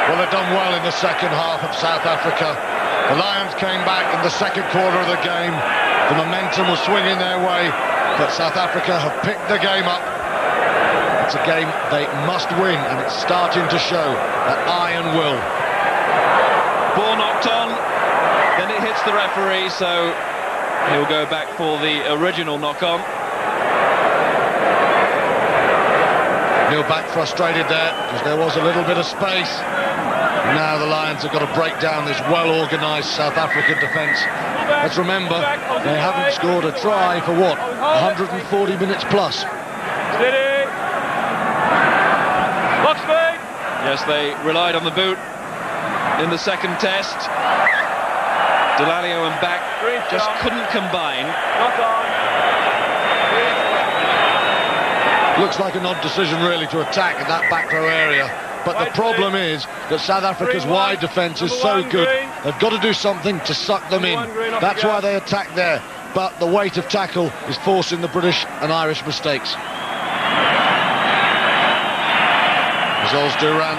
D: Well, they've done well in the second half of South Africa. The Lions came back in the second quarter of the game. The momentum was swinging their way, but South Africa have picked the game up. It's a game they must win, and it's starting to show that iron will.
L: Ball knocked on, then it hits the referee, so he'll go back for the original knock-on.
D: Neil back frustrated there, because there was a little bit of space. Now the Lions have got to break down this well-organised South African defence. Let's remember, they haven't scored a try for what? 140 minutes plus.
N: Steady. Box speed.
L: Yes, they relied on the boot in the second test. Delalio and Back just couldn't combine.
N: Knock on.
D: Looks like an odd decision really to attack in that back row area. But the problem is that South Africa's wide defence is so good, they've got to do something to suck them in. That's why they attack there. But the weight of tackle is forcing the British and Irish mistakes. There's Oz Durant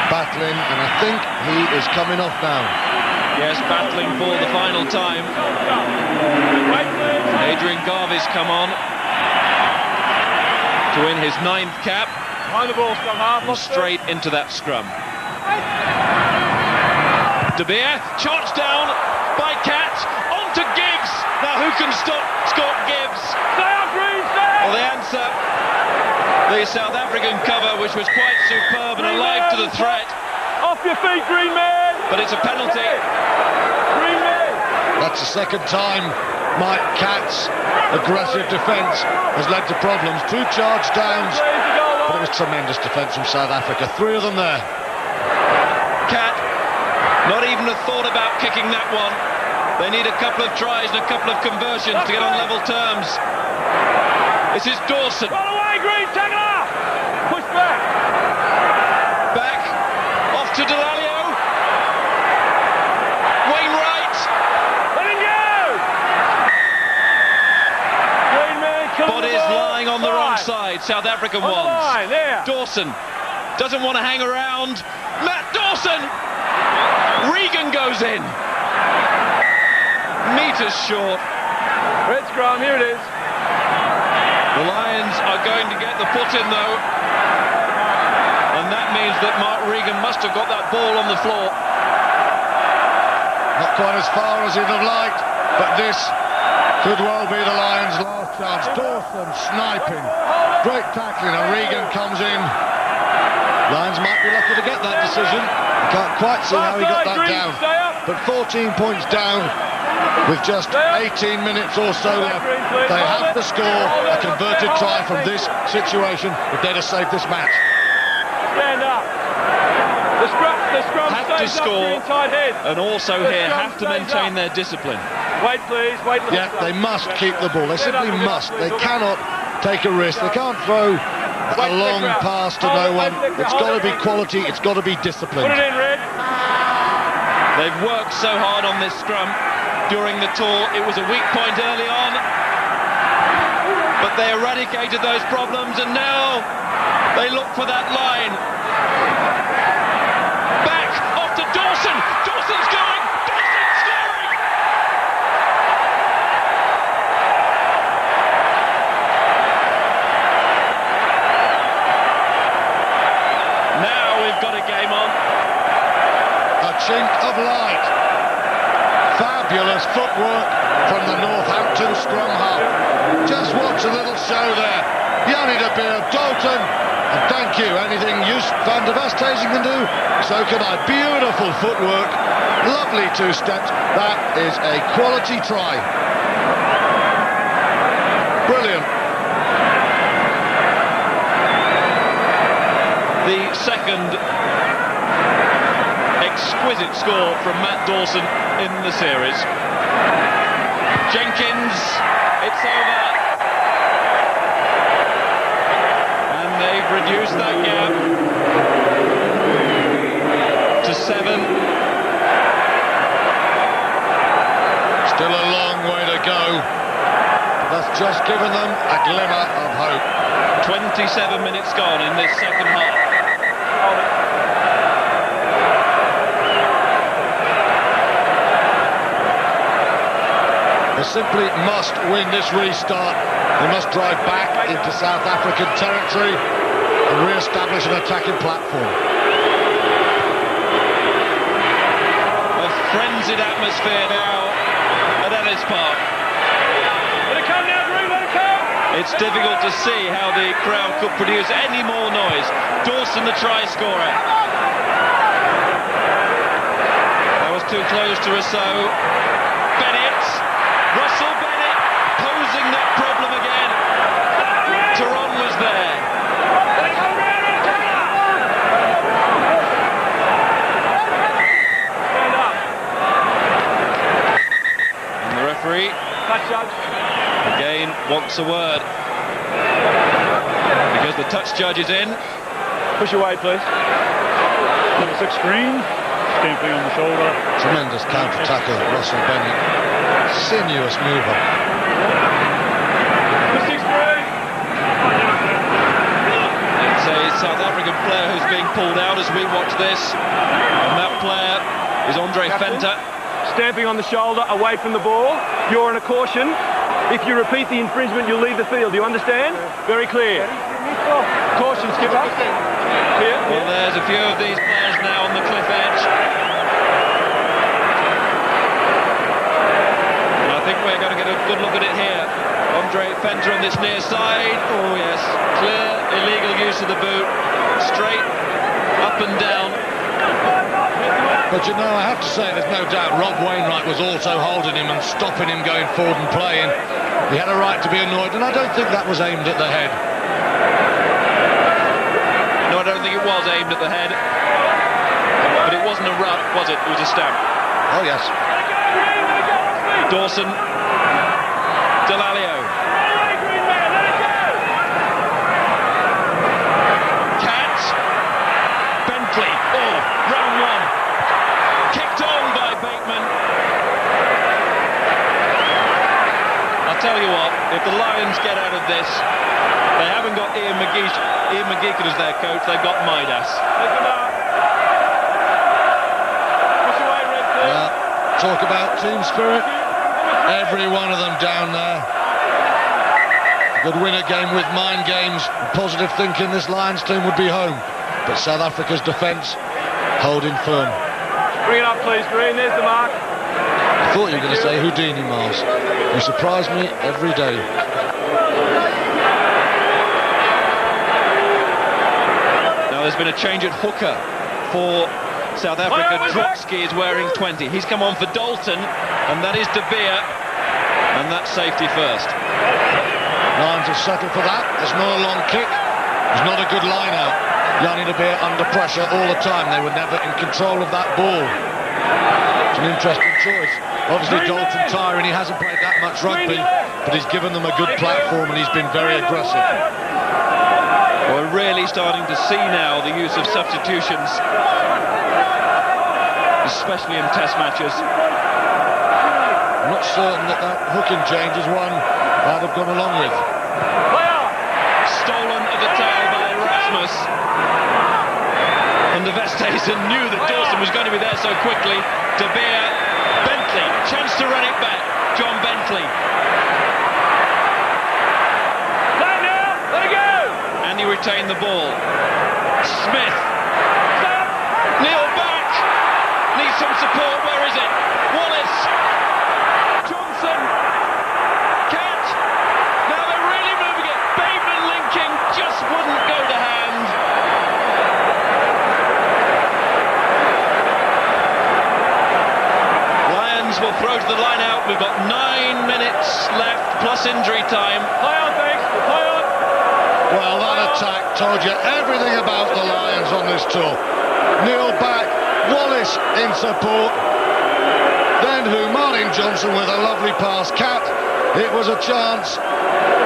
D: battling, and I think he is coming off now.
L: Yes, battling for the final time. Adrian Garvey's come on to win his 9th cap.
N: Honiball scrum half.
L: And straight into that scrum. De Beer, charged down by Cat, on to Gibbs. Now who can stop Scott Gibbs?
N: Stay up, Green, stay up!
L: Well, the answer, the South African cover, which was quite superb and alive to the threat.
N: Off your feet, Green man!
L: But it's a penalty.
N: Green man!
D: That's the second time Mike Cat's aggressive defence has led to problems. 2 charge downs, but it was tremendous defence from South Africa. 3 of them there.
L: Cat, not even a thought about kicking that one. They need a couple of tries and a couple of conversions to get on level terms. This is Dawson.
N: Roll away, Green, take it off! Push back!
L: Back, off to Delalio. Wainwright.
N: Let him go! Green man,
L: Bodies lying on the wrong side. South African ones. Dawson doesn't want to hang around. Matt Dawson! Regan goes in. Meters short.
N: Red scrum, here it is.
L: The Lions are going to get the put in though. And that means that Mark Regan must have got that ball on the floor.
D: Not quite as far as he'd have liked, but this could well be the Lions' last chance. Dawson sniping. Great tackling, and Regan comes in. Lions might be lucky to get that decision. I can't quite see how he got that down. But 14 points down with just 18 minutes or so left. They have to score a converted try from this situation if they're to save this match.
N: Stand up. The scrum
L: have to score, and also here have to maintain their discipline.
N: Wait, please. Wait.
D: Yeah, they must keep the ball. They simply must. They cannot take a risk. They can't throw a long pass to no one. It's got to be quality. It's got to be discipline.
N: Put it in, Red.
L: They've worked so hard on this scrum during the tour. It was a weak point early on. but they eradicated those problems, and now they look for that line. Back off to Dawson. Dawson's going. Dawson's scoring. Now we've got a game on.
D: A chink of light. Fabulous footwork from the Northampton scrum half. Just watch a little show there. Yanni de Beer, Dalton, and thank you. Anything Van der Vesthuizen can do, so can I. Beautiful footwork, lovely two steps. That is a quality try. Brilliant.
L: The second exquisite score from Matt Dawson in the series. Jenkins, it's over. And they've reduced that gap to 7.
D: Still a long way to go. That's just given them a glimmer of hope.
L: 27 minutes gone in this second half.
D: They simply must win this restart. They must drive back into South African territory and re-establish an attacking platform.
L: A frenzied atmosphere now at Ellis Park.
N: Let it come now, Drew, let it come!
L: It's difficult to see how the crowd could produce any more noise. Dawson, the try scorer. That was too close to Rossouw. Russell Bennett posing that problem again. Tyrone was there.
N: Stand up.
L: And the referee
N: Touch judge.
L: again wants a word. Because the touch judge is in.
N: Push away, please.
O: Number 6 screen. Stamping on the shoulder.
D: Tremendous counter-tackle, Russell Bennett. Sinuous mover.
L: It's a South African player who's being pulled out as we watch this. And that player is Andre Venter.
N: Stamping on the shoulder, away from the ball. You're on a caution. If you repeat the infringement, you'll leave the field. Do you understand? Very clear. Caution, skipper. Here.
L: Well, there's a few of these players now on the cliff edge. I think we're going to get a good look at it here. Andre Venter on this near side. Oh yes, clear illegal use of the boot. Straight up and down.
D: But you know, I have to say, there's no doubt Rob Wainwright was also holding him and stopping him going forward and playing. He had a right to be annoyed, and I don't think that was aimed at the head.
L: No, I don't think it was aimed at the head. But it wasn't a rough, was it? It was a stamp.
D: Oh yes.
L: Dawson, Delalio, Cat, Bentley, oh, round one, kicked on by Bateman. I'll tell you what, if the Lions get out of this, they haven't got Ian McGeechan as their coach, they've got Midas.
D: Talk about team spirit. Every one of them down there. Could win a game with mind games and positive thinking. This Lions team would be home. But South Africa's defence holding firm.
N: Bring it up, please, Green. There's the mark.
D: I thought you were going to say Houdini, Miles. You surprise me every day.
L: Now there's been a change at hooker for South Africa. Drotsky is wearing 20. He's come on for Dalton, and that is De Beer, and that's safety first.
D: Lions have settled for that. It's not a long kick. It's not a good line out. Yanni de Beer under pressure all the time. They were never in control of that ball. It's an interesting choice. Obviously Dalton tiring, he hasn't played that much rugby, but he's given them a good platform and he's been very aggressive.
L: We're really starting to see now the use of substitutions, especially in test matches.
D: not certain that hooking change is one I'd have gone along with.
L: Stolen at the tail by Erasmus. And the Westhuizen knew that Dawson was going to be there so quickly. De Beer, Bentley, chance to run it back. John Bentley. And he retained the ball. Smith. Neil back. Needs some support. Where is it? Wallace. Johnson. Cat. Now they're really moving it. Bateman linking. Just wouldn't go to hand. Lions will throw to the line out. We've got 9 minutes left plus injury time.
N: Play on, thanks. Play on.
D: Well, that attack told you everything about the Lions on this tour. Neil back, Wallace in support, then Martin Johnson with a lovely pass. Cat, it was a chance.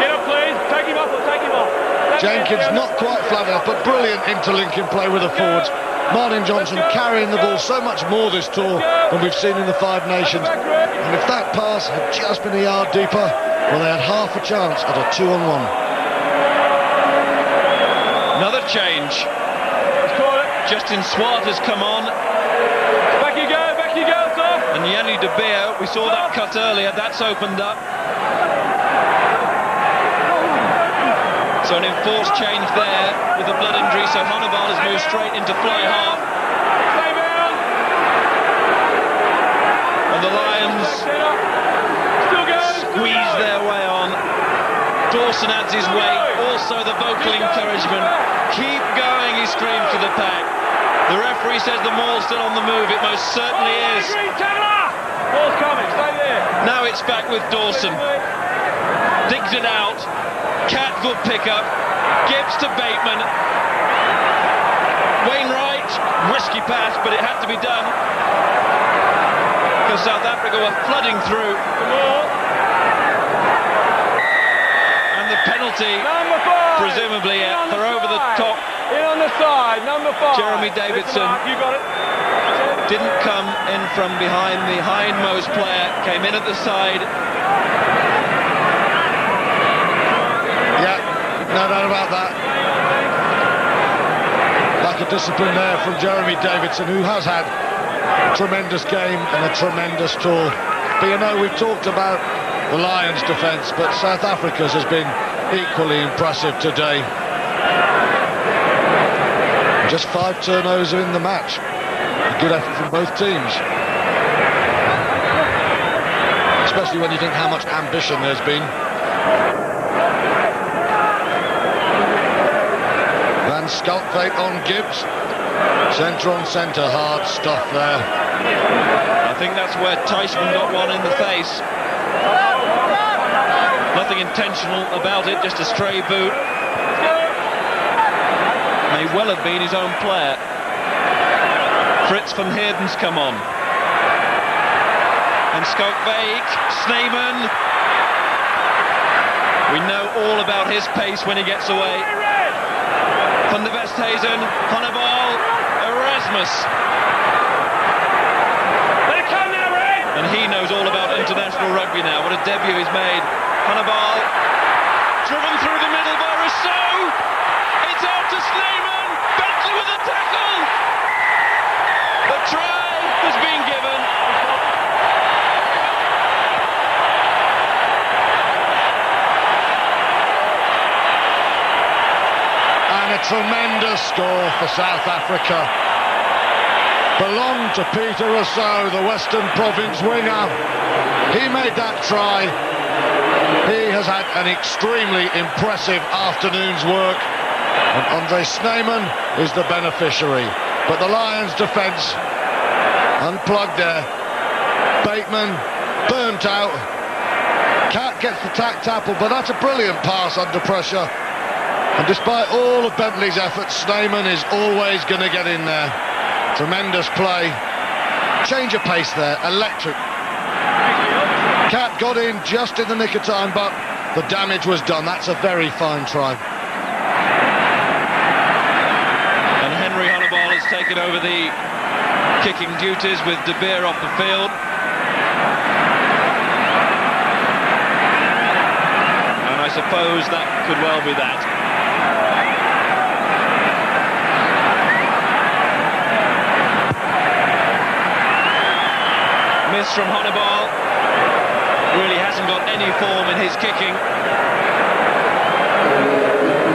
N: Get up, please. Take him off. Take him off.
D: Jenkins not quite flat enough, but brilliant interlinking play with the forwards. Martin Johnson carrying the ball so much more this tour than we've seen in the Five Nations. And if that pass had just been a yard deeper, well, they had half a chance at a 2-on-1.
L: Another change. Justin Swart has come on.
N: Back you go, Tom.
L: And Yanni De Beer, we saw that cut earlier, that's opened up. So an enforced change there with a blood injury, so Honiball has moved straight into fly half. And the Lions squeeze their way on. Dawson adds his weight, also the vocal encouragement. Keep going, he screams to the pack. The referee says the maul's still on the move, it most certainly is.
N: Ball's coming, stay there.
L: Now it's back with Dawson. Digs it out. Cat, good pickup. Gibbs to Bateman. Wainwright, risky pass, but it had to be done. Because South Africa were flooding through. Penalty, presumably for over the top.
N: In on the side, number 5.
L: Jeremy Davidson
N: you got it.
L: Didn't come in from behind the hindmost player, came in at the side.
D: Yeah, no doubt about that. Lack of discipline there from Jeremy Davidson, who has had a tremendous game and a tremendous tour. But you know, we've talked about the Lions' defence, but South Africa's has been equally impressive today. Just 5 turnovers in the match. A good effort from both teams. Especially when you think how much ambition there's been. Van Schalkveld on Gibbs. Centre on centre, hard stuff there.
L: I think that's where Tyson got one in the face. Nothing intentional about it, just a stray boot. May well have been his own player. Fritz van Heerden's come on. And Schalkveld, Snyman. We know all about his pace when he gets away. Van der Westhuizen, Honiball, Erasmus. And he knows all about international rugby now. What a debut he's made. Honiball, driven through the middle by Rossouw. It's out to Snyman. Bentley with a tackle. The try has been given.
D: And a tremendous score for South Africa. Belonged to Peter Rossouw, the Western Province winger. He made that try. He has had an extremely impressive afternoon's work. And Andre Snyman is the beneficiary. But the Lions' defence unplugged there. Bateman burnt out. Cat gets the tack tackle, but that's a brilliant pass under pressure. And despite all of Bentley's efforts, Snyman is always going to get in there. Tremendous play. Change of pace there. Electric. Cat got in just in the nick of time, but the damage was done. That's a very fine try.
L: And Henry Honiball has taken over the kicking duties with De Beer off the field. suppose that could well be that. Miss from Honiball. Really hasn't got any form in his kicking.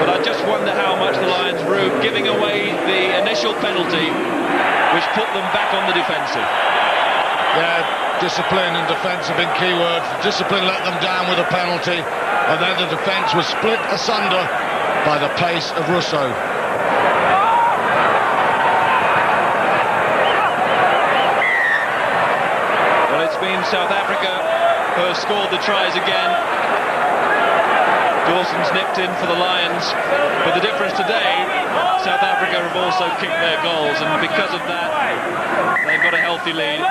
L: But I just wonder how much the Lions rue giving away the initial penalty, which put them back on the defensive.
D: Yeah, discipline and defence have been key words. Discipline let them down with a penalty, and then the defence was split asunder by the pace of Rossouw.
L: Well, it's been South Africa who have scored the tries again. Dawson's nipped in for the Lions, but the difference today, South Africa have also kicked their goals, and because of that, they've got a healthy lead.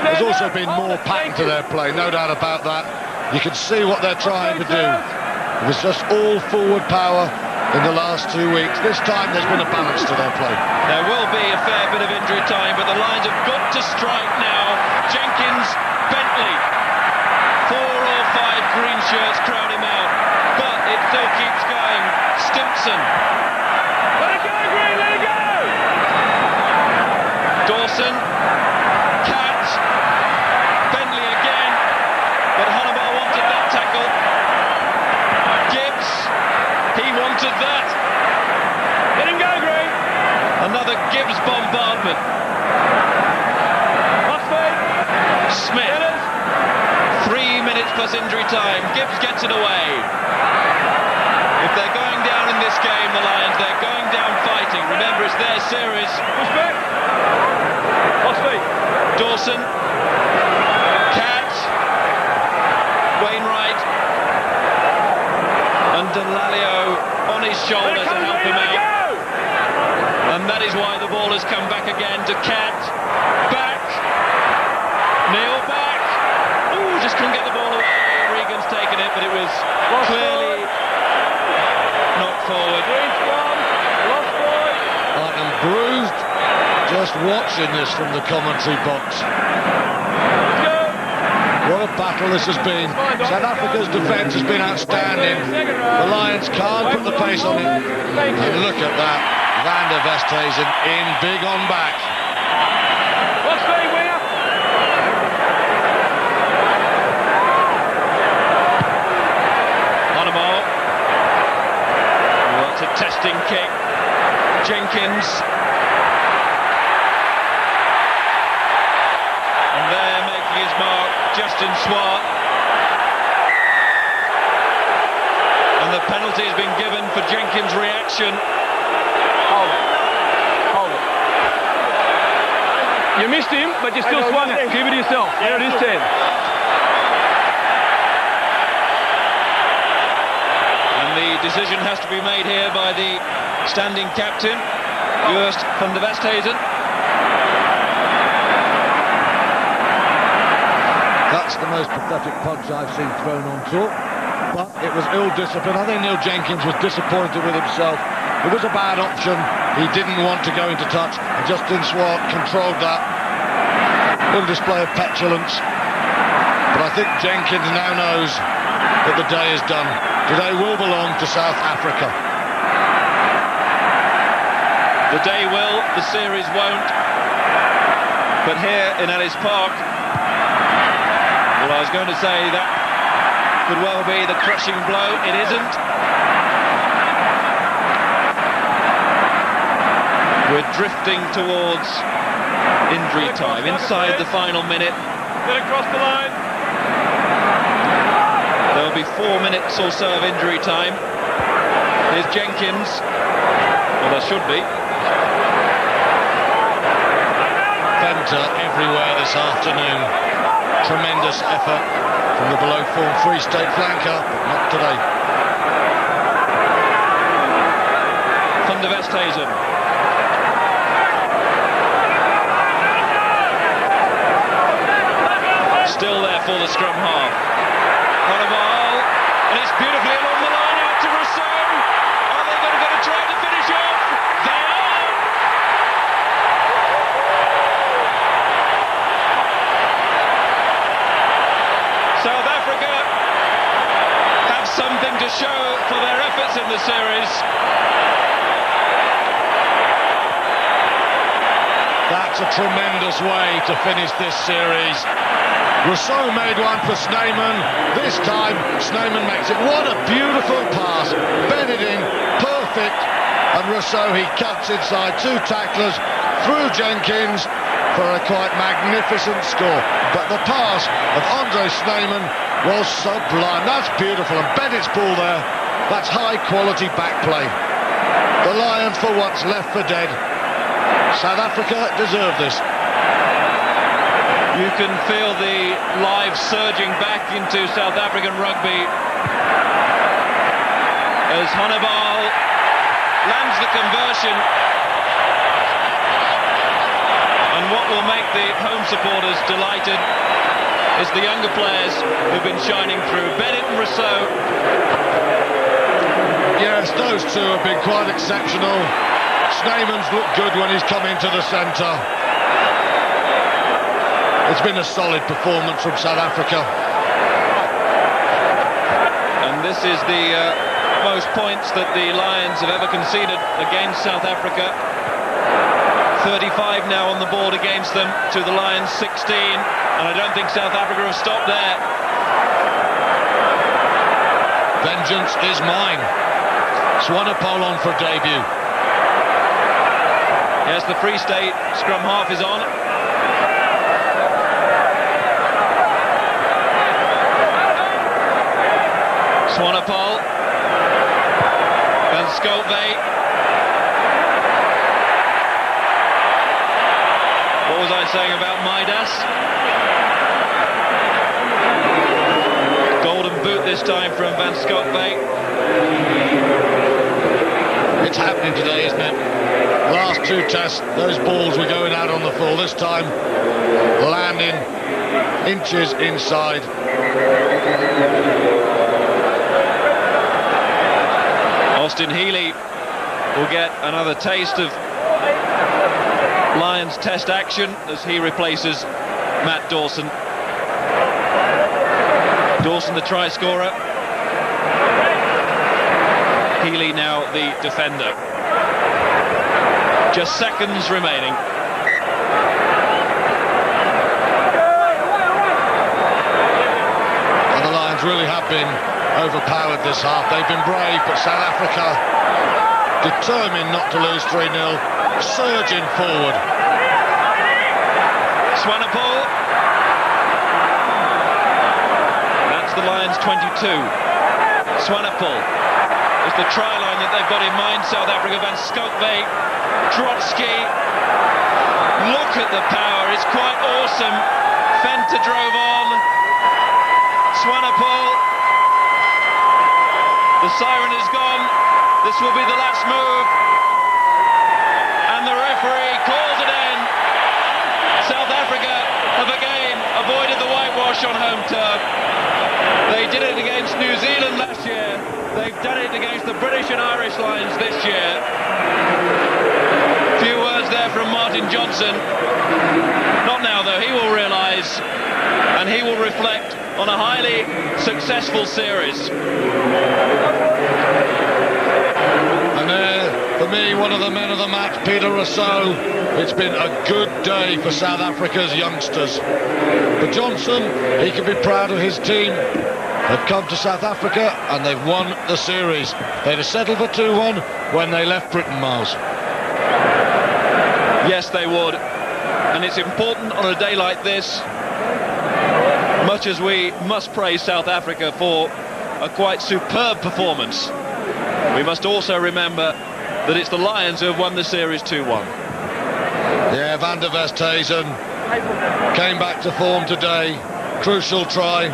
D: There's also been more pattern to their play, no doubt about that. You can see what they're trying to do. It was just all forward power in the last 2 weeks. This time there's been a balance to their play.
L: There will be a fair bit of injury time, but the Lions have got to strike now. Jenkins, Bentley, 4 or 5 green shirts crowd him out, but it still keeps going. Stimpson. Let it go, Green, let it go! Dawson, Cat, Bentley again, but Honiball wanted that tackle. Gibbs, he wanted that. Let him go, Green! Another Gibbs bombardment. Smith. 3 minutes plus injury time. Gibbs gets it away. If they're going down in this game, the Lions, they're going down fighting. Remember, it's their series. Dawson. Cat. Wainwright. And Delalio on his shoulder to help him out. And that is why the ball has come back again to Cat. Back. Neil back. Ooh, just couldn't get the ball away. Regan's taken it, but it was clearly knocked forward.
D: I am bruised just watching this from the commentary box. What a battle this has been. South Africa's defence has been outstanding. The Lions can't put the pace on it. And look at that. Van der Westhuizen in big on back.
L: A testing kick. Jenkins. And there making his mark, Justin Swart. And the penalty has been given for Jenkins' reaction.
N: Hold it. You missed him, but you still swung it. Give it yourself. There it is, 10.
L: The decision has to be made here by the standing captain, Joost van der Westhuizen.
D: That's the most pathetic punch I've seen thrown on tour, but it was ill-discipline. I think Neil Jenkins was disappointed with himself. It was a bad option. He didn't want to go into touch, and Justin Swart controlled that. Little display of petulance. But I think Jenkins now knows that the day is done. Today will belong to South Africa.
L: The day will, the series won't. But here in Ellis Park, well, I was going to say that could well be the crushing blow. It isn't. We're drifting towards injury time, inside the final minute.
N: Get across the line.
L: There'll be 4 minutes or so of injury time. Here's Jenkins. Well, there should be.
D: Venter everywhere this afternoon. Tremendous effort from the below form Free State flanker, but not today.
L: Van der Westhuizen. Still there for the scrum half. Honiball, and it's beautifully along the line out to Rossouw. Are they going to try to finish off? They are! South Africa have something to for their efforts in the series.
D: That's a tremendous way to finish this series. Rossouw made one for Snyman. This time, Snyman makes it. What a beautiful pass. Bedded in, perfect. And Rossouw, he cuts inside 2 tacklers through Jenkins for a quite magnificent score. But the pass of Andre Snyman was sublime. That's beautiful. And Bennett's ball there. That's high-quality back play. The Lions, for once, left for dead. South Africa deserve this.
L: You can feel the lives surging back into South African rugby as Honiball lands the conversion. And what will make the home supporters delighted is the younger players who've been shining through. Bennett and Rossouw.
D: Yes, those two have been quite exceptional. Snyman's looked good when he's come into the centre. It's been a solid performance from South Africa.
L: And this is the most points that the Lions have ever conceded against South Africa. 35 now on the board against them, to the Lions 16, and I don't think South Africa have stopped there.
D: Vengeance is mine. Honiball on for debut.
L: Yes, the Free State scrum half is on. Honiball, Van Schalkwyk. What was I saying about Midas? Golden boot this time from Van Schalkwyk.
D: It's happening today, isn't it? Last 2 tests, those balls were going out on the full. This time, landing inches inside.
L: Austin Healy will get another taste of Lions test action as he replaces Matt Dawson. Dawson the try scorer. Healy now the defender. Just seconds remaining.
D: And the Lions really have been overpowered this half. They've been brave, but South Africa determined not to lose 3-0, surging forward.
L: Honiball. That's the Lions 22. Honiball is the try line that they've got in mind. South Africa. Van Schalkwyk, Trotsky. Look at the power, it's quite awesome. Venter drove on. Honiball. The siren is gone. This will be the last move. And the referee calls it in. South Africa have again avoided the whitewash on home turf. They did it against New Zealand last year. They've done it against the British and Irish Lions this year. Few words there from Martin Johnson. Not now though, he will realise and he will reflect on a highly successful series.
D: And there, for me, one of the men of the match, Peter Rossouw. It's been a good day for South Africa's youngsters. But Johnson, he can be proud of his team. They've come to South Africa and they've won the series. They'd have settled for 2-1 when they left Britain, Miles.
L: Yes, they would. And it's important on a day like this, much as we must praise South Africa for a quite superb performance, we must also remember that it's the Lions who have won the series 2-1.
D: Yeah, Van der Westhuizen came back to form today. Crucial try.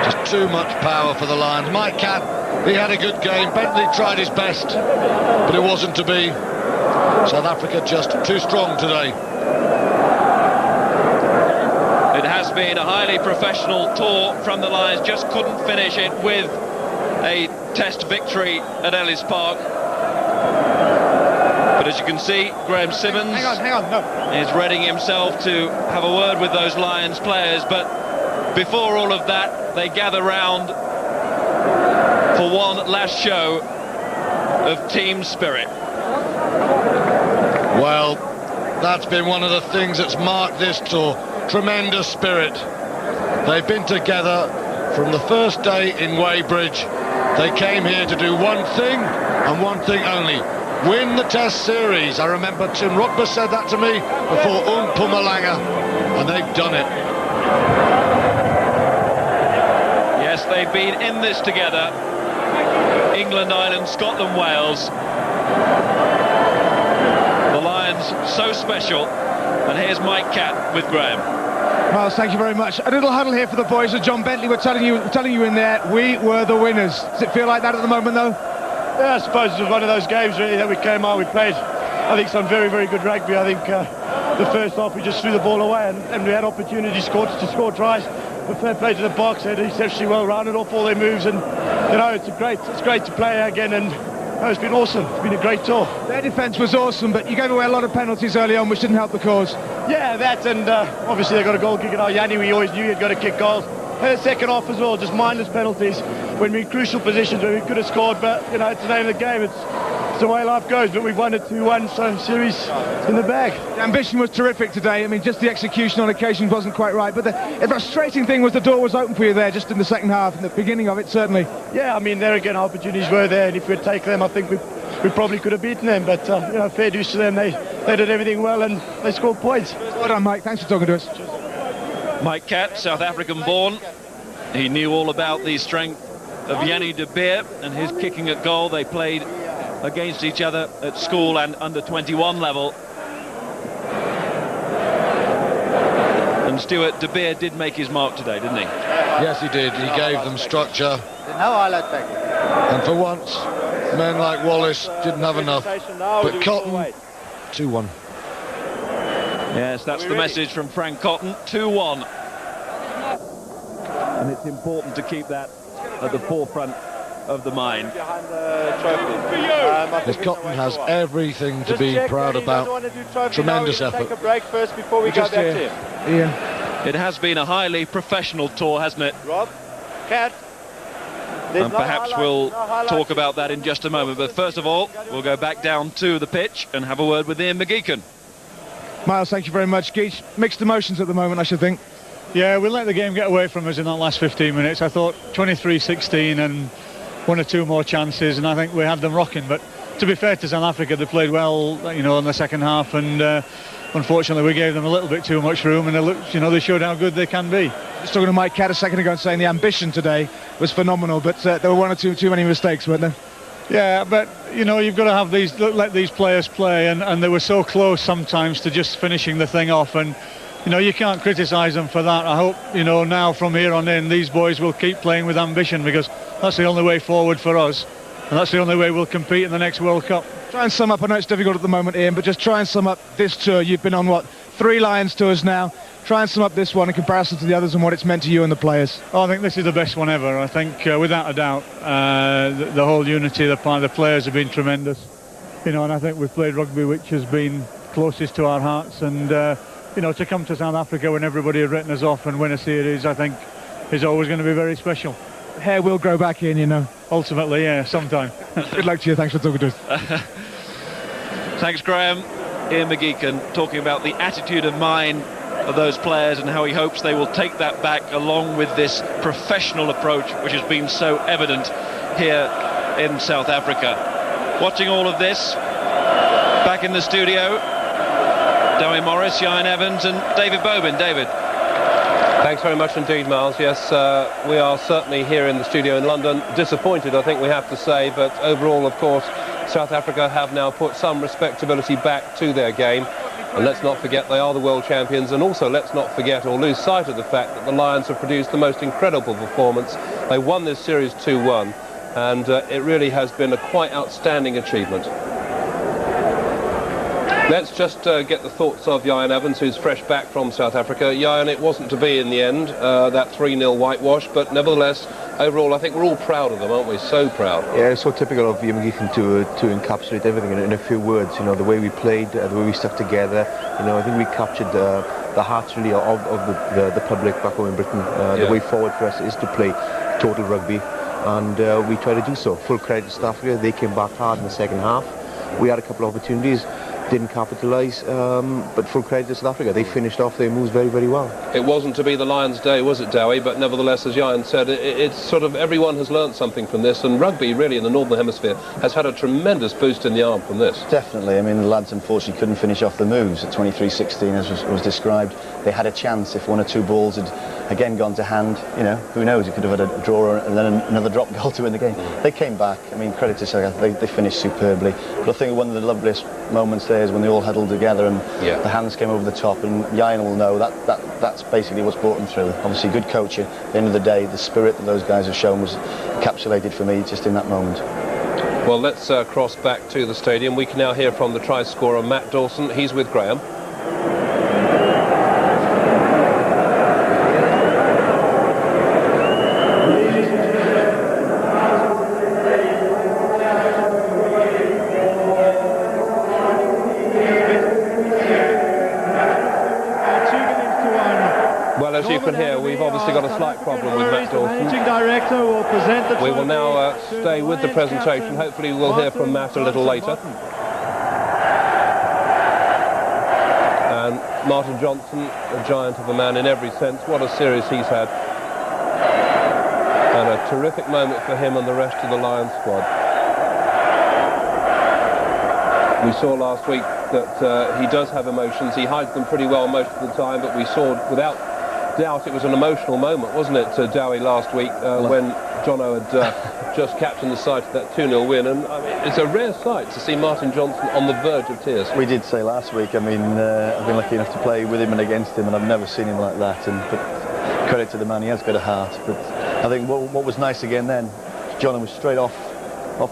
D: Just too much power for the Lions. Mike Cat, he had a good game. Bentley tried his best, but it wasn't to be. South Africa just too strong today.
L: It has been a highly professional tour from the Lions, just couldn't finish it with a test victory at Ellis Park. But as you can see, Graham Simmons is readying himself to have a word with those Lions players. But before all of that, they gather round for one last show of team spirit.
D: Well, that's been one of the things that's marked this tour. Tremendous spirit. They've been together from the first day in Weybridge. They came here to do one thing and one thing only: win the Test series. I remember Tim Rutber said that to me before Mpumalanga, and they've done it.
L: Yes, they've been in this together. England, Ireland, Scotland, Wales. The Lions so special. And here's Mike Catt with Graham.
F: Miles, thank you very much. A little huddle here for the boys. As John Bentley were telling you in there, we were the winners. Does it feel like that at the moment, though?
M: Yeah, I suppose it was one of those games really that we came out. We played, I think, some very, very good rugby. I think the first half we just threw the ball away, and we had opportunities to score tries. But fair play to the Box. They did exceptionally well, rounded off all their moves, and you know it's great to play again. And it's been awesome. It's been a great tour.
F: Their defence was awesome, but you gave away a lot of penalties early on, which didn't help the cause.
M: Yeah, that, and obviously they got a goal kick at our Yanni. We always knew he'd got to kick goals. Had a second half as well, just mindless penalties when we're in crucial positions where we could have scored. But you know, it's the name of the game. It's the way life goes. But we've won it 2-1, so series in the bag.
F: The ambition was terrific today. I mean, just the execution on occasions wasn't quite right. But the frustrating thing was the door was open for you there, just in the second half, in the beginning of it, certainly. Yeah,
M: I mean, there again, opportunities were there, and if we'd take them, I think we probably could have beaten them. But you know, fair dues to them. They did everything well, and they scored points.
F: Well done, Mike. Thanks for talking to us.
L: Mike Catt, South African born. He knew all about the strength of Yanni de Beer and his kicking at goal. They played against each other at school and under 21 level. And Stuart, de Beer did make his mark today, didn't he?
D: Yes, he did. He gave them structure. And for once, men like Wallace didn't have enough. But Cotton, 2-1.
L: Yes, that's the message from Frank Cotton, 2-1. And it's important to keep that at the forefront of the mind.
D: This Cotton has everything to be proud about. Tremendous effort.
J: Take a break first before we go back to him.
F: Ian.
L: It has been a highly professional tour, hasn't it?
J: Rob, Cat.
L: And perhaps we'll talk about that in just a moment. But first of all, we'll go back down to the pitch and have a word with Ian McGeechan.
F: Miles, thank you very much. Geach, mixed emotions at the moment, I should think.
O: Yeah, we let the game get away from us in that last 15 minutes. I thought 23-16 and one or two more chances, and I think we had them rocking. But to be fair to South Africa, they played well, you know, in the second half, and unfortunately we gave them a little bit too much room, and they looked, you know, they showed how good they can be.
F: Just talking to Mike Catt a second ago and saying the ambition today was phenomenal, but there were one or too many mistakes, weren't there?
O: Yeah, but you know, you've got to have let these players play, and they were so close sometimes to just finishing the thing off, and you know, you can't criticise them for that. I hope, you know, now from here on in, these boys will keep playing with ambition, because that's the only way forward for us, and that's the only way we'll compete in the next World Cup.
F: Try and sum up, I know it's difficult at the moment, Ian, but just try and sum up this tour. You've been on, what, 3 Lions tours now? Try and sum up this one in comparison to the others and what it's meant to you and the players.
O: Oh, I think this is the best one ever. I think, without a doubt, the whole unity, the players have been tremendous. You know, and I think we've played rugby which has been closest to our hearts, and you know, to come to South Africa when everybody had written us off and win a series, I think is always going to be very special.
F: The hair will grow back in, you know.
O: Ultimately, yeah, sometime.
F: Good luck to you. Thanks for talking to us.
L: Thanks, Graham. Ian McGeechan talking about the attitude of mind of those players and how he hopes they will take that back, along with this professional approach which has been so evident here in South Africa. Watching all of this, back in the studio, Dowie Morris, Ian Evans and David Bobin. David.
A: Thanks very much indeed, Miles. Yes, we are certainly here in the studio in London. Disappointed, I think we have to say, but overall, of course, South Africa have now put some respectability back to their game. And let's not forget they are the world champions, and also let's not forget or lose sight of the fact that the Lions have produced the most incredible performance. They won this series 2-1, and it really has been a quite outstanding achievement. Let's just get the thoughts of Ian Evans, who's fresh back from South Africa. Ian, it wasn't to be in the end, that 3-0 whitewash, but nevertheless, overall, I think we're all proud of them, aren't we? So proud.
B: Yeah, it's so typical of Ian McGeechan to encapsulate everything in a few words. You know, the way we played, the way we stuck together. You know, I think we captured the hearts really of the public back home in Britain. The way forward for us is to play total rugby. and we tried to do so. Full credit to South Africa. They came back hard in the second half. We had a couple of opportunities, didn't capitalise, but full credit to South Africa. They finished off their moves very, very well.
A: It wasn't to be the Lions' day, was it, Dowie? But nevertheless, as Jan said, it's sort of everyone has learnt something from this, and rugby, really, in the Northern Hemisphere, has had a tremendous boost in the arm from this.
C: Definitely. I mean, the lads unfortunately couldn't finish off the moves at 23-16, as was described. They had a chance if one or two balls had again gone to hand. You know, who knows? You could have had a draw and then another drop goal to win the game. They came back. I mean, credit to South Africa. They finished superbly. But I think one of the loveliest moments there is when they all huddled together and the hands came over the top, and Jan will know that's basically what's brought them through. Obviously good coaching. At the end of the day, the spirit that those guys have shown was encapsulated for me just in that moment.
A: Well, let's cross back to the stadium. We can now hear from the try scorer, Matt Dawson. He's with Graham. As you can hear, we've obviously got a slight problem with Matt Dawson.
P: Director will present the
A: we will now stay with the presentation. Hopefully we'll hear from Matt a little later. And Martin Johnson, a giant of a man in every sense. What a series he's had. And a terrific moment for him and the rest of the Lions squad. We saw last week that he does have emotions. He hides them pretty well most of the time, but we saw without doubt it was an emotional moment, wasn't it, to Dowie last week when Jono had just captained the side to that 2-0 win, and I mean, it's a rare sight to see Martin Johnson on the verge of tears.
C: We did say last week, I mean, I've been lucky enough to play with him and against him, and I've never seen him like that, but credit to the man, he has got a heart. But I think what was nice again then, Jono was straight off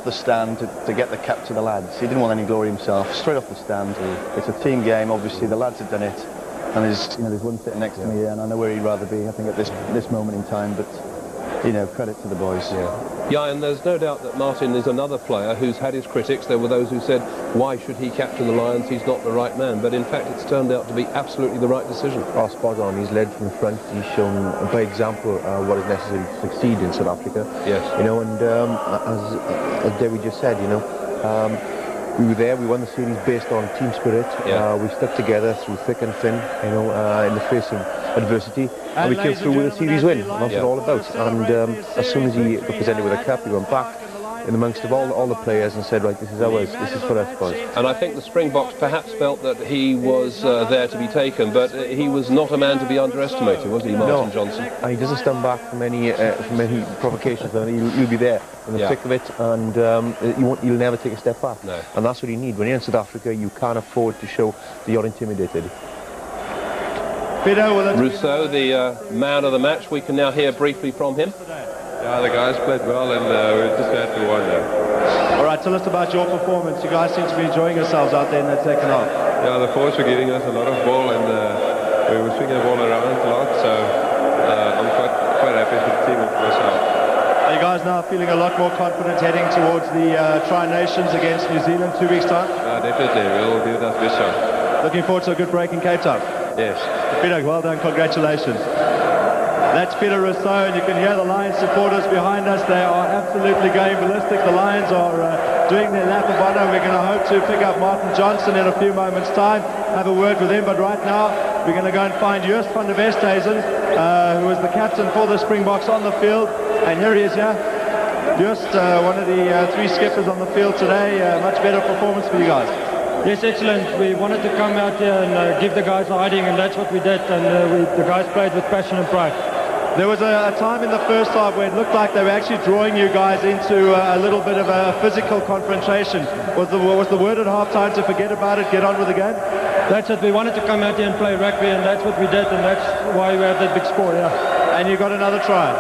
C: the stand to get the cap to the lads. He didn't want any glory himself, straight off the stand. It's a team game, obviously the lads had done it. And there's one sitting next to me here, and I know where he'd rather be, I think, at this moment in time, but, credit to the boys.
A: Yeah, and there's no doubt that Martin is another player who's had his critics. There were those who said, why should he captain the Lions? He's not the right man. But in fact, it's turned out to be absolutely the right decision.
B: Oh, spot on. He's led from the front. He's shown, by example, what is necessary to succeed in South Africa.
A: Yes.
B: And as Debbie just said, we were there, we won the series based on team spirit. We stuck together through thick and thin, in the face of adversity. And we came through with a series win, and that's what it's all about. And as soon as he got presented with a cup, he went back in amongst of all the players and said, right, this is ours, this is for us, boys.
A: And I think the Springboks perhaps felt that he was there to be taken, but he was not a man to be underestimated, was he, Martin Johnson?
B: And he doesn't stand back from any provocations. He'll be there in the thick of it, and you'll never take a step back.
A: No.
B: And that's what you need. When you're in South Africa, you can't afford to show that you're intimidated.
A: Rossouw, the man of the match, we can now hear briefly from him.
Q: Yeah, the guys played well, and we're just glad we won there.
P: All right, tell us about your performance. You guys seem to be enjoying yourselves out there in that second half.
Q: Yeah, the forwards were giving us a lot of ball, and we were swinging the ball around a lot, so I'm quite happy with the team of Rossouw.
P: Are you guys now feeling a lot more confident heading towards the Tri-Nations against New Zealand 2 weeks' time?
Q: Definitely, we'll give it our best shot.
P: Looking forward to a good break in Cape Town?
Q: Yes.
P: Peter, well done, congratulations. That's Peter Rossouw, and you can hear the Lions supporters behind us. They are absolutely going ballistic. The Lions are doing their lap of honour. We're going to hope to pick up Martin Johnson in a few moments' time, have a word with him. But right now, we're going to go and find Joost van der Westhuizen, who is the captain for the Springboks on the field. And here he is, Joost, one of the three skippers on the field today. Much better performance for you guys.
R: Yes, excellent. We wanted to come out here and give the guys a hiding, and that's what we did. And the guys played with passion and pride.
P: There was a time in the first half where it looked like they were actually drawing you guys into a little bit of a physical confrontation. Was the word at half-time to forget about it, get on with the game?
R: That's it. We wanted to come out here and play rugby, and that's what we did, and that's why we had that big score,
P: And you got another try?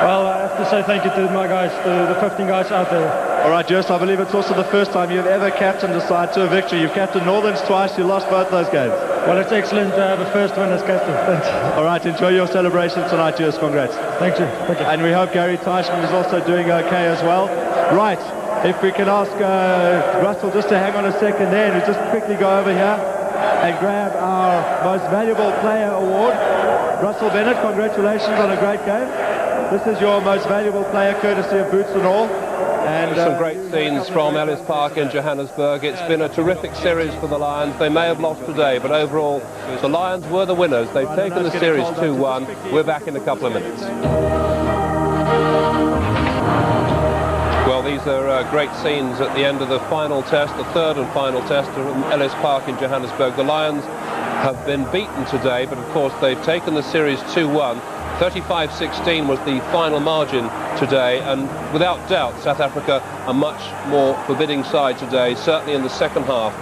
R: Well, I have to say thank you to my guys, to the 15 guys out there.
P: All right, Joost, I believe it's also the first time you've ever captained a side to a victory. You've captained Northerns twice, you lost both those games.
R: Well, it's excellent to have a first win as captain. Thanks.
P: All right, enjoy your celebration tonight, Joost. Congrats.
R: Thank you. Thank you.
P: And we hope Gary Teichman is also doing okay as well. Right, if we can ask Russell just to hang on a second there, and we'll just quickly go over here and grab our Most Valuable Player Award. Russell Bennett, congratulations on a great game. This is your most valuable player, courtesy of Boots and All. And
A: some great scenes from Ellis Park in Johannesburg. It's been a terrific series for the Lions. They may have lost today, but overall, the Lions were the winners. They've taken the series 2-1. We're back in a couple of minutes. Well, these are great scenes at the end of the final test, the third and final test from Ellis Park in Johannesburg. The Lions have been beaten today, but of course they've taken the series 2-1. 35-16 was the final margin today, and without doubt South Africa a much more forbidding side today. Certainly in the second half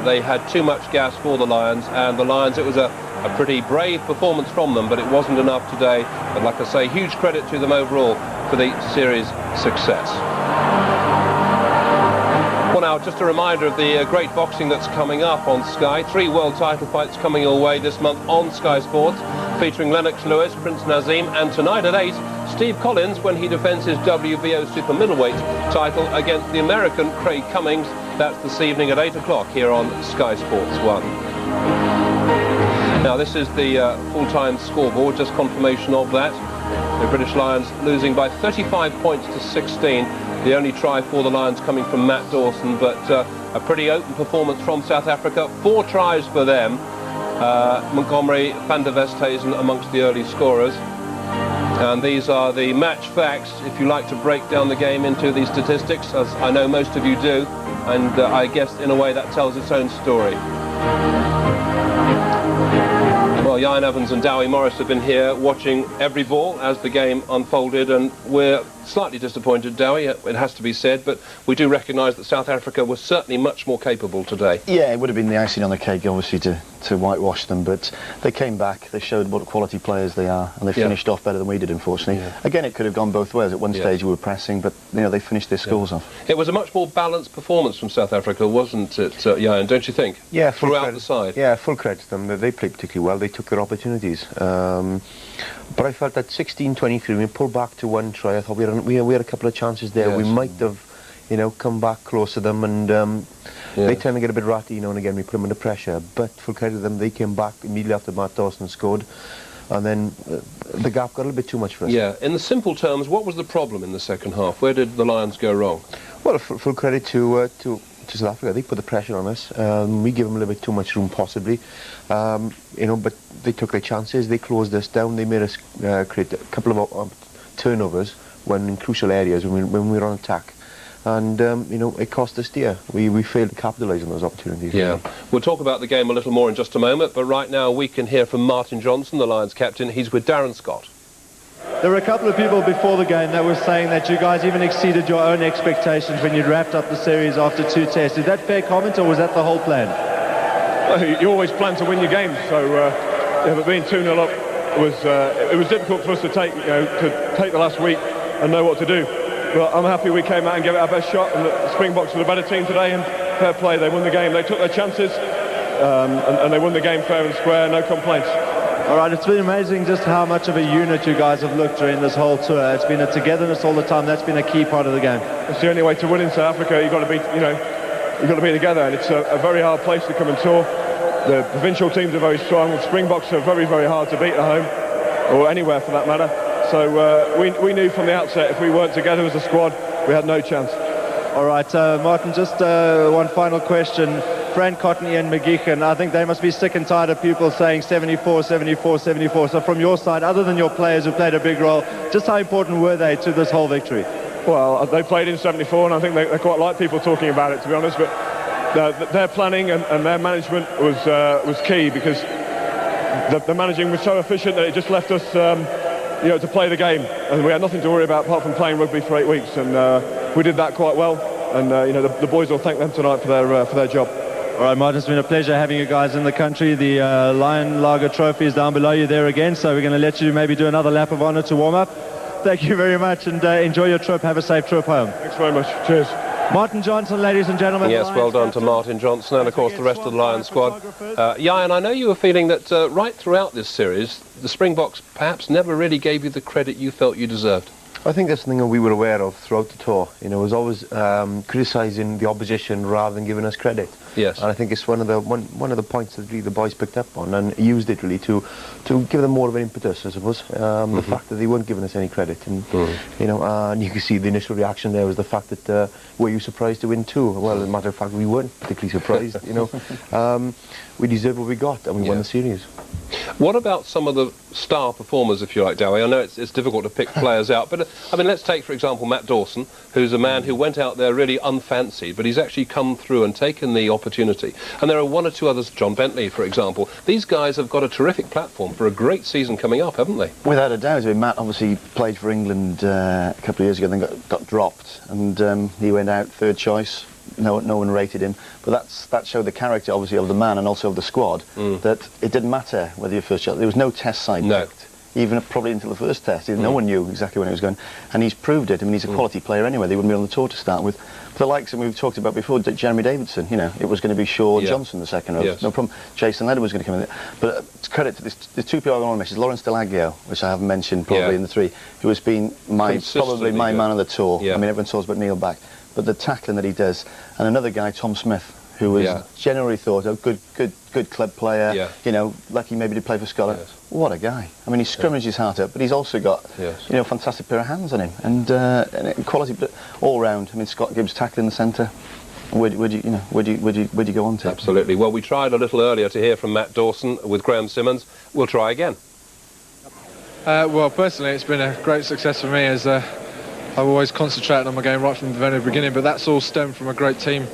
A: they had too much gas for the Lions, and the Lions, it was a pretty brave performance from them, but it wasn't enough today. But like I say, huge credit to them overall for the series success. Well, now, just a reminder of the great boxing that's coming up on Sky. 3 world title fights coming your way this month on Sky Sports, featuring Lennox Lewis, Prince Nazim, and tonight at 8, Steve Collins when he defends his WBO super middleweight title against the American Craig Cummings. That's this evening at 8 o'clock here on Sky Sports 1. Now, this is the full-time scoreboard, just confirmation of that. The British Lions losing by 35 points to 16. The only try for the Lions coming from Matt Dawson, but a pretty open performance from South Africa. 4 tries for them. Montgomery, van der Westhuizen amongst the early scorers. And these are the match facts, if you like to break down the game into these statistics, as I know most of you do. And I guess in a way that tells its own story. Well, Ian Evans and Dowie Morris have been here watching every ball as the game unfolded, and we're slightly disappointed, Dowie, it has to be said, but we do recognise that South Africa was certainly much more capable today.
C: Yeah, it would have been the icing on the cake, obviously, to whitewash them, but they came back, they showed what quality players they are, and they finished off better than we did, unfortunately. Again, it could have gone both ways. At one stage we were pressing, but you know, they finished their scores off.
A: It was a much more balanced performance from South Africa, wasn't it, Ian, don't you think?
B: Yeah,
A: throughout the side.
B: Yeah, full credit to them. They played particularly well. They took their opportunities. But I felt that 16-23, we pulled back to 1 try. I thought we had a couple of chances there. Yes. We might have, you know, come back close to them, and they tend to get a bit ratty, you know, and again we put them under pressure. But full credit to them, they came back immediately after Matt Dawson scored, and then the gap got a little bit too much for us.
A: Yeah, in the simple terms, what was the problem in the second half? Where did the Lions go wrong?
B: Well, full credit to South Africa. They put the pressure on us. We gave them a little bit too much room, possibly. You know, but they took their chances. They closed us down. They made us create a couple of turnovers when in crucial areas when we were on attack. And you know, it cost us dear. We failed to capitalise on those opportunities.
A: Yeah, we'll talk about the game a little more in just a moment. But right now, we can hear from Martin Johnson, the Lions captain. He's with Darren Scott.
P: There were a couple of people before the game that were saying that you guys even exceeded your own expectations when you'd wrapped up the series after 2 tests. Is that fair comment, or was that the whole plan?
S: Well, you always plan to win your games, so yeah, but being 2-0 up it was difficult for us to take the last week and know what to do. But I'm happy we came out and gave it our best shot, and the Springboks were the better team today, and fair play, they won the game. They took their chances, and they won the game fair and square, no complaints.
P: All right, it's been amazing just how much of a unit you guys have looked during this whole tour. It's been a togetherness all the time. That's been a key part of the game.
S: It's the only way to win in South Africa. You've got to be, you've got to be together, and it's a very hard place to come and tour. The provincial teams are very strong. The Springboks are very, very hard to beat at home, or anywhere for that matter. So we knew from the outset if we weren't together as a squad, we had no chance.
P: All right, Martin, just one final question. Fran Cottony and McGeechan, I think they must be sick and tired of people saying 74, 74, 74. So from your side, other than your players who played a big role, just how important were they to this whole victory?
S: Well, they played in 74, and I think they quite like people talking about it, to be honest. But their planning and their management was key, because the managing was so efficient that it just left us to play the game, and we had nothing to worry about apart from playing rugby for 8 weeks, and we did that quite well. And the boys will thank them tonight for their job.
P: All right, Martin, it's been a pleasure having you guys in the country. The Lion Lager Trophy is down below you there again, so we're going to let you maybe do another lap of honour to warm up. Thank you very much, and enjoy your trip. Have a safe trip home.
S: Thanks very much. Cheers.
P: Martin Johnson, ladies and gentlemen.
A: Yes, well done to Martin Johnson and, of course, the rest of the Lions squad. Ian, I know you were feeling that right throughout this series, the Springboks perhaps never really gave you the credit you felt you deserved.
B: I think that's something we were aware of throughout the tour. You know, it was always criticising the opposition rather than giving us credit.
A: Yes.
B: And I think it's one of the points that really the boys picked up on and used it really to give them more of an impetus, I suppose. The fact that they weren't giving us any credit, and you know, and you can see the initial reaction there was the fact that were you surprised to win 2? Well, as a matter of fact, we weren't particularly surprised. You know, we deserved what we got, and we won the series.
A: What about some of the star performers, if you like, Dowie? I know it's difficult to pick players out, but I mean, let's take, for example, Matt Dawson, who's a man who went out there really unfancied, but he's actually come through and taken the opportunity. And there are 1 or 2 others, John Bentley, for example. These guys have got a terrific platform for a great season coming up, haven't they? Without
C: a doubt. I mean, Matt obviously played for England a couple of years ago, then got dropped, and he went out 3rd choice. No one rated him, but that showed the character, obviously, of the man and also of the squad. That it didn't matter whether you're first shot. There was no test side picked, even probably until the first test. No one knew exactly when he was going, and he's proved it. I mean, he's a quality player anyway. They wouldn't be on the tour to start with. But the likes that we've talked about before, Jeremy Davidson. You know, it was going to be Shaw Johnson the second row. No problem. Jason Ledder was going to come in there. But credit to the 2 people I want to mention is Lawrence Delaglio, which I haven't mentioned probably in the 3, who has been probably my man on the tour. I mean, everyone talks about Neil Back. But the tackling that he does, and another guy, Tom Smith, who was generally thought a good club player, you know, lucky maybe to play for Scotland. What a guy! I mean, he scrimmaged his heart out, but he's also got you know, fantastic pair of hands on him, and quality, but all round. I mean, Scott Gibbs tackling the centre. Where'd you go on to?
A: Absolutely. Well, we tried a little earlier to hear from Matt Dawson with Graham Simmons. We'll try again.
T: Well, personally, it's been a great success for me as I've always concentrated on my game right from the very beginning, but that's all stemmed from a great team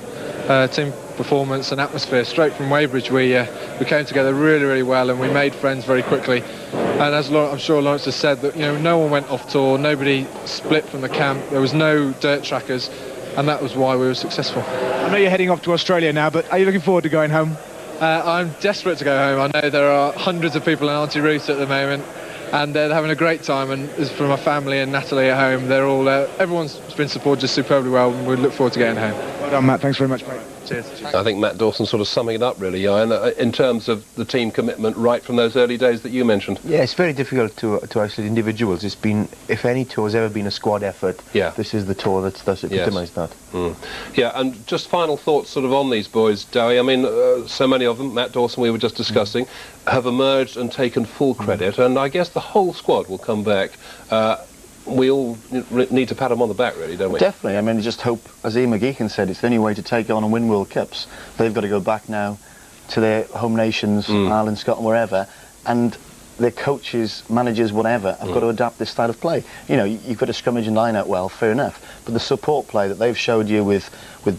T: performance and atmosphere. Straight from Weybridge, we came together really well, and we made friends very quickly. And as I'm sure Lawrence has said, that, you know, no one went off tour, nobody split from the camp, there was no dirt trackers, and that was why we were successful.
F: I know you're heading off to Australia now, but are you looking forward to going home?
T: I'm desperate to go home. I know there are hundreds of people in Auntie Ruth at the moment, and they're having a great time, and as for my family and Natalie at home, they're all everyone's been supported just superbly well, and we look forward to getting home.
F: Well done, Matt. Thanks very much, mate.
T: Cheers.
A: I think Matt Dawson's sort of summing it up, really, Ian, in terms of the team commitment right from those early days that you mentioned.
B: Yeah, it's very difficult to isolate individuals. It's been, if any tour has ever been a squad effort, this is the tour that's epitomised that.
A: Yeah, and just final thoughts sort of on these boys, Dowie. I mean, so many of them, Matt Dawson we were just discussing, have emerged and taken full credit, and I guess the whole squad will come back. We all need to pat them on the back, really, don't we?
C: Definitely. I mean, just hope, as Ian McGeechan said, it's the only way to take on and win World Cups. They've got to go back now to their home nations, Ireland, Scotland, wherever, and their coaches, managers, whatever, have got to adapt this style of play. You know, you've got to scrummage and line out well, fair enough, but the support play that they've showed you with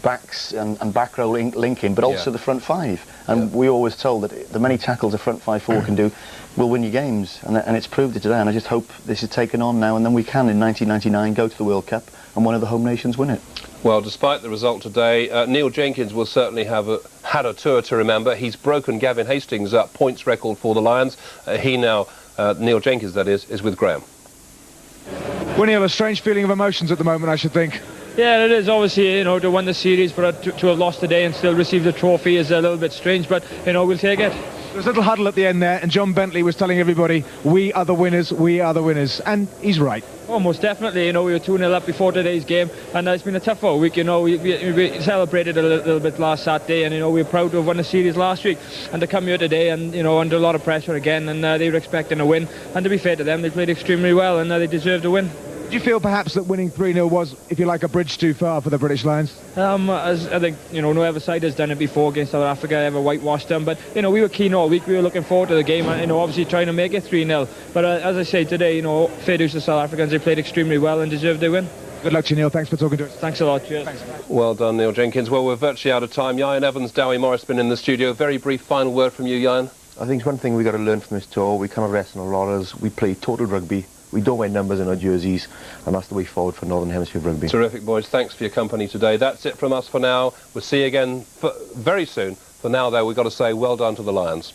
C: backs and back row linking, but also the front 5. And we always told that the many tackles a front 5-4 can do will win you games, and it's proved it today, and I just hope this is taken on now, and then we can, in 1999, go to the World Cup, and one of the home nations win it.
A: Well, despite the result today, Neil Jenkins will certainly have had a tour to remember. He's broken Gavin Hastings' points record for the Lions. He now, Neil Jenkins that is with Graham.
F: Well, Neil, a strange feeling of emotions at the moment, I should think.
R: Yeah, it is. Obviously, you know, to win the series, but to have lost today and still receive the trophy is a little bit strange, but, you know, we'll take it.
F: There was a little huddle at the end there, and John Bentley was telling everybody, we are the winners, we are the winners. And he's right.
R: Oh, most definitely. You know, we were 2-0 up before today's game, and it's been a tough week. You know, we celebrated a little bit last Saturday, and, you know, we were proud to have won the series last week. And to come here today and, you know, under a lot of pressure again, and they were expecting a win. And to be fair to them, they played extremely well, and they deserved a win.
F: Do you feel perhaps that winning 3-0 was, if you like, a bridge too far for the British Lions?
R: As I think, you know, no other side has done it before against South Africa, ever whitewashed them. But, you know, we were keen all week. We were looking forward to the game, and, you know, obviously trying to make it 3-0. But as I say today, you know, fair dues to South Africans. They played extremely well and deserved their win.
F: Good luck to you, Neil. Thanks for talking to us.
R: Thanks a lot. Cheers.
F: Thanks.
A: Well done, Neil Jenkins. Well, we're virtually out of time. Ian Evans, Dowie Morris been in the studio. Very brief final word from you, Ian.
B: I think it's one thing we've got to learn from this tour. We cannot rest on our laurels. We play total rugby. We don't wear numbers in our jerseys, and that's the way forward for Northern Hemisphere rugby.
A: Terrific, boys. Thanks for your company today. That's it from us for now. We'll see you again very soon. For now, though, we've got to say well done to the Lions.